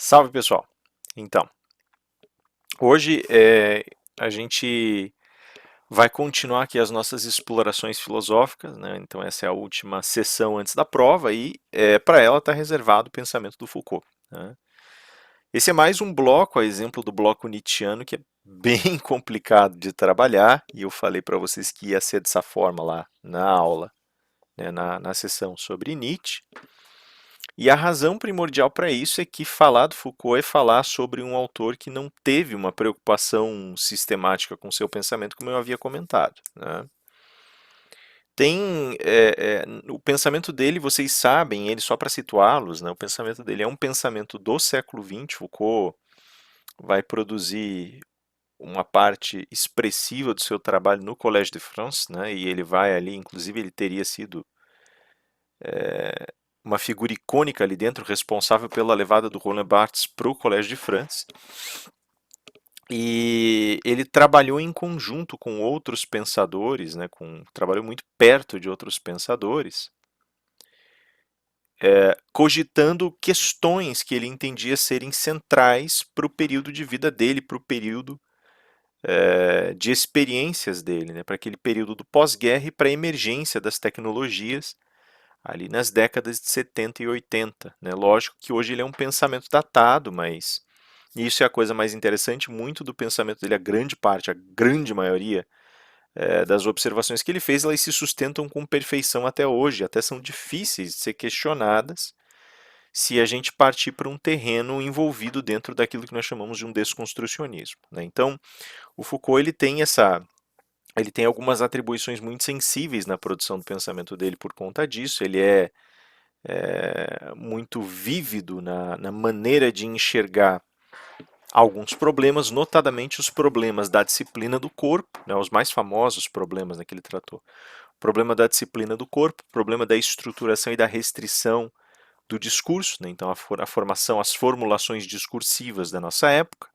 Salve pessoal! Então, hoje a gente vai continuar aqui as nossas explorações filosóficas, né? Então, essa é a última sessão antes da prova e para ela está reservado o pensamento do Foucault, né? Esse é mais um bloco, a exemplo do bloco Nietzscheano, que é bem complicado de trabalhar, e eu falei para vocês que ia ser dessa forma lá na aula, né, na sessão sobre Nietzsche. E a razão primordial para isso é que falar do Foucault é falar sobre um autor que não teve uma preocupação sistemática com seu pensamento, como eu havia comentado, né? O pensamento dele, vocês sabem, ele só para situá-los, né, o pensamento dele é um pensamento do século XX. Foucault vai produzir uma parte expressiva do seu trabalho no Collège de France, né, e ele vai ali, inclusive ele teria sido uma figura icônica ali dentro, responsável pela levada do Roland Barthes para o Collège de France. E ele trabalhou em conjunto com outros pensadores, né, trabalhou muito perto de outros pensadores, cogitando questões que ele entendia serem centrais para o período de vida dele, para o período de experiências dele, né, para aquele período do pós-guerra e para a emergência das tecnologias ali nas décadas de 70 e 80. Né? Lógico que hoje ele é um pensamento datado, mas isso é a coisa mais interessante. Muito do pensamento dele, a grande parte, a grande maioria das observações que ele fez, elas se sustentam com perfeição até hoje, até são difíceis de ser questionadas se a gente partir para um terreno envolvido dentro daquilo que nós chamamos de um desconstrucionismo. Né? Então, o Foucault ele tem algumas atribuições muito sensíveis na produção do pensamento dele por conta disso. Ele é muito vívido na maneira de enxergar alguns problemas, notadamente os problemas da disciplina do corpo, né, os mais famosos problemas, né, que ele tratou. O problema da disciplina do corpo, o problema da estruturação e da restrição do discurso, né, então a formação, as formulações discursivas da nossa época,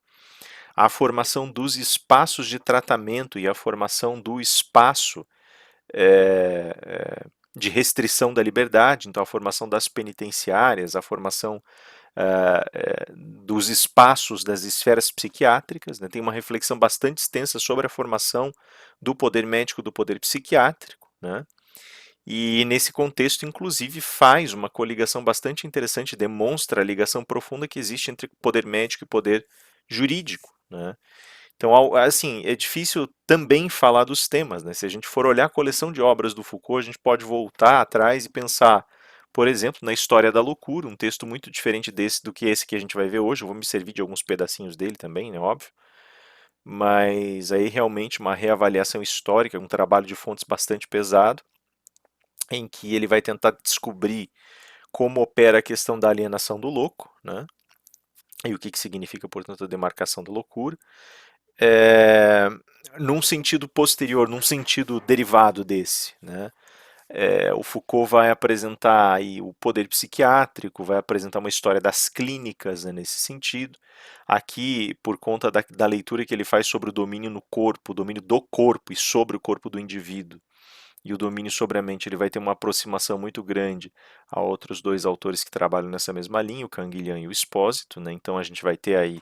a formação dos espaços de tratamento e a formação do espaço de restrição da liberdade, então a formação das penitenciárias, a formação dos espaços das esferas psiquiátricas, né? Tem uma reflexão bastante extensa sobre a formação do poder médico, do poder psiquiátrico, né? E nesse contexto, inclusive, faz uma coligação bastante interessante, demonstra a ligação profunda que existe entre poder médico e poder jurídico, né? Então, assim, é difícil também falar dos temas, né? Se a gente for olhar a coleção de obras do Foucault, a gente pode voltar atrás e pensar, por exemplo, na História da Loucura, um texto muito diferente desse do que esse que a gente vai ver hoje. Eu vou me servir de alguns pedacinhos dele também, né? Óbvio. Mas aí realmente uma reavaliação histórica, um trabalho de fontes bastante pesado, em que ele vai tentar descobrir como opera a questão da alienação do louco, né? E o que significa, portanto, a demarcação da loucura. É, num sentido posterior, num sentido derivado desse, né? O Foucault vai apresentar aí o poder psiquiátrico, vai apresentar uma história das clínicas, né, nesse sentido. Aqui, por conta da leitura que ele faz sobre o domínio no corpo, o domínio do corpo e sobre o corpo do indivíduo, e o domínio sobre a mente, ele vai ter uma aproximação muito grande a outros dois autores que trabalham nessa mesma linha, o Canguilhem e o Espósito. Né? Então a gente vai ter aí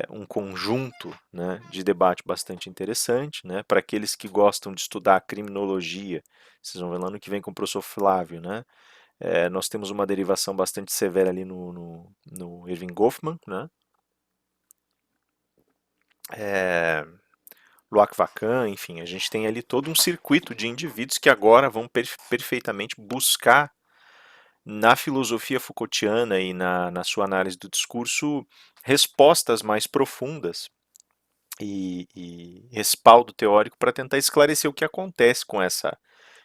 um conjunto, né, de debate bastante interessante, né, para aqueles que gostam de estudar a criminologia. Vocês vão ver lá no que vem com o professor Flávio, né? Nós temos uma derivação bastante severa ali no Irving Goffman, né? Loic Vacan, enfim, a gente tem ali todo um circuito de indivíduos que agora vão perfeitamente buscar na filosofia Foucaultiana e na sua análise do discurso respostas mais profundas e respaldo teórico para tentar esclarecer o que acontece com essa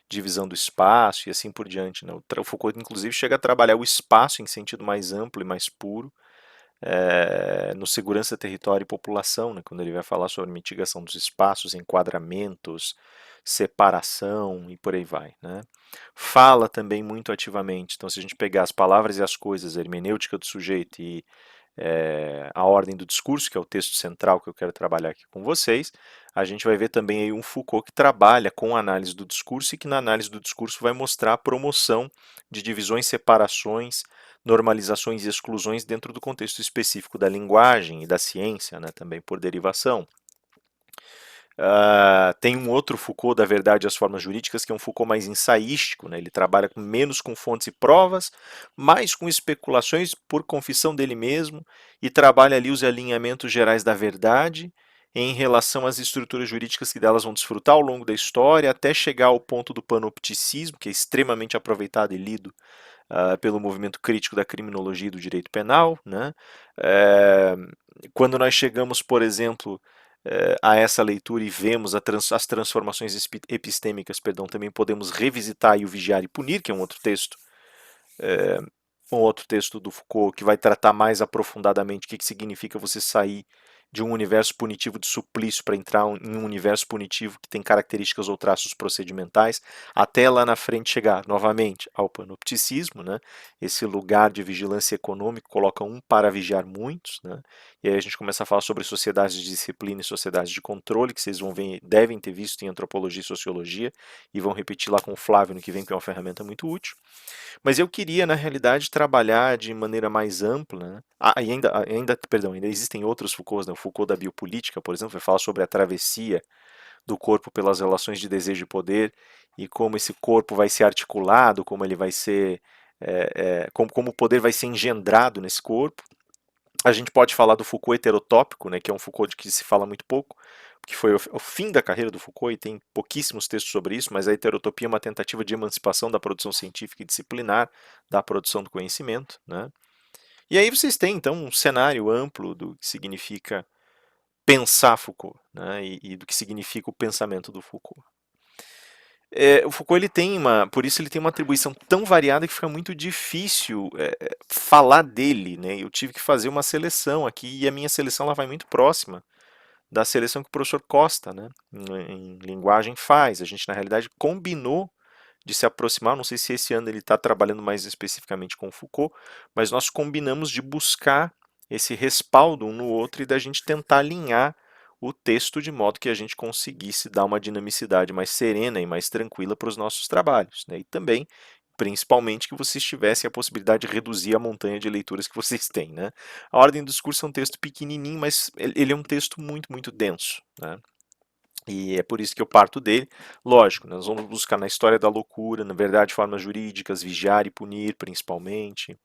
divisão do espaço e assim por diante. Né? O Foucault, inclusive, chega a trabalhar o espaço em sentido mais amplo e mais puro, no segurança, território e população, né? Quando ele vai falar sobre mitigação dos espaços, enquadramentos, separação e por aí vai. Né? Fala também muito ativamente, então se a gente pegar as palavras e as coisas, a hermenêutica do sujeito e A Ordem do Discurso, que é o texto central que eu quero trabalhar aqui com vocês, a gente vai ver também aí um Foucault que trabalha com a análise do discurso e que na análise do discurso vai mostrar a promoção de divisões, separações, normalizações e exclusões dentro do contexto específico da linguagem e da ciência, né, também por derivação. Tem um outro Foucault da verdade e as formas jurídicas, que é um Foucault mais ensaístico, né? Ele trabalha menos com fontes e provas, mais com especulações por confissão dele mesmo, e trabalha ali os alinhamentos gerais da verdade em relação às estruturas jurídicas que delas vão desfrutar ao longo da história, até chegar ao ponto do panopticismo, que é extremamente aproveitado e lido pelo movimento crítico da criminologia e do direito penal, né? É, Quando nós chegamos, por exemplo, a essa leitura e vemos as transformações epistêmicas, perdão, também podemos revisitar o Vigiar e Punir, que é um outro texto do Foucault que vai tratar mais aprofundadamente o que significa você sair de um universo punitivo de suplício para entrar em um universo punitivo que tem características ou traços procedimentais, até lá na frente chegar novamente ao panopticismo, né? Esse lugar de vigilância econômica coloca um para vigiar muitos, né? E aí a gente começa a falar sobre sociedades de disciplina e sociedades de controle, que vocês vão ver, devem ter visto em antropologia e sociologia, e vão repetir lá com o Flávio no que vem, que é uma ferramenta muito útil. Mas eu queria, na realidade, trabalhar de maneira mais ampla, né? Ainda existem outros Foucaults, né? O Foucault da biopolítica, por exemplo, vai falar sobre a travessia do corpo pelas relações de desejo e poder e como esse corpo vai ser articulado, como ele vai ser, como o poder vai ser engendrado nesse corpo. A gente pode falar do Foucault heterotópico, né, que é um Foucault de que se fala muito pouco, que foi o fim da carreira do Foucault e tem pouquíssimos textos sobre isso, mas a heterotopia é uma tentativa de emancipação da produção científica e disciplinar, da produção do conhecimento, né? E aí vocês têm, então, um cenário amplo do que significa pensar Foucault, né, e do que significa o pensamento do Foucault. O Foucault ele tem por isso ele tem uma atribuição tão variada que fica muito difícil falar dele, né? Eu tive que fazer uma seleção aqui e a minha seleção ela vai muito próxima da seleção que o professor Costa, né, em linguagem faz. A gente na realidade combinou de se aproximar. Não sei se esse ano ele está trabalhando mais especificamente com Foucault, mas nós combinamos de buscar esse respaldo um no outro e da gente tentar alinhar o texto de modo que a gente conseguisse dar uma dinamicidade mais serena e mais tranquila para os nossos trabalhos, né? E também, principalmente, que vocês tivessem a possibilidade de reduzir a montanha de leituras que vocês têm, né? A Ordem do Discurso é um texto pequenininho, mas ele é um texto muito, muito denso, né? E é por isso que eu parto dele. Lógico, nós vamos buscar na história da loucura, na verdade, formas jurídicas, vigiar e punir, principalmente,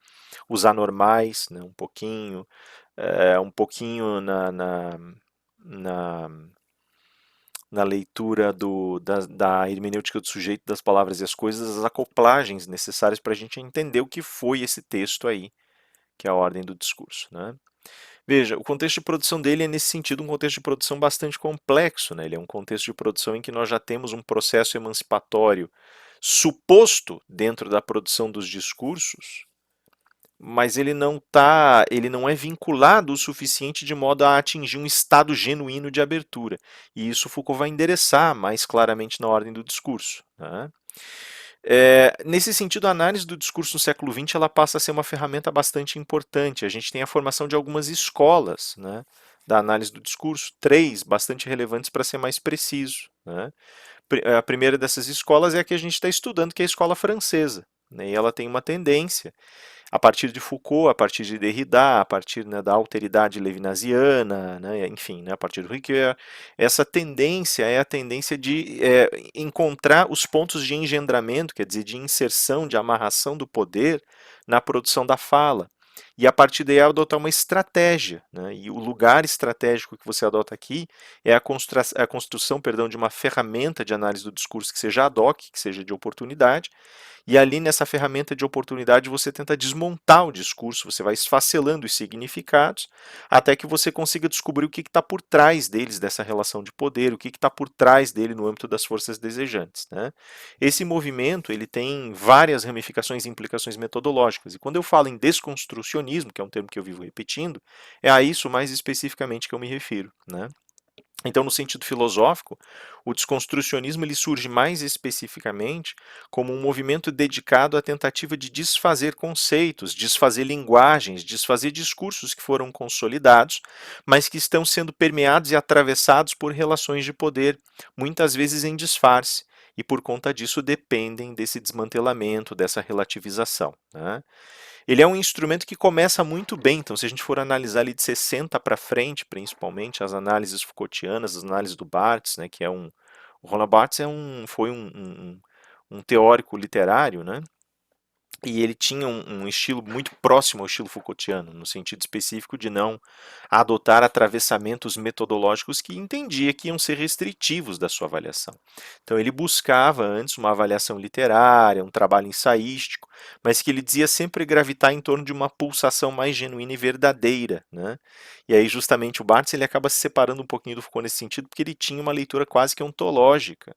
os anormais, né, um pouquinho na, na leitura da hermenêutica do sujeito, das palavras e as coisas, as acoplagens necessárias para a gente entender o que foi esse texto aí, que é a Ordem do Discurso, né? Veja, o contexto de produção dele é, nesse sentido, um contexto de produção bastante complexo, né? Ele é um contexto de produção em que nós já temos um processo emancipatório suposto dentro da produção dos discursos, mas ele não é vinculado o suficiente de modo a atingir um estado genuíno de abertura. E isso Foucault vai endereçar mais claramente na ordem do discurso, né? Nesse sentido, a análise do discurso no século XX ela passa a ser uma ferramenta bastante importante. A gente tem a formação de algumas escolas, né, da análise do discurso, três bastante relevantes para ser mais preciso, né? A primeira dessas escolas é a que a gente está estudando, que é a escola francesa, né, e ela tem uma tendência a partir de Foucault, a partir de Derrida, a partir, né, da alteridade levinasiana, né, enfim, né, a partir do Ricoeur, essa tendência é a tendência de encontrar os pontos de engendramento, quer dizer, de inserção, de amarração do poder na produção da fala. E a partir daí adotar uma estratégia, né? E o lugar estratégico que você adota aqui é a construção, perdão, de uma ferramenta de análise do discurso que seja ad hoc, que seja de oportunidade, e ali nessa ferramenta de oportunidade você tenta desmontar o discurso, você vai esfacelando os significados, até que você consiga descobrir o que está por trás deles, dessa relação de poder, o que está por trás dele no âmbito das forças desejantes, né? Esse movimento ele tem várias ramificações e implicações metodológicas, e quando eu falo em desconstrucionismo, que é um termo que eu vivo repetindo, é a isso mais especificamente que eu me refiro, né? Então, no sentido filosófico, o desconstrucionismo ele surge mais especificamente como um movimento dedicado à tentativa de desfazer conceitos, desfazer linguagens, desfazer discursos que foram consolidados, mas que estão sendo permeados e atravessados por relações de poder, muitas vezes em disfarce, e por conta disso dependem desse desmantelamento, dessa relativização, né? Ele é um instrumento que começa muito bem, então se a gente for analisar ali de 60 para frente, principalmente as análises Foucaultianas, as análises do Barthes, né, que é o Roland Barthes foi um teórico literário, né, e ele tinha um estilo muito próximo ao estilo Foucaultiano, no sentido específico de não adotar atravessamentos metodológicos que entendia que iam ser restritivos da sua avaliação. Então ele buscava antes uma avaliação literária, um trabalho ensaístico, mas que ele dizia sempre gravitar em torno de uma pulsação mais genuína e verdadeira, né? E aí justamente o Barthes ele acaba se separando um pouquinho do Foucault nesse sentido, porque ele tinha uma leitura quase que ontológica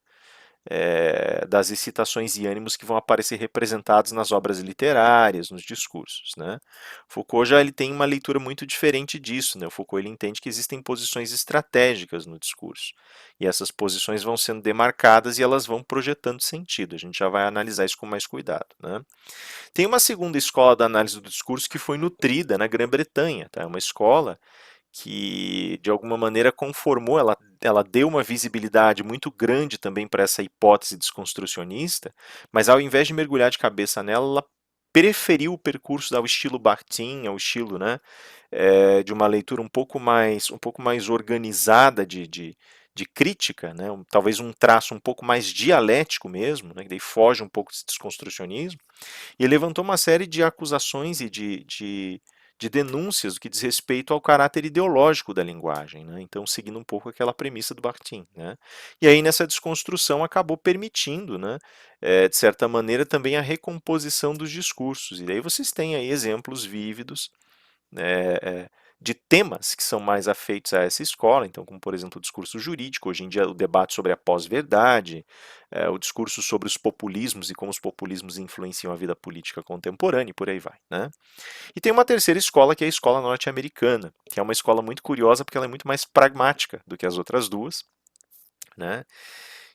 das excitações e ânimos que vão aparecer representados nas obras literárias, nos discursos, né? Foucault já ele tem uma leitura muito diferente disso, né? O Foucault ele entende que existem posições estratégicas no discurso e essas posições vão sendo demarcadas e elas vão projetando sentido. A gente já vai analisar isso com mais cuidado, né? Tem uma segunda escola da análise do discurso que foi nutrida na Grã-Bretanha, tá? É uma escola que de alguma maneira conformou, ela deu uma visibilidade muito grande também para essa hipótese desconstrucionista, mas ao invés de mergulhar de cabeça nela, ela preferiu o percurso ao estilo Bakhtin, ao estilo, né, de uma leitura um pouco mais organizada de crítica, né, talvez um traço um pouco mais dialético mesmo, né, que daí foge um pouco desse desconstrucionismo, e levantou uma série de acusações e de denúncias do que diz respeito ao caráter ideológico da linguagem, né? Então, seguindo um pouco aquela premissa do Bakhtin, né? E aí, nessa desconstrução, acabou permitindo, né, de certa maneira, também a recomposição dos discursos. E aí vocês têm aí exemplos vívidos de temas que são mais afeitos a essa escola, então, como por exemplo o discurso jurídico, hoje em dia o debate sobre a pós-verdade, o discurso sobre os populismos e como os populismos influenciam a vida política contemporânea e por aí vai, né? E tem uma terceira escola que é a escola norte-americana, que é uma escola muito curiosa porque ela é muito mais pragmática do que as outras duas, né?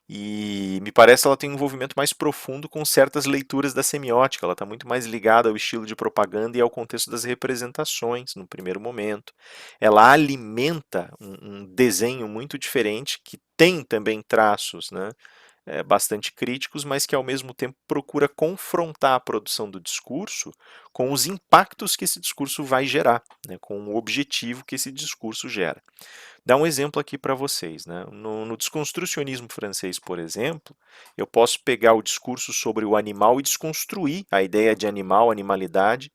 E me parece que ela tem um envolvimento mais profundo com certas leituras da semiótica. Ela está muito mais ligada ao estilo de propaganda e ao contexto das representações, no primeiro momento. Ela alimenta um desenho muito diferente, que tem também traços, né, bastante críticos, mas que ao mesmo tempo procura confrontar a produção do discurso com os impactos que esse discurso vai gerar, né, com o objetivo que esse discurso gera. Dar um exemplo aqui para vocês, né? No desconstrucionismo francês, por exemplo, eu posso pegar o discurso sobre o animal e desconstruir a ideia de animal, animalidade,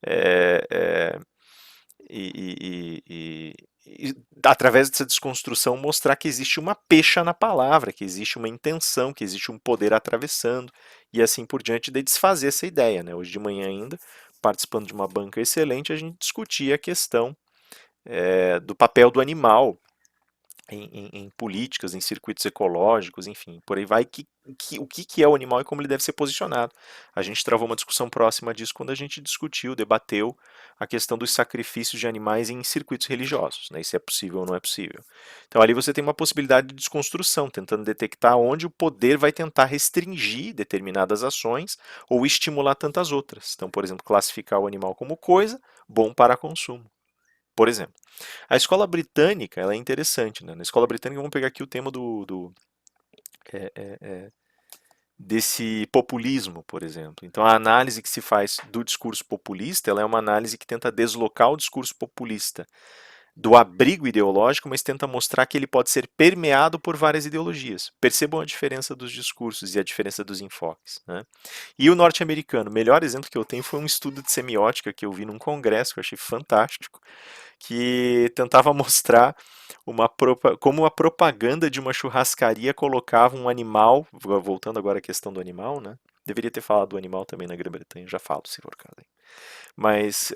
é, é, e através dessa desconstrução mostrar que existe uma pecha na palavra, que existe uma intenção, que existe um poder atravessando e assim por diante de desfazer essa ideia, né? Hoje de manhã ainda, participando de uma banca excelente, a gente discutia a questão do papel do animal em políticas, em circuitos ecológicos, enfim, por aí vai, o que é o animal e como ele deve ser posicionado. A gente travou uma discussão próxima disso quando a gente discutiu, debateu a questão dos sacrifícios de animais em circuitos religiosos, né, se é possível ou não é possível. Então ali você tem uma possibilidade de desconstrução, tentando detectar onde o poder vai tentar restringir determinadas ações ou estimular tantas outras. Então, por exemplo, classificar o animal como coisa, bom para consumo, por exemplo. A escola britânica ela é interessante, né? Na escola britânica, vamos pegar aqui o tema é, é, é, desse populismo, por exemplo. Então, a análise que se faz do discurso populista ela é uma análise que tenta deslocar o discurso populista do abrigo ideológico, mas tenta mostrar que ele pode ser permeado por várias ideologias. Percebam a diferença dos discursos e a diferença dos enfoques, né? E o norte-americano, o melhor exemplo que eu tenho foi um estudo de semiótica que eu vi num congresso, que eu achei fantástico, que tentava mostrar como a propaganda de uma churrascaria colocava um animal, voltando agora à questão do animal, né? Deveria ter falado do animal também na Grã-Bretanha, já falo se for o caso. Mas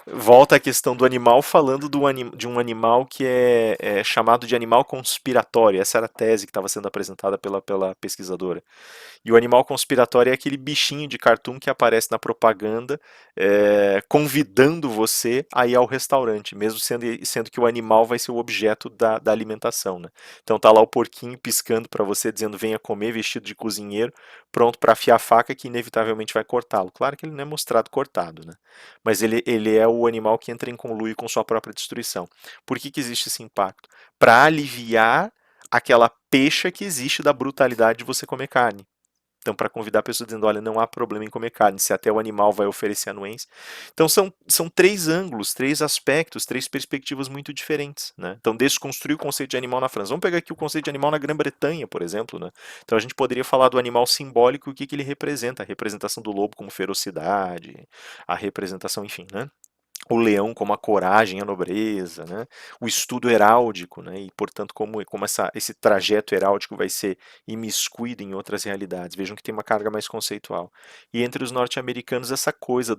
volta a questão do animal falando de um animal que é chamado de animal conspiratório. Essa era a tese que estava sendo apresentada pela pesquisadora. E o animal conspiratório é aquele bichinho de cartoon que aparece na propaganda, convidando você a ir ao restaurante, mesmo sendo que o animal vai ser o objeto da alimentação, né? Então tá lá o porquinho piscando para você, dizendo venha comer, vestido de cozinheiro, pronto para afiar a faca que inevitavelmente vai cortá-lo. Claro que ele não é mostrado cortado, né? Mas ele é o animal que entra em conluio com sua própria destruição. Por que existe esse impacto? Para aliviar aquela pecha que existe da brutalidade de você comer carne. Então, para convidar a pessoa dizendo, olha, não há problema em comer carne, se até o animal vai oferecer anuência. Então, são três ângulos, três aspectos, três perspectivas muito diferentes. Né? Então, desconstruir o conceito de animal na França. Vamos pegar aqui o conceito de animal na Grã-Bretanha, por exemplo. Né? Então, a gente poderia falar do animal simbólico e o que ele representa. A representação do lobo como ferocidade, a representação, enfim, né? O leão como a coragem, a nobreza, né? O estudo heráldico, né? E portanto como esse trajeto heráldico vai ser imiscuído em outras realidades. Vejam que tem uma carga mais conceitual. E entre os norte-americanos essa coisa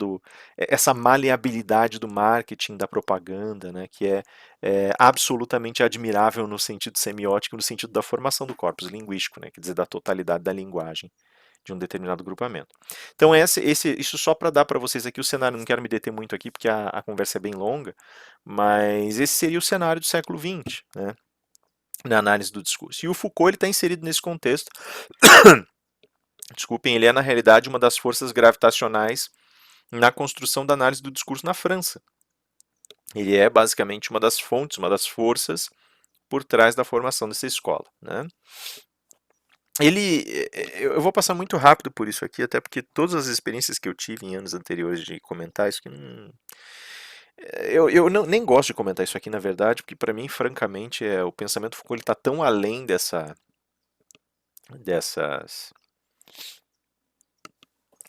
essa maleabilidade do marketing, da propaganda, né? Que é absolutamente admirável no sentido semiótico, no sentido da formação do corpus linguístico, né? Quer dizer, da totalidade da linguagem de um determinado grupamento. Então, isso só para dar para vocês aqui o cenário, não quero me deter muito aqui porque a conversa é bem longa, mas esse seria o cenário do século XX, né, na análise do discurso. E o Foucault está inserido nesse contexto. Desculpem, ele é na realidade uma das forças gravitacionais na construção da análise do discurso na França. Ele é basicamente uma das fontes, uma das forças por trás da formação dessa escola. Né? Eu vou passar muito rápido por isso aqui, até porque todas as experiências que eu tive em anos anteriores de comentar isso que eu nem gosto de comentar isso aqui na verdade, porque para mim, francamente, o pensamento Foucault ele está tão além dessas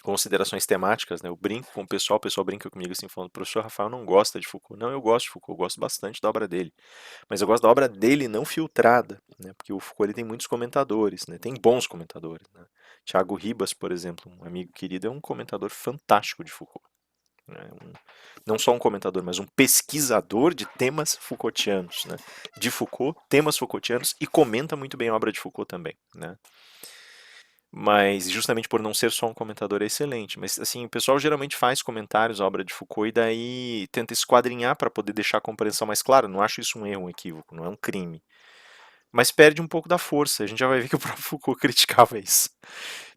considerações temáticas, né? Eu brinco com o pessoal brinca comigo assim, falando, professor Rafael não gosta de Foucault. Não, eu gosto de Foucault, eu gosto bastante da obra dele. Mas eu gosto da obra dele não filtrada, né? Porque o Foucault ele tem muitos comentadores, né? Tem bons comentadores, né? Tiago Ribas, por exemplo, um amigo querido, é um comentador fantástico de Foucault. Né? Não só um comentador, mas um pesquisador de temas Foucaultianos, né? De Foucault, temas Foucaultianos, e comenta muito bem a obra de Foucault também, né? Mas justamente por não ser só um comentador é excelente. Mas assim, o pessoal geralmente faz comentários à obra de Foucault e daí tenta esquadrinhar para poder deixar a compreensão mais clara. Não acho isso um erro, um equívoco, não é um crime. Mas perde um pouco da força. A gente já vai ver que o próprio Foucault criticava isso.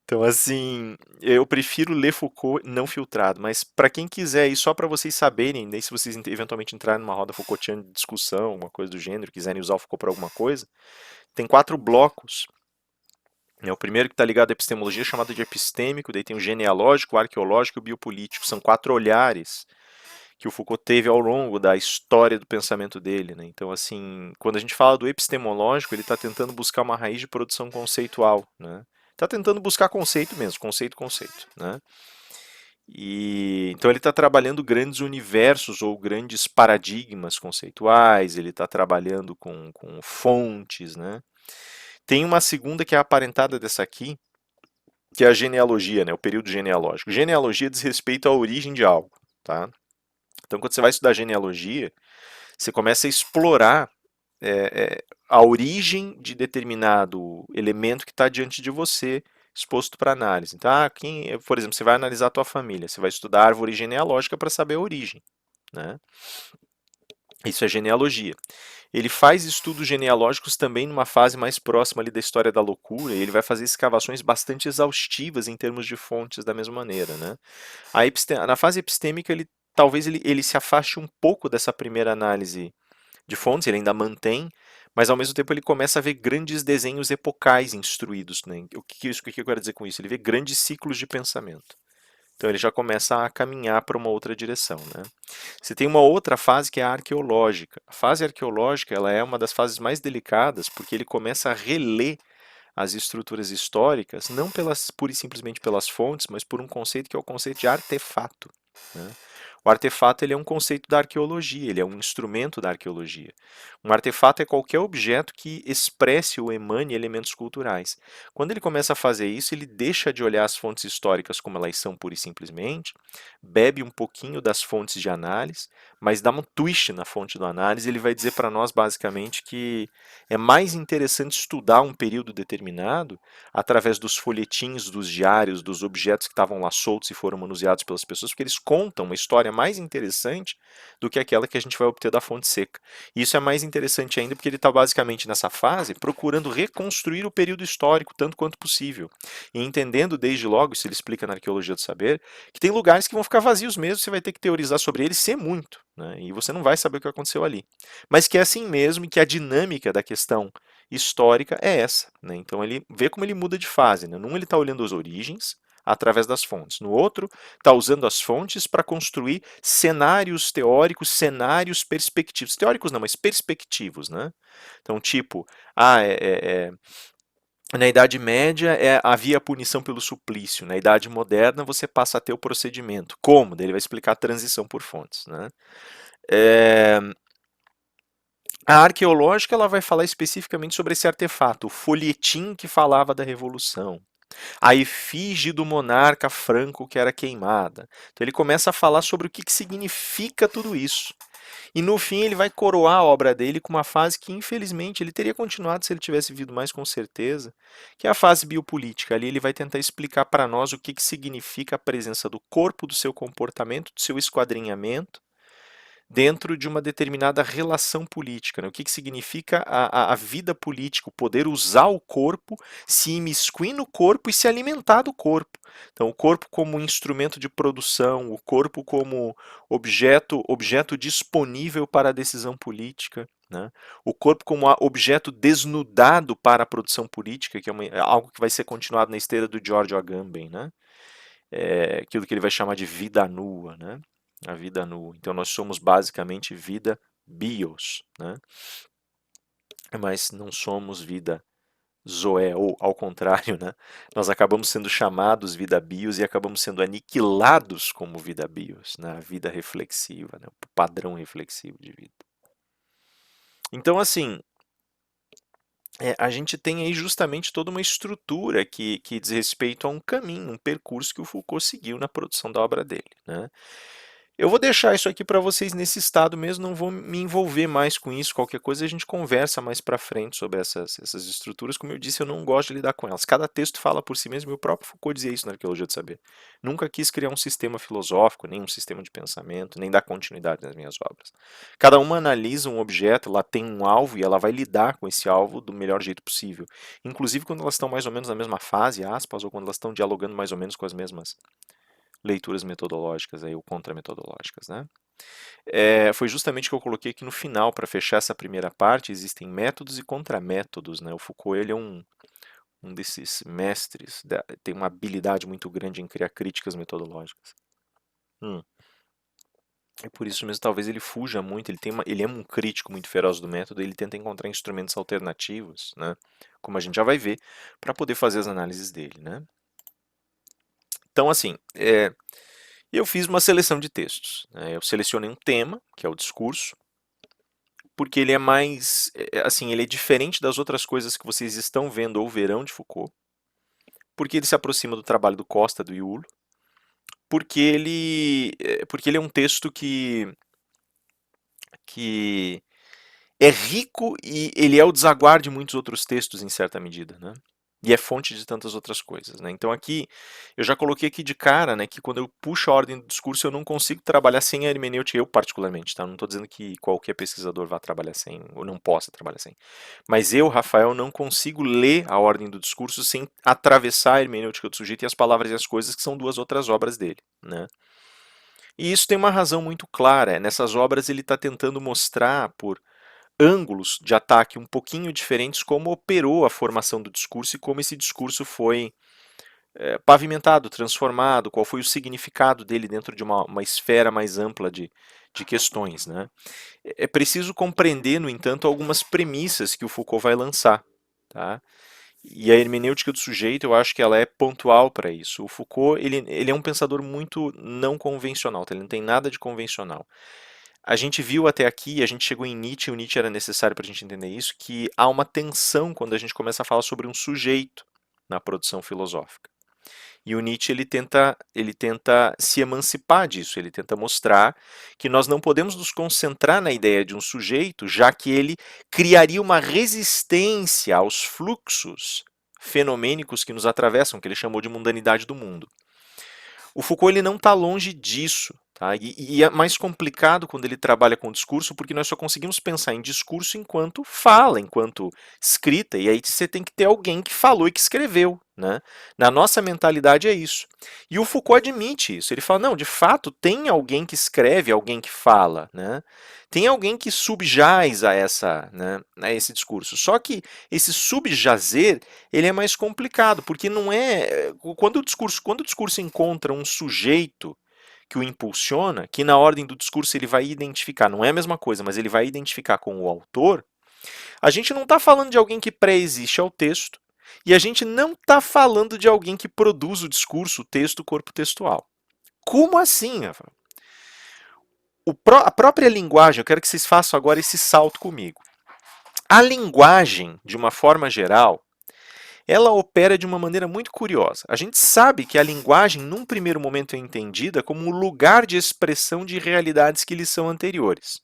Então, assim, eu prefiro ler Foucault não filtrado, mas para quem quiser ir só para vocês saberem, daí se vocês eventualmente entrarem numa roda Foucaultiana de discussão, alguma coisa do gênero, quiserem usar o Foucault para alguma coisa, tem 4 blocos. O primeiro que está ligado à epistemologia, chamado de epistêmico, daí tem o genealógico, o arqueológico e o biopolítico. São 4 olhares que o Foucault teve ao longo da história do pensamento dele. Né? Então, assim, quando a gente fala do epistemológico, ele está tentando buscar uma raiz de produção conceitual. Né? Está tentando buscar conceito mesmo, conceito. Né? Então ele está trabalhando grandes universos ou grandes paradigmas conceituais, ele está trabalhando com fontes. Né? Tem uma segunda que é aparentada dessa aqui, que é a genealogia, né, o período genealógico. Genealogia diz respeito à origem de algo. Tá? Então quando você vai estudar genealogia, você começa a explorar a origem de determinado elemento que está diante de você, exposto para análise. Então, por exemplo, você vai analisar a tua família, você vai estudar a árvore genealógica para saber a origem. Né? Isso é genealogia. Ele faz estudos genealógicos também numa fase mais próxima ali da história da loucura, e ele vai fazer escavações bastante exaustivas em termos de fontes da mesma maneira. Né? Na fase epistêmica, talvez ele se afaste um pouco dessa primeira análise de fontes, ele ainda mantém, mas ao mesmo tempo ele começa a ver grandes desenhos epocais instruídos. Né? O que eu quero dizer com isso? Ele vê grandes ciclos de pensamento. Então ele já começa a caminhar para uma outra direção. Né? Você tem uma outra fase que é a arqueológica. A fase arqueológica ela é uma das fases mais delicadas porque ele começa a reler as estruturas históricas, não pura e simplesmente pelas fontes, mas por um conceito que é o conceito de artefato. Né? O artefato ele é um conceito da arqueologia, ele é um instrumento da arqueologia. Um artefato é qualquer objeto que expresse ou emane elementos culturais. Quando ele começa a fazer isso, ele deixa de olhar as fontes históricas como elas são pura e simplesmente, bebe um pouquinho das fontes de análise, mas dá um twist na fonte do análise, ele vai dizer para nós basicamente que é mais interessante estudar um período determinado através dos folhetins, dos diários, dos objetos que estavam lá soltos e foram manuseados pelas pessoas, porque eles contam uma história mais interessante do que aquela que a gente vai obter da fonte seca. E isso é mais interessante ainda porque ele está basicamente nessa fase procurando reconstruir o período histórico tanto quanto possível. E entendendo desde logo, isso ele explica na Arqueologia do Saber, que tem lugares que vão ficar vazios mesmo, você vai ter que teorizar sobre eles, ser muito, né? E você não vai saber o que aconteceu ali. Mas que é assim mesmo e que a dinâmica da questão histórica é essa, né? Então ele vê como ele muda de fase, né? Num ele está olhando as origens através das fontes, no outro está usando as fontes para construir cenários teóricos, cenários perspectivos, teóricos não, mas perspectivos, né? Então tipo, na Idade Média havia a punição pelo suplício, na Idade Moderna você passa a ter o procedimento. Como? Daí ele vai explicar a transição por fontes, né? A arqueológica ela vai falar especificamente sobre esse artefato, o folhetim que falava da Revolução, a efígie do monarca franco que era queimada. Então ele começa a falar sobre o que significa tudo isso. E no fim ele vai coroar a obra dele com uma fase que infelizmente ele teria continuado se ele tivesse vivido mais com certeza, que é a fase biopolítica. Ali ele vai tentar explicar para nós o que significa a presença do corpo, do seu comportamento, do seu esquadrinhamento, dentro de uma determinada relação política. Né? O que significa a vida política, o poder usar o corpo, se imiscuir no corpo e se alimentar do corpo. Então, o corpo como instrumento de produção, o corpo como objeto disponível para a decisão política. Né? O corpo como objeto desnudado para a produção política, que é algo que vai ser continuado na esteira do George Agamben, né? Aquilo que ele vai chamar de vida nua, né? A vida nua. Então nós somos basicamente vida bios, né? Mas não somos vida zoé, ou ao contrário, né? Nós acabamos sendo chamados vida bios e acabamos sendo aniquilados como vida bios, né? A vida reflexiva, né? O padrão reflexivo de vida. Então, assim, a gente tem aí justamente toda uma estrutura que diz respeito a um caminho, um percurso que o Foucault seguiu na produção da obra dele, né? Eu vou deixar isso aqui para vocês nesse estado mesmo, não vou me envolver mais com isso, qualquer coisa a gente conversa mais para frente sobre essas estruturas. Como eu disse, eu não gosto de lidar com elas. Cada texto fala por si mesmo, e o próprio Foucault dizia isso na Arqueologia do Saber. Nunca quis criar um sistema filosófico, nem um sistema de pensamento, nem dar continuidade nas minhas obras. Cada uma analisa um objeto, ela tem um alvo e ela vai lidar com esse alvo do melhor jeito possível. Inclusive quando elas estão mais ou menos na mesma fase, aspas, ou quando elas estão dialogando mais ou menos com as mesmas leituras metodológicas aí, ou contra-metodológicas, né? Foi justamente o que eu coloquei aqui no final, para fechar essa primeira parte, existem métodos e contramétodos, né? O Foucault ele é um desses mestres, tem uma habilidade muito grande em criar críticas metodológicas. E por isso mesmo talvez ele fuja muito, ele é um crítico muito feroz do método, ele tenta encontrar instrumentos alternativos, né? Como a gente já vai ver, para poder fazer as análises dele, né? Então, assim, eu fiz uma seleção de textos. Né? Eu selecionei um tema, que é o discurso, porque ele é mais, assim, ele é diferente das outras coisas que vocês estão vendo ou verão de Foucault, porque ele se aproxima do trabalho do Costa, do Iulo, porque ele é um texto que é rico e ele é o desaguar de muitos outros textos em certa medida, né? E é fonte de tantas outras coisas, né? Então aqui, eu já coloquei aqui de cara, né, que quando eu puxo a ordem do discurso, eu não consigo trabalhar sem a hermenêutica, eu particularmente, tá? Não estou dizendo que qualquer pesquisador vá trabalhar sem, ou não possa trabalhar sem. Mas eu, Rafael, não consigo ler a ordem do discurso sem atravessar a hermenêutica do sujeito e as palavras e as coisas, que são duas outras obras dele, né? E isso tem uma razão muito clara. Nessas obras ele está tentando mostrar, por ângulos de ataque um pouquinho diferentes, como operou a formação do discurso e como esse discurso foi pavimentado, transformado, qual foi o significado dele dentro de uma esfera mais ampla de questões. Né? É preciso compreender, no entanto, algumas premissas que o Foucault vai lançar. Tá? E a hermenêutica do sujeito, eu acho que ela é pontual para isso. O Foucault, ele é um pensador muito não convencional, tá? Ele não tem nada de convencional. A gente viu até aqui, a gente chegou em Nietzsche, e o Nietzsche era necessário para a gente entender isso, que há uma tensão quando a gente começa a falar sobre um sujeito na produção filosófica. E o Nietzsche ele tenta se emancipar disso, ele tenta mostrar que nós não podemos nos concentrar na ideia de um sujeito, já que ele criaria uma resistência aos fluxos fenomênicos que nos atravessam, que ele chamou de mundanidade do mundo. O Foucault ele não está longe disso. Tá? E é mais complicado quando ele trabalha com discurso, porque nós só conseguimos pensar em discurso enquanto fala, enquanto escrita, e aí você tem que ter alguém que falou e que escreveu. Né? Na nossa mentalidade é isso. E o Foucault admite isso. Ele fala, não, de fato, tem alguém que escreve, alguém que fala. Né? Tem alguém que subjaz a esse discurso. Só que esse subjazer ele é mais complicado, porque não é. Quando o discurso encontra um sujeito que o impulsiona, que na ordem do discurso ele vai identificar, não é a mesma coisa, mas ele vai identificar com o autor, a gente não está falando de alguém que pré-existe ao texto, e a gente não está falando de alguém que produz o discurso, o texto, o corpo textual. Como assim, Rafael? A própria linguagem, eu quero que vocês façam agora esse salto comigo. A linguagem, de uma forma geral, ela opera de uma maneira muito curiosa. A gente sabe que a linguagem, num primeiro momento, é entendida como um lugar de expressão de realidades que lhe são anteriores.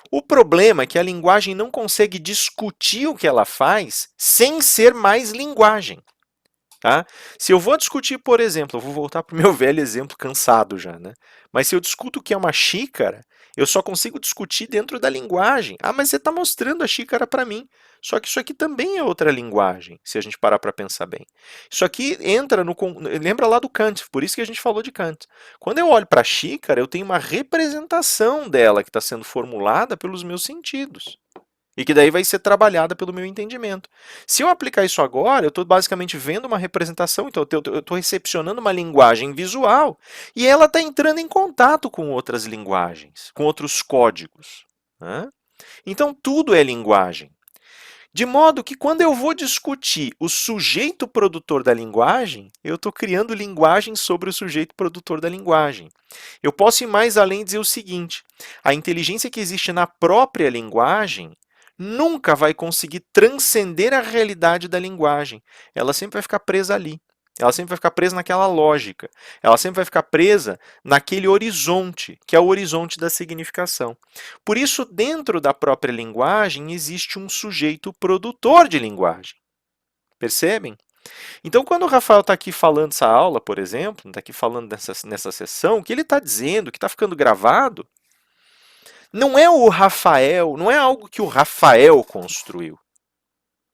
O problema é que a linguagem não consegue discutir o que ela faz sem ser mais linguagem. Tá? Se eu vou discutir, por exemplo, eu vou voltar para o meu velho exemplo cansado já, né? Mas se eu discuto o que é uma xícara, eu só consigo discutir dentro da linguagem. Ah, mas você está mostrando a xícara para mim. Só que isso aqui também é outra linguagem, se a gente parar para pensar bem. Isso aqui entra no. Lembra lá do Kant, por isso que a gente falou de Kant. Quando eu olho para a xícara, eu tenho uma representação dela que está sendo formulada pelos meus sentidos. E que daí vai ser trabalhada pelo meu entendimento. Se eu aplicar isso agora, eu estou basicamente vendo uma representação, então eu estou recepcionando uma linguagem visual e ela está entrando em contato com outras linguagens, com outros códigos. Né? Então tudo é linguagem. De modo que quando eu vou discutir o sujeito produtor da linguagem, eu estou criando linguagem sobre o sujeito produtor da linguagem. Eu posso ir mais além e dizer o seguinte: a inteligência que existe na própria linguagem nunca vai conseguir transcender a realidade da linguagem. Ela sempre vai ficar presa ali. Ela sempre vai ficar presa naquela lógica. Ela sempre vai ficar presa naquele horizonte, que é o horizonte da significação. Por isso, dentro da própria linguagem, existe um sujeito produtor de linguagem. Percebem? Então, quando o Rafael está aqui falando essa aula, por exemplo, está aqui falando nessa sessão, o que ele está dizendo, que está ficando gravado, não é o Rafael, não é algo que o Rafael construiu.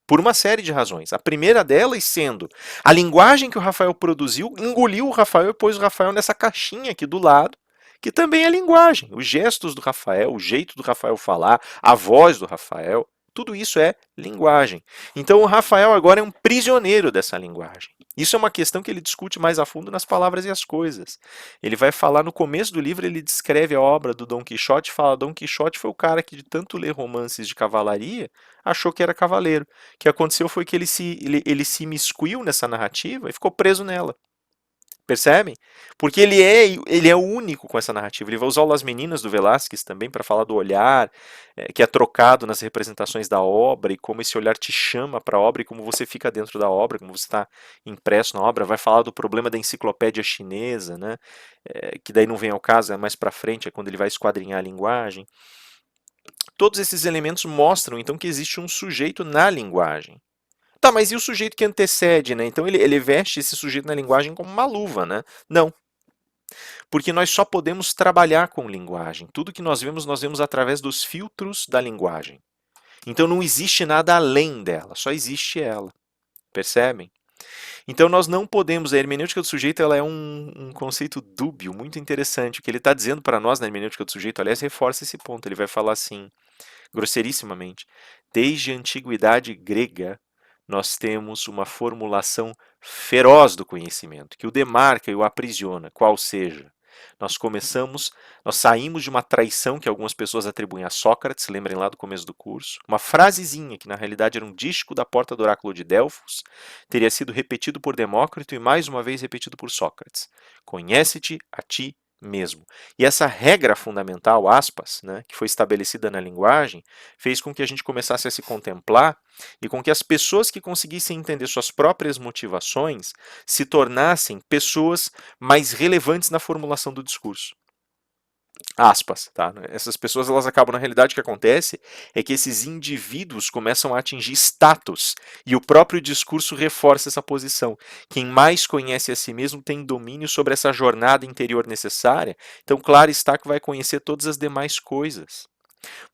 Por uma série de razões. A primeira delas sendo a linguagem que o Rafael produziu, engoliu o Rafael e pôs o Rafael nessa caixinha aqui do lado, que também é linguagem. Os gestos do Rafael, o jeito do Rafael falar, a voz do Rafael, tudo isso é linguagem. Então o Rafael agora é um prisioneiro dessa linguagem. Isso é uma questão que ele discute mais a fundo nas Palavras e as Coisas. Ele vai falar no começo do livro, ele descreve a obra do Dom Quixote e fala: Dom Quixote foi o cara que, de tanto ler romances de cavalaria, achou que era cavaleiro. O que aconteceu foi que ele se imiscuiu nessa narrativa e ficou preso nela. Percebem? Porque ele é o único com essa narrativa. Ele vai usar o Las Meninas do Velázquez também para falar do olhar que é trocado nas representações da obra e como esse olhar te chama para a obra e como você fica dentro da obra, como você está impresso na obra. Vai falar do problema da enciclopédia chinesa, né? Que daí não vem ao caso, é mais para frente, é quando ele vai esquadrinhar a linguagem. Todos esses elementos mostram então que existe um sujeito na linguagem. Tá, mas e o sujeito que antecede, né? Então ele veste esse sujeito na linguagem como uma luva, né? Não. Porque nós só podemos trabalhar com linguagem. Tudo que nós vemos através dos filtros da linguagem. Então não existe nada além dela, só existe ela. Percebem? Então nós não podemos, a hermenêutica do sujeito ela é um conceito dúbio, muito interessante. O que ele está dizendo para nós na hermenêutica do sujeito, aliás, reforça esse ponto. Ele vai falar assim, grosseirissimamente, desde a antiguidade grega, nós temos uma formulação feroz do conhecimento, que o demarca e o aprisiona, qual seja, Nós saímos de uma traição que algumas pessoas atribuem a Sócrates, lembrem lá do começo do curso, uma frasezinha que na realidade era um dístico da porta do oráculo de Delfos, teria sido repetido por Demócrito e mais uma vez repetido por Sócrates. Conhece-te a ti mesmo. E essa regra fundamental, aspas, né, que foi estabelecida na linguagem, fez com que a gente começasse a se contemplar e com que as pessoas que conseguissem entender suas próprias motivações se tornassem pessoas mais relevantes na formulação do discurso. Aspas, tá? Essas pessoas, elas acabam, na realidade, o que acontece é que esses indivíduos começam a atingir status e o próprio discurso reforça essa posição. Quem mais conhece a si mesmo tem domínio sobre essa jornada interior necessária, então, claro está que vai conhecer todas as demais coisas.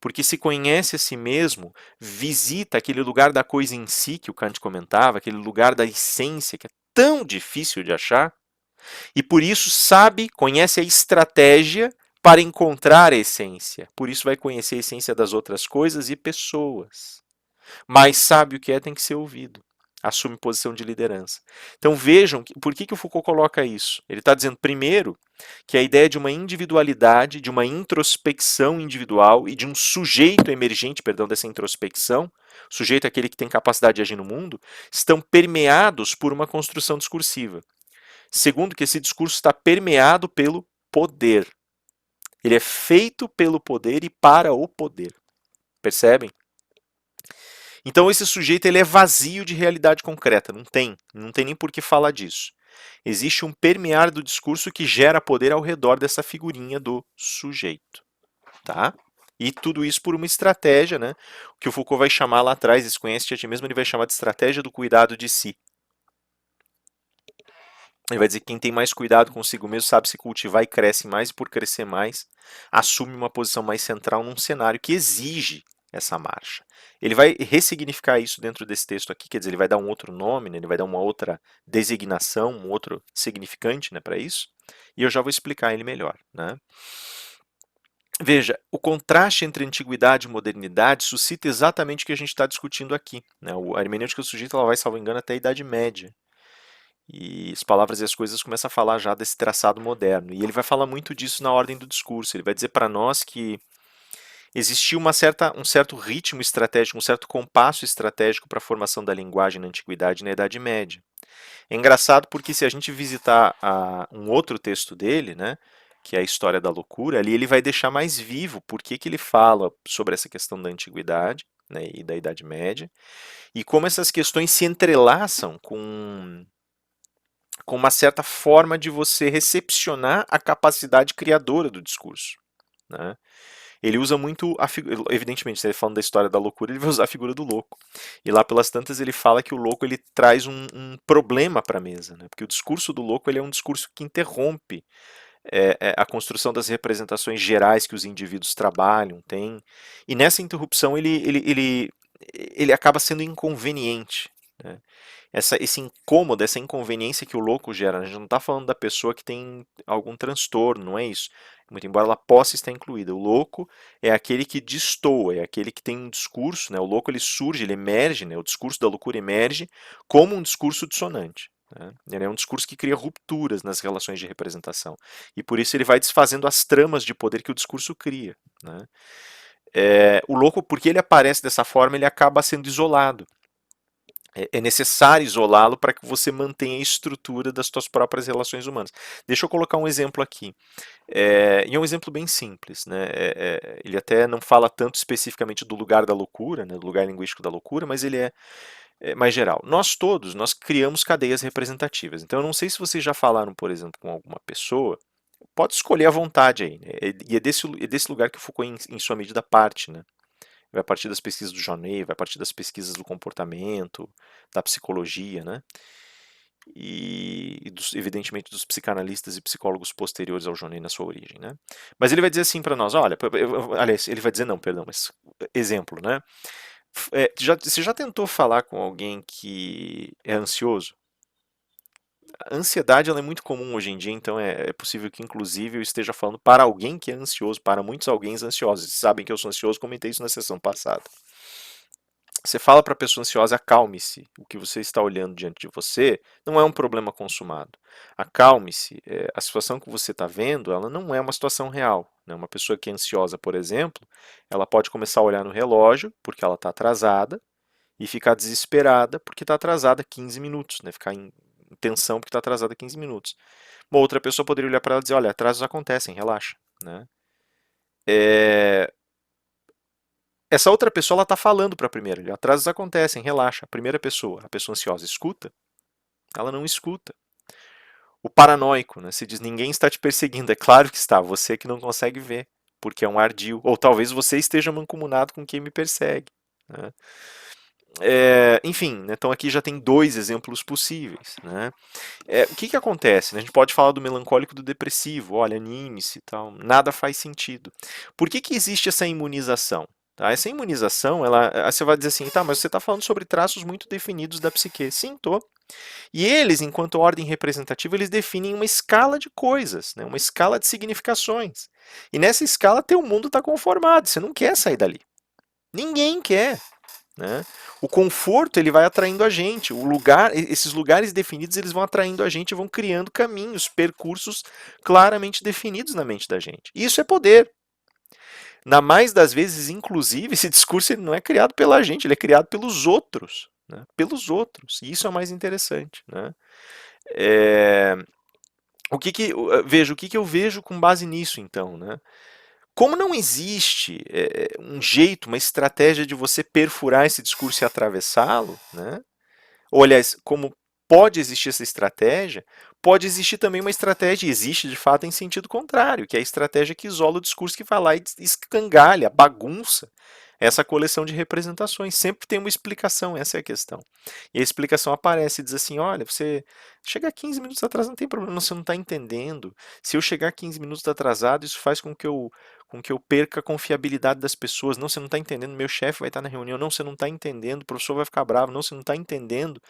Porque se conhece a si mesmo, visita aquele lugar da coisa em si que o Kant comentava, aquele lugar da essência que é tão difícil de achar, e por isso sabe, conhece a estratégia para encontrar a essência. Por isso vai conhecer a essência das outras coisas e pessoas. Mas sabe o que é, tem que ser ouvido. Assume posição de liderança. Então vejam, por que o Foucault coloca isso? Ele está dizendo, primeiro, que a ideia de uma individualidade, de uma introspecção individual e de um sujeito emergente, perdão, dessa introspecção, sujeito é aquele que tem capacidade de agir no mundo, estão permeados por uma construção discursiva. Segundo, que esse discurso está permeado pelo poder. Ele é feito pelo poder e para o poder. Percebem? Então esse sujeito ele é vazio de realidade concreta, não tem nem por que falar disso. Existe um permear do discurso que gera poder ao redor dessa figurinha do sujeito, tá? E tudo isso por uma estratégia, né? O que o Foucault vai chamar lá atrás, esse conhece-te a ti mesmo, ele vai chamar de estratégia do cuidado de si. Ele vai dizer que quem tem mais cuidado consigo mesmo sabe se cultivar e cresce mais, e por crescer mais, assume uma posição mais central num cenário que exige essa marcha. Ele vai ressignificar isso dentro desse texto aqui, quer dizer, ele vai dar um outro nome, né? Ele vai dar uma outra designação, um outro significante, né, para isso, e eu já vou explicar ele melhor, né? Veja, o contraste entre antiguidade e modernidade suscita exatamente o que a gente está discutindo aqui, né? A hermenêutica do sujeito ela vai, salvo engano, até a Idade Média. E as palavras e as coisas começam a falar já desse traçado moderno. E ele vai falar muito disso na ordem do discurso. Ele vai dizer para nós que existia um certo ritmo estratégico, um certo compasso estratégico para a formação da linguagem na Antiguidade e na Idade Média. É engraçado porque se a gente visitar um outro texto dele, né, que é a História da Loucura, ali ele vai deixar mais vivo por que ele fala sobre essa questão da Antiguidade, né, e da Idade Média, e como essas questões se entrelaçam com uma certa forma de você recepcionar a capacidade criadora do discurso, né? Ele usa muito a figura, evidentemente, se ele falando da história da loucura, ele vai usar a figura do louco. E lá pelas tantas ele fala que o louco ele traz um problema para a mesa, né? Porque o discurso do louco ele é um discurso que interrompe a construção das representações gerais que os indivíduos trabalham, têm. E nessa interrupção ele acaba sendo inconveniente, né? Esse incômodo, essa inconveniência que o louco gera. A gente não está falando da pessoa que tem algum transtorno, não é isso. Muito embora ela possa estar incluída. O louco é aquele que destoa, é aquele que tem um discurso, né? O louco ele surge, ele emerge, né? O discurso da loucura emerge como um discurso dissonante. Né? Ele é um discurso que cria rupturas nas relações de representação. E por isso ele vai desfazendo as tramas de poder que o discurso cria. Né? O louco, porque ele aparece dessa forma, ele acaba sendo isolado. É necessário isolá-lo para que você mantenha a estrutura das suas próprias relações humanas. Deixa eu colocar um exemplo aqui. E é um exemplo bem simples. Né? Ele até não fala tanto especificamente do lugar da loucura, né? Do lugar linguístico da loucura, mas ele é mais geral. Nós criamos cadeias representativas. Então eu não sei se vocês já falaram, por exemplo, com alguma pessoa, pode escolher à vontade aí. Né? E é desse lugar que o Foucault, em sua medida, parte. Né? Vai partir das pesquisas do Janet, vai partir das pesquisas do comportamento, da psicologia, né? Evidentemente dos psicanalistas e psicólogos posteriores ao Janet na sua origem, né? Mas ele vai dizer assim para nós, olha, aliás, ele vai dizer não, perdão, mas exemplo, né? Você já tentou falar com alguém que é ansioso? A ansiedade ela é muito comum hoje em dia, então é possível que, inclusive, eu esteja falando para alguém que é ansioso, para muitos alguém ansiosos. Vocês sabem que eu sou ansioso, comentei isso na sessão passada. Você fala para a pessoa ansiosa, acalme-se. O que você está olhando diante de você não é um problema consumado. Acalme-se. A situação que você está vendo, ela não é uma situação real. Né? Uma pessoa que é ansiosa, por exemplo, ela pode começar a olhar no relógio, porque ela está atrasada, e ficar desesperada porque está atrasada 15 minutos, né? Ficar em tensão porque está atrasada 15 minutos. Uma outra pessoa poderia olhar para ela e dizer, olha, atrasos acontecem, relaxa. Né? É, essa outra pessoa ela está falando para a primeira, atrasos acontecem, relaxa. A pessoa ansiosa, escuta? Ela não escuta. O paranoico, né? Se diz ninguém está te perseguindo, é claro que está, você que não consegue ver, porque é um ardil. Ou talvez você esteja mancomunado com quem me persegue. Né? Enfim, né? Então aqui já tem dois exemplos possíveis. Né? O que, que acontece? Né? A gente pode falar do melancólico e do depressivo, olha, anime-se e tal, nada faz sentido. Por que, que existe essa imunização? Tá? Essa imunização, você vai dizer assim, tá, mas você está falando sobre traços muito definidos da psique. Sim, tô. E eles, enquanto ordem representativa, eles definem uma escala de coisas, né? Uma escala de significações. E nessa escala, teu mundo está conformado, você não quer sair dali. Ninguém quer. Né? O conforto ele vai atraindo a gente, esses lugares definidos eles vão atraindo a gente e vão criando caminhos, percursos claramente definidos na mente da gente. Isso é poder. Na mais das vezes, inclusive, esse discurso ele não é criado pela gente, ele é criado pelos outros. Né? Pelos outros. E isso é o mais interessante. Né? É... o que eu vejo com base nisso, então? Né? Como não existe um jeito, uma estratégia de você perfurar esse discurso e atravessá-lo, né? Ou, aliás, como pode existir essa estratégia, pode existir também uma estratégia, e existe de fato em sentido contrário, que é a estratégia que isola o discurso, que vai lá e escangalha, bagunça essa coleção de representações. Sempre tem uma explicação, essa é a questão. E a explicação aparece e diz assim: olha, você chegar 15 minutos atrasado não tem problema, você não está entendendo. Se eu chegar 15 minutos atrasado, isso faz com que eu perca a confiabilidade das pessoas. Não, você não está entendendo, meu chefe vai estar na reunião. Não, você não está entendendo, o professor vai ficar bravo. Não, você não está entendendo,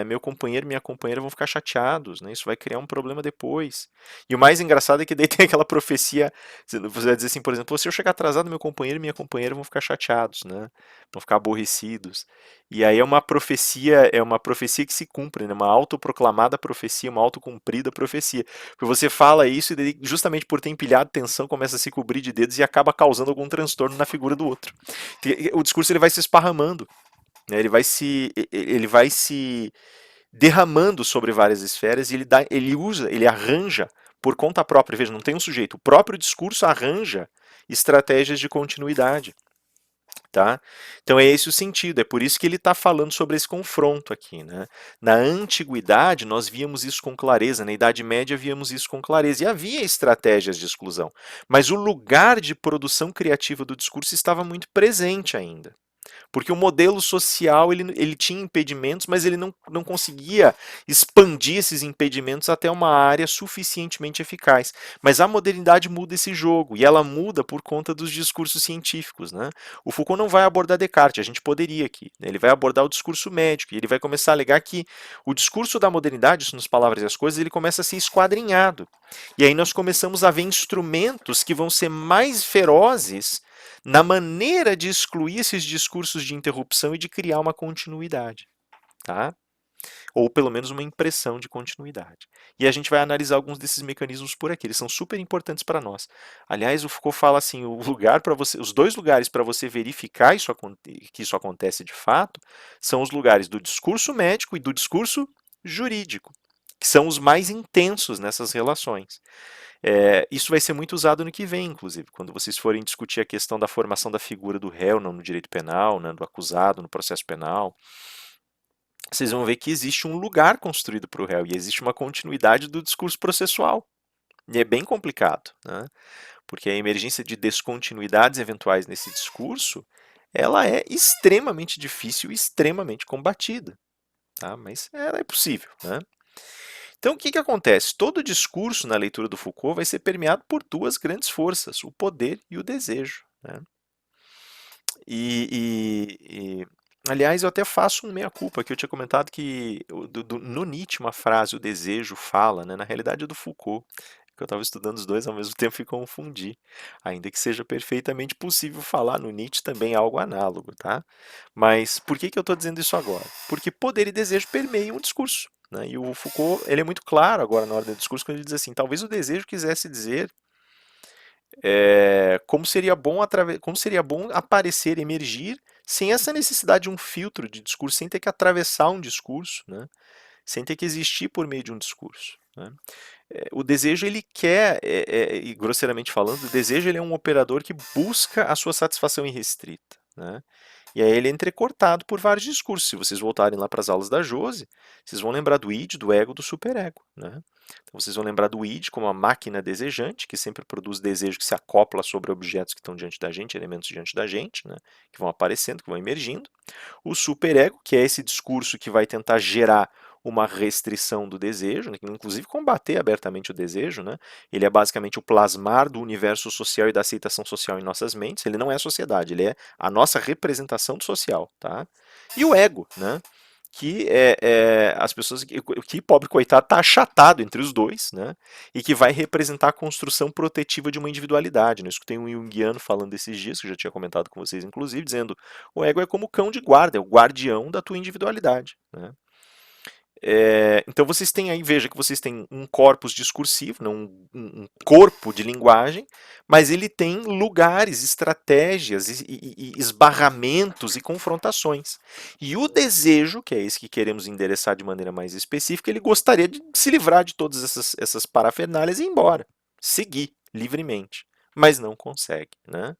meu companheiro e minha companheira vão ficar chateados. Né? Isso vai criar um problema depois. E o mais engraçado é que daí tem aquela profecia, você vai dizer assim, por exemplo, se eu chegar atrasado, meu companheiro e minha companheira vão ficar chateados, né? Vão ficar aborrecidos. E aí é uma profecia que se cumpre, né? Uma autoproclamada profecia, uma autocumprida profecia. Porque você fala isso e daí, justamente por ter empilhado tensão, começa a se cobrir de dedos e acaba causando algum transtorno na figura do outro. O discurso ele vai se esparramando, né? Ele vai se derramando sobre várias esferas e ele arranja por conta própria, veja, não tem um sujeito, o próprio discurso arranja estratégias de continuidade. Tá? Então é esse o sentido, é por isso que ele está falando sobre esse confronto aqui. Né? Na antiguidade nós víamos isso com clareza, na Idade Média víamos isso com clareza, e havia estratégias de exclusão, mas o lugar de produção criativa do discurso estava muito presente ainda. Porque o modelo social ele tinha impedimentos, mas ele não conseguia expandir esses impedimentos até uma área suficientemente eficaz. Mas a modernidade muda esse jogo, e ela muda por conta dos discursos científicos. Né? O Foucault não vai abordar Descartes, a gente poderia aqui. Né? Ele vai abordar o discurso médico, e ele vai começar a alegar que o discurso da modernidade, isso nas palavras e as coisas, ele começa a ser esquadrinhado. E aí nós começamos a ver instrumentos que vão ser mais ferozes na maneira de excluir esses discursos de interrupção e de criar uma continuidade. Tá? Ou pelo menos uma impressão de continuidade. E a gente vai analisar alguns desses mecanismos por aqui, eles são super importantes para nós. Aliás, o Foucault fala assim, os dois lugares para você verificar que isso acontece de fato, são os lugares do discurso médico e do discurso jurídico, que são os mais intensos nessas relações. Isso vai ser muito usado no que vem, inclusive, quando vocês forem discutir a questão da formação da figura do réu no direito penal, né, do acusado no processo penal. Vocês vão ver que existe um lugar construído para o réu e existe uma continuidade do discurso processual. E é bem complicado, né? Porque a emergência de descontinuidades eventuais nesse discurso, ela é extremamente difícil e extremamente combatida. Tá? Mas ela é possível. Né? Então, o que, que acontece? Todo discurso na leitura do Foucault vai ser permeado por duas grandes forças, o poder e o desejo. Né? Aliás, eu até faço um meia-culpa, que eu tinha comentado que no Nietzsche uma frase, o desejo fala, né? Na realidade é do Foucault. que eu estava estudando os dois ao mesmo tempo e confundi. Ainda que seja perfeitamente possível falar no Nietzsche também algo análogo, tá? Mas por que que eu estou dizendo isso agora? Porque poder e desejo permeiam o discurso, né? E o Foucault, ele é muito claro agora na hora do discurso quando ele diz assim, talvez o desejo quisesse dizer como seria bom aparecer, emergir, sem essa necessidade de um filtro de discurso, sem ter que atravessar um discurso, né? Sem ter que existir por meio de um discurso, né? O desejo, ele quer, e grosseiramente falando, o desejo ele é um operador que busca a sua satisfação irrestrita, né? E aí ele é entrecortado por vários discursos. Se vocês voltarem lá para as aulas da Jose, vocês vão lembrar do id, do ego, do superego, né? Então vocês vão lembrar do id como a máquina desejante, que sempre produz desejo que se acopla sobre objetos que estão diante da gente, elementos diante da gente, né? Que vão aparecendo, que vão emergindo. O superego, que é esse discurso que vai tentar gerar uma restrição do desejo, né, inclusive combater abertamente o desejo, né? Ele é basicamente o plasmar do universo social e da aceitação social em nossas mentes. Ele não é a sociedade, ele é a nossa representação do social, tá? E o ego, né? Que as pessoas que pobre coitado está achatado entre os dois, né? E que vai representar a construção protetiva de uma individualidade, né? Eu escutei um junguiano falando esses dias, que eu já tinha comentado com vocês, inclusive, dizendo o ego é como o cão de guarda, é o guardião da tua individualidade, né? Então vocês têm aí, veja que vocês têm um corpus discursivo, não, um corpo de linguagem, mas ele tem lugares, estratégias, e esbarramentos e confrontações. E o desejo, que é esse que queremos endereçar de maneira mais específica, ele gostaria de se livrar de todas essas parafernálias e ir embora, seguir livremente, mas não consegue, né?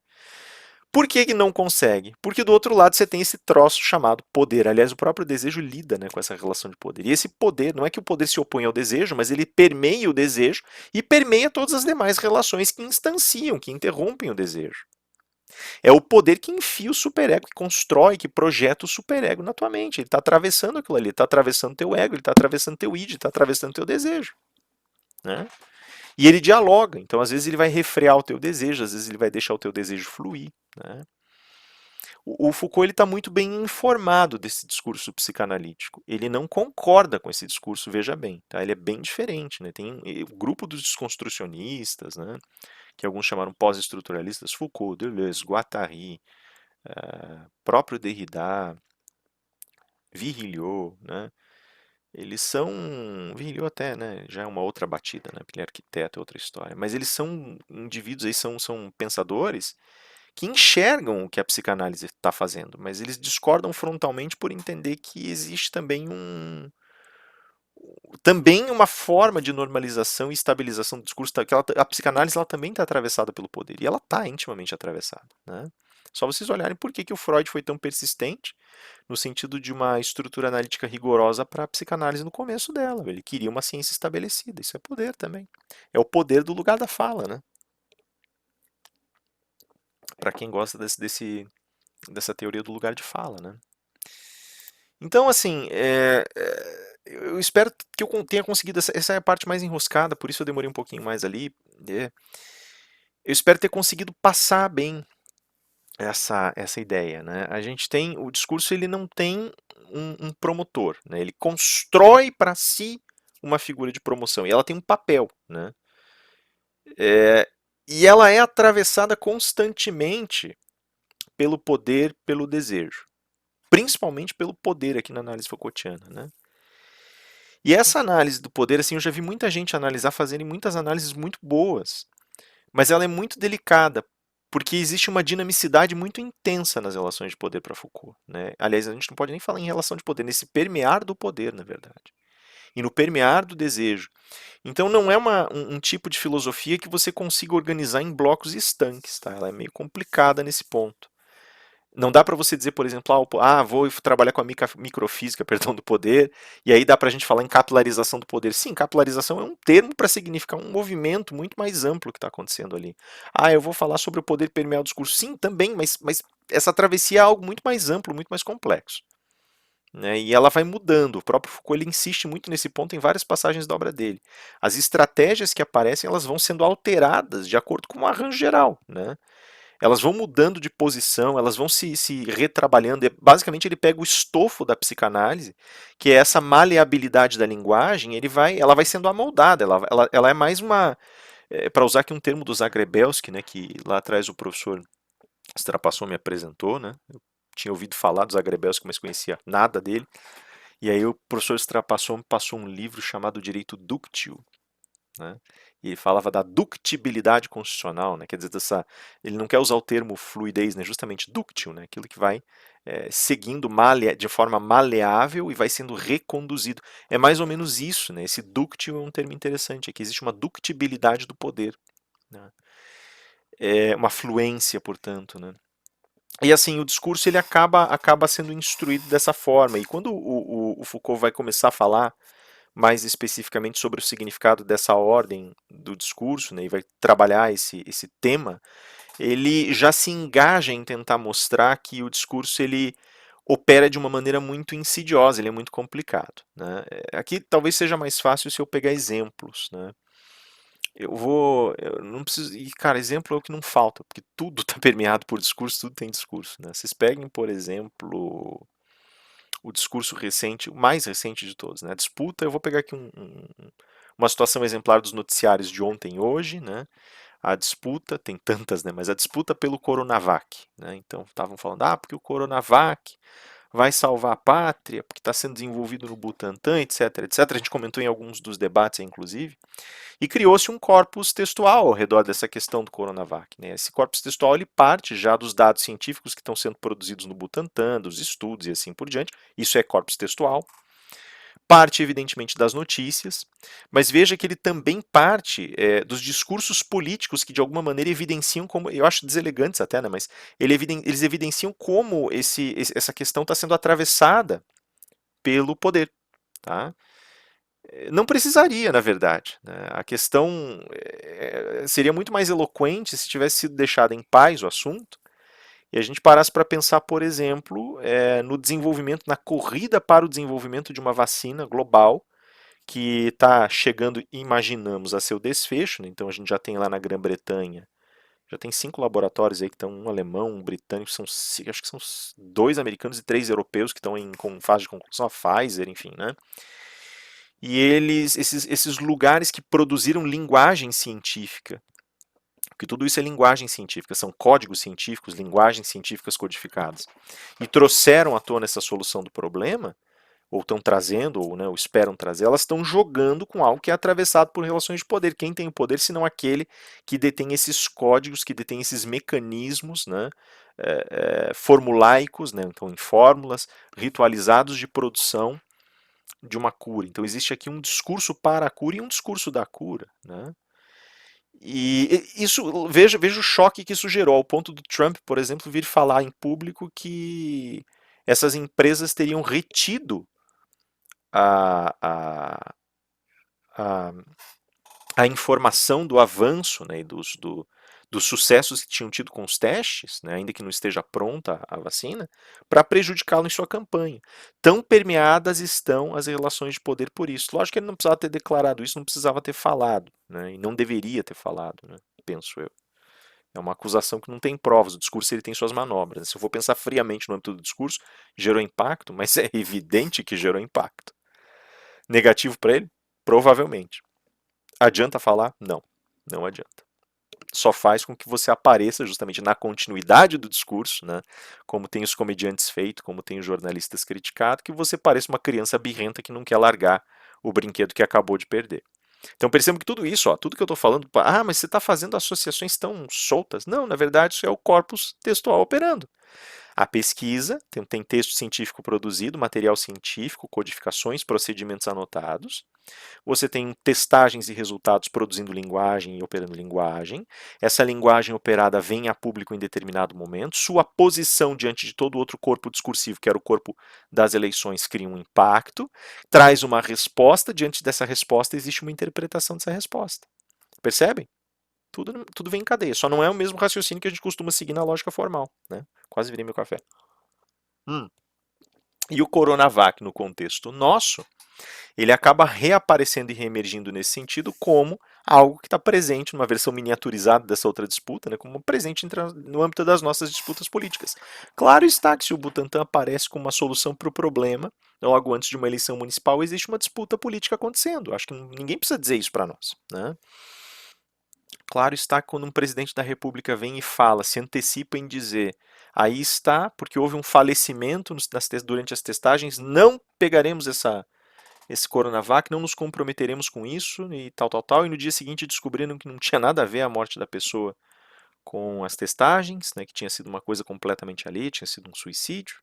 Por que que não consegue? Porque do outro lado você tem esse troço chamado poder. Aliás, o próprio desejo lida, né, com essa relação de poder. E esse poder, não é que o poder se opõe ao desejo, mas ele permeia o desejo e permeia todas as demais relações que instanciam, que interrompem o desejo. É o poder que enfia o superego, que constrói, que projeta o superego na tua mente. Ele está atravessando aquilo ali, ele está atravessando teu ego, ele está atravessando teu id, está atravessando teu desejo, né? E ele dialoga, então às vezes ele vai refrear o teu desejo, às vezes ele vai deixar o teu desejo fluir, né? O Foucault está muito bem informado desse discurso psicanalítico. Ele não concorda com esse discurso, veja bem. Tá? Ele é bem diferente. Né? Tem o grupo dos desconstrucionistas, né? Que alguns chamaram pós-estruturalistas, Foucault, Deleuze, Guattari, próprio Derrida, Virilio, né? Eles são. Virilio até, né? Já é uma outra batida, né? Porque ele é arquiteto, é outra história. Mas eles são indivíduos aí, são pensadores que enxergam o que a psicanálise está fazendo, mas eles discordam frontalmente por entender que existe também uma forma de normalização e estabilização do discurso, que a psicanálise ela também está atravessada pelo poder, e ela está intimamente atravessada, né? Só vocês olharem por que o Freud foi tão persistente no sentido de uma estrutura analítica rigorosa para a psicanálise no começo dela. Ele queria uma ciência estabelecida, isso é poder também. É o poder do lugar da fala, né? Para quem gosta dessa teoria do lugar de fala, né? Então, assim, eu espero que eu tenha conseguido. Essa é a parte mais enroscada, por isso eu demorei um pouquinho mais ali. Eu espero ter conseguido passar bem essa ideia, né? A gente tem o discurso, ele não tem um promotor, né? Ele constrói para si uma figura de promoção e ela tem um papel, né? E ela é atravessada constantemente pelo poder, pelo desejo, principalmente pelo poder aqui na análise Foucaultiana, né? E essa análise do poder, assim, eu já vi muita gente analisar, fazerem muitas análises muito boas, mas ela é muito delicada, porque existe uma dinamicidade muito intensa nas relações de poder para Foucault, né? Aliás, a gente não pode nem falar em relação de poder, nesse permear do poder, na verdade, e no permear do desejo. Então não é um tipo de filosofia que você consiga organizar em blocos estanques, tá? Ela é meio complicada nesse ponto. Não dá para você dizer, por exemplo, vou trabalhar com a microfísica, perdão, do poder, e aí dá para a gente falar em capilarização do poder. Sim, capilarização é um termo para significar um movimento muito mais amplo que está acontecendo ali. Eu vou falar sobre o poder permear o discurso. Sim, também, mas essa travessia é algo muito mais amplo, muito mais complexo. Né? E ela vai mudando. O próprio Foucault ele insiste muito nesse ponto em várias passagens da obra dele. As estratégias que aparecem, elas vão sendo alteradas de acordo com o arranjo geral, né? Elas vão mudando de posição, elas vão se retrabalhando. Basicamente, ele pega o estofo da psicanálise, que é essa maleabilidade da linguagem, ela vai sendo amoldada, ela é mais Para usar aqui um termo do Zagrebelski, né, que lá atrás o professor Strapasson me apresentou, né, eu tinha ouvido falar do Zagrebelski, mas conhecia nada dele, e aí o professor Strapasson me passou um livro chamado Direito Dúctil, né? E ele falava da ductibilidade constitucional, né? Quer dizer, ele não quer usar o termo fluidez, né? Justamente dúctil, né? Aquilo que vai seguindo de forma maleável e vai sendo reconduzido. É mais ou menos isso, né? Esse dúctil é um termo interessante, é que existe uma ductibilidade do poder, né? É uma fluência, portanto, né? E assim, o discurso ele acaba sendo instruído dessa forma. E quando o Foucault vai começar a falar mais especificamente sobre o significado dessa ordem do discurso, né, e vai trabalhar esse tema, ele já se engaja em tentar mostrar que o discurso ele opera de uma maneira muito insidiosa, ele é muito complicado. Né? Aqui talvez seja mais fácil se eu pegar exemplos. Né? Eu não preciso, e cara, exemplo é o que não falta, porque tudo está permeado por discurso, tudo tem discurso. Né? Vocês peguem, por exemplo, o discurso recente, o mais recente de todos, né? A disputa, eu vou pegar aqui uma situação exemplar dos noticiários de ontem e hoje, né? A disputa, tem tantas, né? Mas a disputa pelo Coronavac, né? Então estavam falando, porque o Coronavac vai salvar a pátria, porque está sendo desenvolvido no Butantan, etc, etc. A gente comentou em alguns dos debates, inclusive, e criou-se um corpus textual ao redor dessa questão do Coronavac. Né? Esse corpus textual ele parte já dos dados científicos que estão sendo produzidos no Butantan, dos estudos e assim por diante. Isso é corpus textual. Parte, evidentemente, das notícias, mas veja que ele também parte dos discursos políticos que, de alguma maneira, evidenciam como, eu acho deselegantes até, né, mas eles evidenciam como essa questão está sendo atravessada pelo poder. Tá? Não precisaria, na verdade. Né? A questão seria muito mais eloquente se tivesse sido deixado em paz o assunto e a gente parasse para pensar, por exemplo, no desenvolvimento, na corrida para o desenvolvimento de uma vacina global que está chegando, imaginamos, a seu desfecho. Né? Então a gente já tem lá na Grã-Bretanha, já tem 5 laboratórios aí que estão, um alemão, um britânico, acho que são 2 americanos e 3 europeus que estão em fase de conclusão, a Pfizer, enfim, né? E esses lugares que produziram linguagem científica, porque tudo isso é linguagem científica, são códigos científicos, linguagens científicas codificadas, e trouxeram à tona essa solução do problema, ou estão trazendo, ou, né, ou esperam trazer, elas estão jogando com algo que é atravessado por relações de poder. Quem tem o poder, senão aquele que detém esses códigos, que detém esses mecanismos, né, formulaicos, né, então em fórmulas, ritualizados de produção de uma cura. Então existe aqui um discurso para a cura e um discurso da cura. Né? E isso, veja o choque que isso gerou, ao ponto do Trump, por exemplo, vir falar em público que essas empresas teriam retido a, a, a, a informação do avanço, né, e dos sucessos que tinham tido com os testes, né, ainda que não esteja pronta a vacina, para prejudicá-lo em sua campanha. Tão permeadas estão as relações de poder por isso. Lógico que ele não precisava ter declarado isso, não precisava ter falado, né, e não deveria ter falado, né, penso eu. É uma acusação que não tem provas. O discurso ele tem suas manobras. Se eu for pensar friamente no âmbito do discurso, gerou impacto, mas é evidente que gerou impacto. Negativo para ele? Provavelmente. Adianta falar? Não, não adianta. Só faz com que você apareça justamente na continuidade do discurso, né? Como tem os comediantes feito, como tem os jornalistas criticado, que você pareça uma criança birrenta que não quer largar o brinquedo que acabou de perder. Então perceba que tudo isso, tudo que eu estou falando, mas você está fazendo associações tão soltas. Não, na verdade isso é o corpus textual operando. A pesquisa, tem texto científico produzido, material científico, codificações, procedimentos anotados. Você tem testagens e resultados produzindo linguagem e operando linguagem. Essa linguagem operada vem a público em determinado momento. Sua posição diante de todo outro corpo discursivo, que era o corpo das eleições, cria um impacto, traz uma resposta. Diante dessa resposta, existe uma interpretação dessa resposta. Percebem? Tudo vem em cadeia. Só não é o mesmo raciocínio que a gente costuma seguir na lógica formal. Né? Quase virei meu café. E o Coronavac, no contexto nosso, ele acaba reaparecendo e reemergindo nesse sentido como algo que está presente numa versão miniaturizada dessa outra disputa, né, como presente no âmbito das nossas disputas políticas. Claro está que se o Butantan aparece como uma solução para o problema, logo antes de uma eleição municipal existe uma disputa política acontecendo. Acho que ninguém precisa dizer isso para nós. Né? claro está quando um presidente da República vem e fala, se antecipa em dizer, aí está, porque houve um falecimento durante as testagens, não pegaremos esse Coronavac, não nos comprometeremos com isso e tal, tal, tal, e no dia seguinte descobriram que não tinha nada a ver a morte da pessoa com as testagens, né, que tinha sido uma coisa completamente ali, tinha sido um suicídio.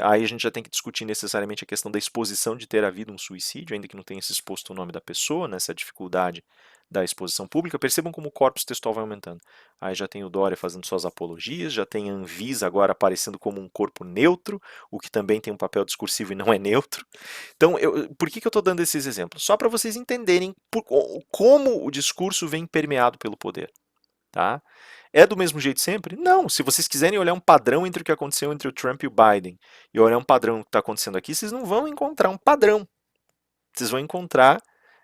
Aí a gente já tem que discutir necessariamente a questão da exposição de ter havido um suicídio, ainda que não tenha se exposto o nome da pessoa, né, essa dificuldade da exposição pública. Percebam como o corpus textual vai aumentando. Aí já tem o Dória fazendo suas apologias, já tem a Anvisa agora aparecendo como um corpo neutro, o que também tem um papel discursivo e não é neutro. Então, por que eu estou dando esses exemplos? Só para vocês entenderem como o discurso vem permeado pelo poder. Tá? É do mesmo jeito sempre? Não. Se vocês quiserem olhar um padrão entre o que aconteceu entre o Trump e o Biden e olhar um padrão que está acontecendo aqui, vocês não vão encontrar um padrão. Vocês vão encontrar,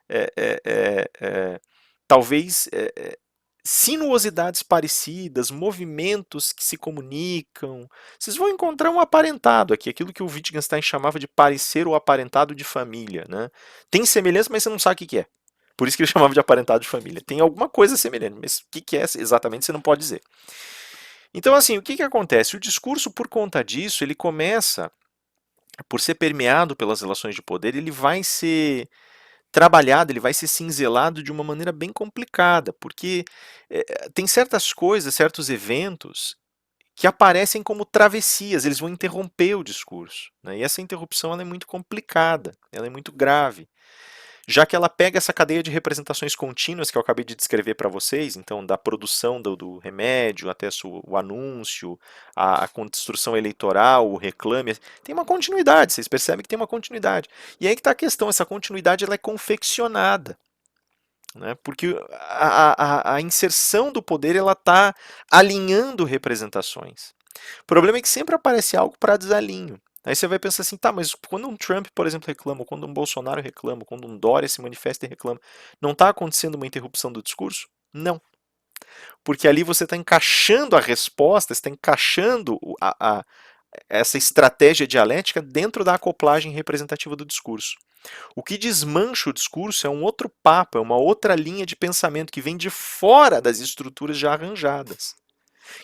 é, é, é, é, talvez, sinuosidades parecidas, movimentos que se comunicam. Vocês vão encontrar um aparentado aqui, aquilo que o Wittgenstein chamava de parecer ou aparentado de família. Né? Tem semelhança, mas você não sabe o que é. Por isso que ele chamava de aparentado de família. Tem alguma coisa semelhante, mas o que é exatamente você não pode dizer. Então, assim, o que acontece? O discurso, por conta disso, ele começa, por ser permeado pelas relações de poder, ele vai ser trabalhado, ele vai ser cinzelado de uma maneira bem complicada, porque tem certas coisas, certos eventos que aparecem como travessias, eles vão interromper o discurso. Né? E essa interrupção ela é muito complicada, ela é muito grave. Já que ela pega essa cadeia de representações contínuas que eu acabei de descrever para vocês, então da produção do remédio até o anúncio, a construção eleitoral, o reclame, tem uma continuidade, vocês percebem que tem uma continuidade. E aí que está a questão, essa continuidade ela é confeccionada. Né, porque a inserção do poder ela está alinhando representações. O problema é que sempre aparece algo para desalinho. Aí você vai pensar assim, tá, mas quando um Trump, por exemplo, reclama, quando um Bolsonaro reclama, quando um Dória se manifesta e reclama, não está acontecendo uma interrupção do discurso? Não. Porque ali você está encaixando a resposta, está encaixando essa estratégia dialética dentro da acoplagem representativa do discurso. O que desmancha o discurso é um outro papo, é uma outra linha de pensamento que vem de fora das estruturas já arranjadas,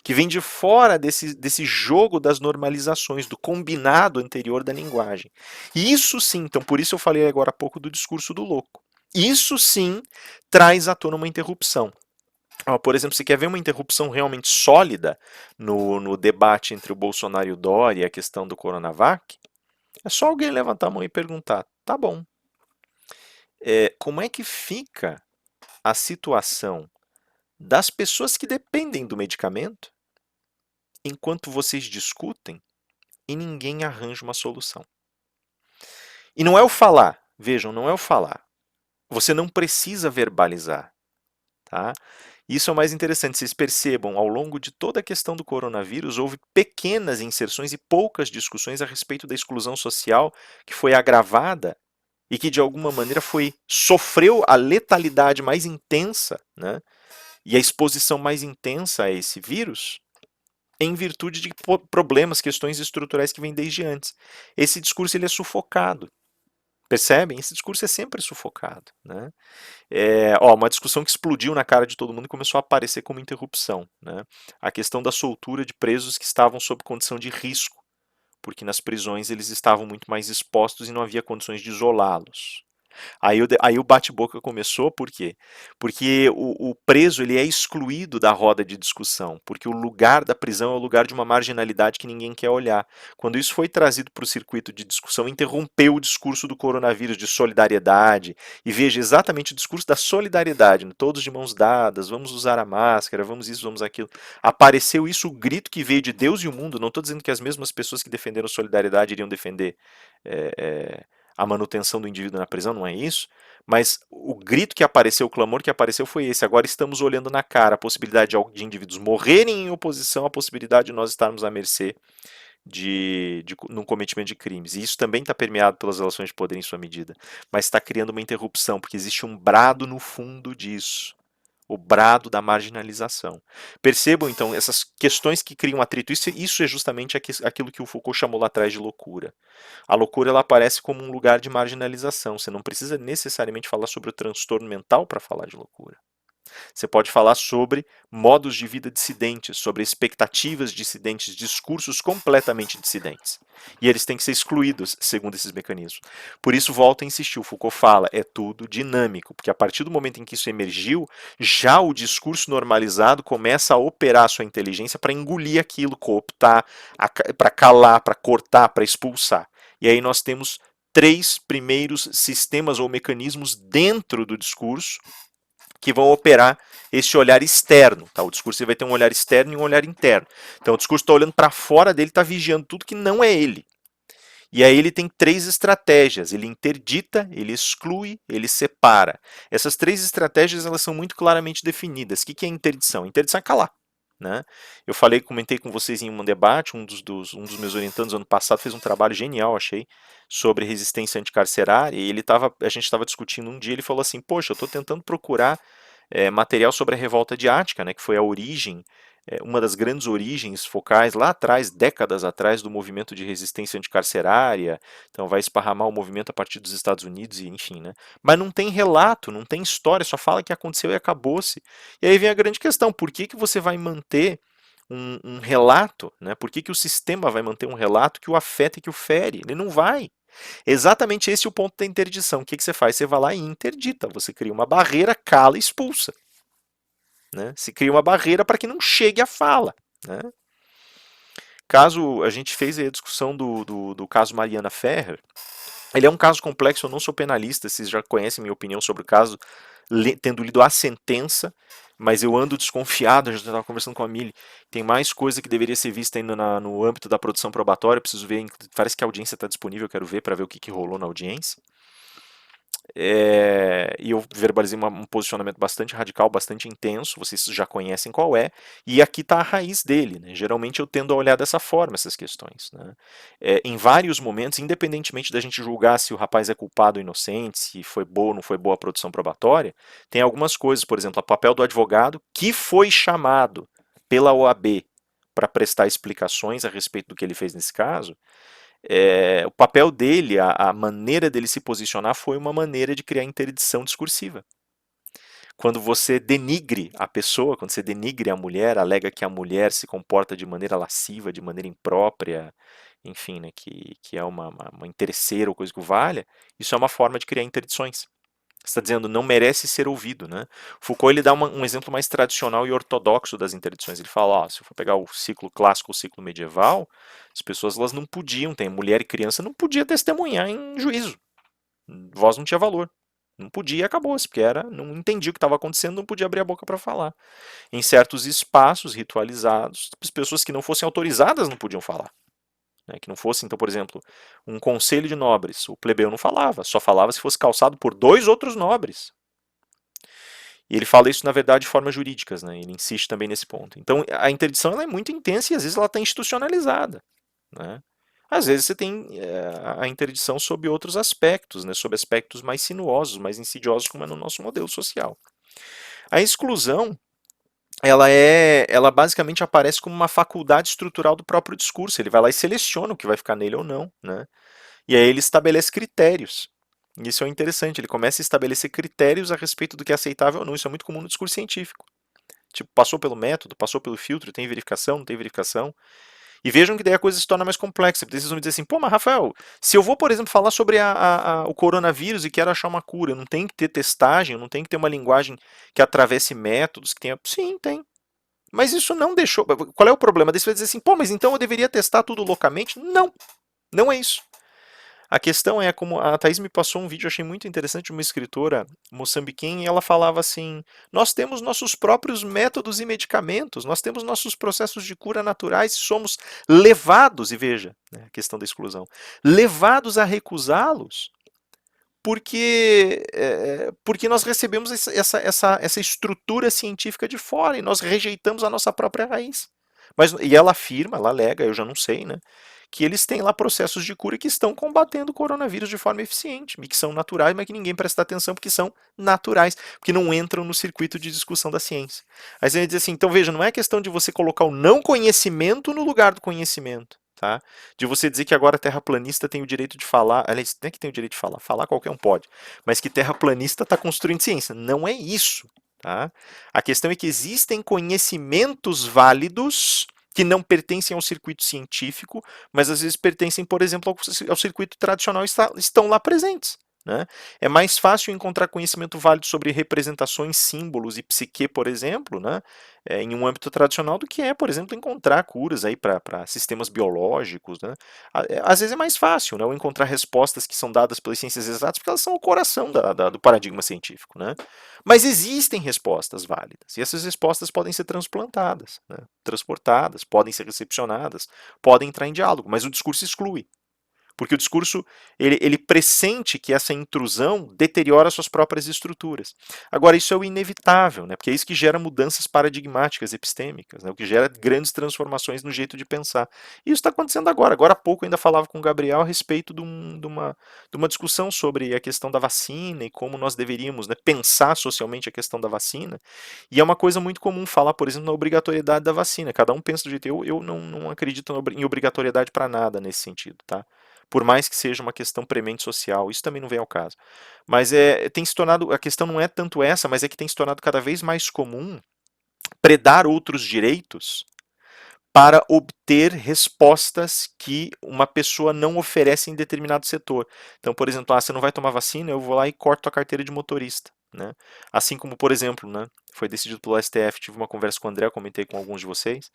que vem de fora desse jogo das normalizações, do combinado anterior da linguagem. E isso sim, então por isso eu falei agora há pouco do discurso do louco. Isso sim traz à tona uma interrupção. Por exemplo, você quer ver uma interrupção realmente sólida no debate entre o Bolsonaro e o Dória e a questão do Coronavac? É só alguém levantar a mão e perguntar: tá bom, como é que fica a situação das pessoas que dependem do medicamento enquanto vocês discutem e ninguém arranja uma solução? E não é o falar, vejam, não é o falar. Você não precisa verbalizar, tá? Isso é o mais interessante, vocês percebam, ao longo de toda a questão do coronavírus, houve pequenas inserções e poucas discussões a respeito da exclusão social que foi agravada e que de alguma maneira sofreu a letalidade mais intensa, né? E a exposição mais intensa a esse vírus em virtude de problemas, questões estruturais que vêm desde antes. Esse discurso ele é sufocado. Percebem? Esse discurso é sempre sufocado. Né? Uma discussão que explodiu na cara de todo mundo e começou a aparecer como interrupção. Né? A questão da soltura de presos que estavam sob condição de risco, porque nas prisões eles estavam muito mais expostos e não havia condições de isolá-los. Aí o bate-boca começou, por quê? Porque o preso ele é excluído da roda de discussão, porque o lugar da prisão é o lugar de uma marginalidade que ninguém quer olhar. Quando isso foi trazido para o circuito de discussão, interrompeu o discurso do coronavírus de solidariedade, e veja exatamente o discurso da solidariedade, né? Todos de mãos dadas, vamos usar a máscara, vamos isso, vamos aquilo. Apareceu isso, o grito que veio de Deus e o mundo, não estou dizendo que as mesmas pessoas que defenderam solidariedade iriam defender a manutenção do indivíduo na prisão, não é isso, mas o grito que apareceu, o clamor que apareceu foi esse. Agora estamos olhando na cara a possibilidade de indivíduos morrerem em oposição à possibilidade de nós estarmos à mercê no cometimento de crimes. E isso também está permeado pelas relações de poder em sua medida, mas está criando uma interrupção, porque existe um brado no fundo disso. O brado da marginalização. Percebam, então, essas questões que criam atrito. Isso é justamente aquilo que o Foucault chamou lá atrás de loucura. A loucura ela aparece como um lugar de marginalização. Você não precisa necessariamente falar sobre o transtorno mental para falar de loucura. Você pode falar sobre modos de vida dissidentes, sobre expectativas dissidentes, discursos completamente dissidentes. E eles têm que ser excluídos, segundo esses mecanismos. Por isso, volta a insistir, o Foucault fala, é tudo dinâmico, porque a partir do momento em que isso emergiu, já o discurso normalizado começa a operar a sua inteligência para engolir aquilo, cooptar, para calar, para cortar, para expulsar. E aí nós temos três primeiros sistemas ou mecanismos dentro do discurso que vão operar esse olhar externo. Tá? O discurso vai ter um olhar externo e um olhar interno. Então o discurso está olhando para fora dele, está vigiando tudo que não é ele. E aí ele tem três estratégias. Ele interdita, ele exclui, ele separa. Essas três estratégias elas são muito claramente definidas. O que é interdição? Interdição é calar. Né? Eu comentei com vocês em um debate, um dos meus orientandos ano passado fez um trabalho genial, achei, sobre resistência anticarcerária, e a gente estava discutindo um dia, ele falou assim, poxa, eu estou tentando procurar material sobre a revolta de Ática, né, que foi a origem, uma das grandes origens focais lá atrás, décadas atrás, do movimento de resistência anticarcerária, então vai esparramar o movimento a partir dos Estados Unidos, e enfim, né? Mas não tem relato, não tem história, só fala que aconteceu e acabou-se. E aí vem a grande questão, por que que você vai manter um relato, né? Por que que o sistema vai manter um relato que o afeta e que o fere? Ele não vai. Exatamente esse é o ponto da interdição. O que que você faz? Você vai lá e interdita, você cria uma barreira, cala e expulsa. Né? Se cria uma barreira para que não chegue a fala. Né? Caso a gente fez a discussão do caso Mariana Ferrer, ele é um caso complexo, eu não sou penalista, vocês já conhecem minha opinião sobre o caso, tendo lido a sentença, mas eu ando desconfiado, já estava conversando com a Mili, tem mais coisa que deveria ser vista ainda no âmbito da produção probatória, preciso ver, parece que a audiência está disponível, eu quero ver para ver o que rolou na audiência. E eu verbalizei um posicionamento bastante radical, bastante intenso, vocês já conhecem qual é, e aqui está a raiz dele. Né? Geralmente eu tendo a olhar dessa forma essas questões. Né? Em vários momentos, independentemente da gente julgar se o rapaz é culpado ou inocente, se foi boa ou não foi boa a produção probatória, tem algumas coisas, por exemplo, o papel do advogado que foi chamado pela OAB para prestar explicações a respeito do que ele fez nesse caso, o papel dele, a maneira dele se posicionar foi uma maneira de criar interdição discursiva. Quando você denigre a pessoa, quando você denigre a mulher, alega que a mulher se comporta de maneira lasciva, de maneira imprópria, enfim, né, que é uma interesseira ou coisa que o valha, isso é uma forma de criar interdições. Você está dizendo não merece ser ouvido. Né? Foucault ele dá um exemplo mais tradicional e ortodoxo das interdições. Ele fala, ó, se for pegar o ciclo clássico, o ciclo medieval, as pessoas elas não podiam, tem mulher e criança, não podia testemunhar em juízo. Voz não tinha valor. Não podia e acabou-se, porque não entendia o que estava acontecendo, não podia abrir a boca para falar. Em certos espaços ritualizados, as pessoas que não fossem autorizadas não podiam falar. Né, que não fosse, então, por exemplo, um conselho de nobres. O plebeu não falava, só falava se fosse calçado por dois outros nobres. E ele fala isso, na verdade, de formas jurídicas, né? Ele insiste também nesse ponto. Então, a interdição ela é muito intensa e às vezes ela está institucionalizada. Né? Às vezes você tem a interdição sob outros aspectos, né? Sob aspectos mais sinuosos, mais insidiosos, como é no nosso modelo social. A exclusão ela basicamente aparece como uma faculdade estrutural do próprio discurso. Ele vai lá e seleciona o que vai ficar nele ou não, né? E aí ele estabelece critérios. E isso é interessante, ele começa a estabelecer critérios a respeito do que é aceitável ou não. Isso é muito comum no discurso científico. Tipo, passou pelo método, passou pelo filtro, tem verificação, não tem verificação. E vejam que daí a coisa se torna mais complexa. Porque vocês vão me dizer assim, pô, mas Rafael, se eu vou, por exemplo, falar sobre o coronavírus e quero achar uma cura, eu não tem que ter testagem, eu não tem que ter uma linguagem que atravesse métodos, que tenha... Sim, tem. Mas isso não deixou... Qual é o problema? Daí você vai dizer assim, pô, mas então eu deveria testar tudo loucamente? Não, não é isso. A questão é como a Thaís me passou um vídeo, eu achei muito interessante, de uma escritora moçambiquenha, e ela falava assim: nós temos nossos próprios métodos e medicamentos, nós temos nossos processos de cura naturais, e somos levados, e veja, né, a questão da exclusão, levados a recusá-los porque nós recebemos essa estrutura científica de fora e nós rejeitamos a nossa própria raiz. E ela afirma, ela alega, eu já não sei, né, que eles têm lá processos de cura que estão combatendo o coronavírus de forma eficiente, e que são naturais, mas que ninguém presta atenção porque são naturais, porque não entram no circuito de discussão da ciência. Aí você vai dizer assim, então veja, não é questão de você colocar o não conhecimento no lugar do conhecimento. Tá? De você dizer que agora terraplanista tem o direito de falar, aliás, não é que tem o direito de falar qualquer um pode, mas que terraplanista está construindo ciência. Não é isso. Tá? A questão é que existem conhecimentos válidos que não pertencem ao circuito científico, mas às vezes pertencem, por exemplo, ao circuito tradicional e estão lá presentes. Né? É mais fácil encontrar conhecimento válido sobre representações, símbolos e psique, por exemplo, né? Em um âmbito tradicional do que é, por exemplo, encontrar curas aí para sistemas biológicos. Né? Às vezes é mais fácil, né? Ou encontrar respostas que são dadas pelas ciências exatas, porque elas são o coração do paradigma científico. Né? Mas existem respostas válidas, e essas respostas podem ser transplantadas, né? Transportadas, podem ser recepcionadas, podem entrar em diálogo, mas o discurso exclui. Porque o discurso ele pressente que essa intrusão deteriora suas próprias estruturas. Agora, isso é o inevitável, né? Porque é isso que gera mudanças paradigmáticas epistêmicas, né? O que gera grandes transformações no jeito de pensar. E isso está acontecendo agora. Agora há pouco eu ainda falava com o Gabriel a respeito de uma discussão sobre a questão da vacina e como nós deveríamos, né, pensar socialmente a questão da vacina. E é uma coisa muito comum falar, por exemplo, na obrigatoriedade da vacina. Cada um pensa do jeito. Eu não acredito em obrigatoriedade para nada nesse sentido, tá? Por mais que seja uma questão premente social, isso também não vem ao caso. Mas tem se tornado, a questão não é tanto essa, mas é que tem se tornado cada vez mais comum predar outros direitos para obter respostas que uma pessoa não oferece em determinado setor. Então, por exemplo, você não vai tomar vacina, eu vou lá e corto a carteira de motorista. Né? Assim como, por exemplo, né, foi decidido pelo STF, tive uma conversa com o André, comentei com alguns de vocês,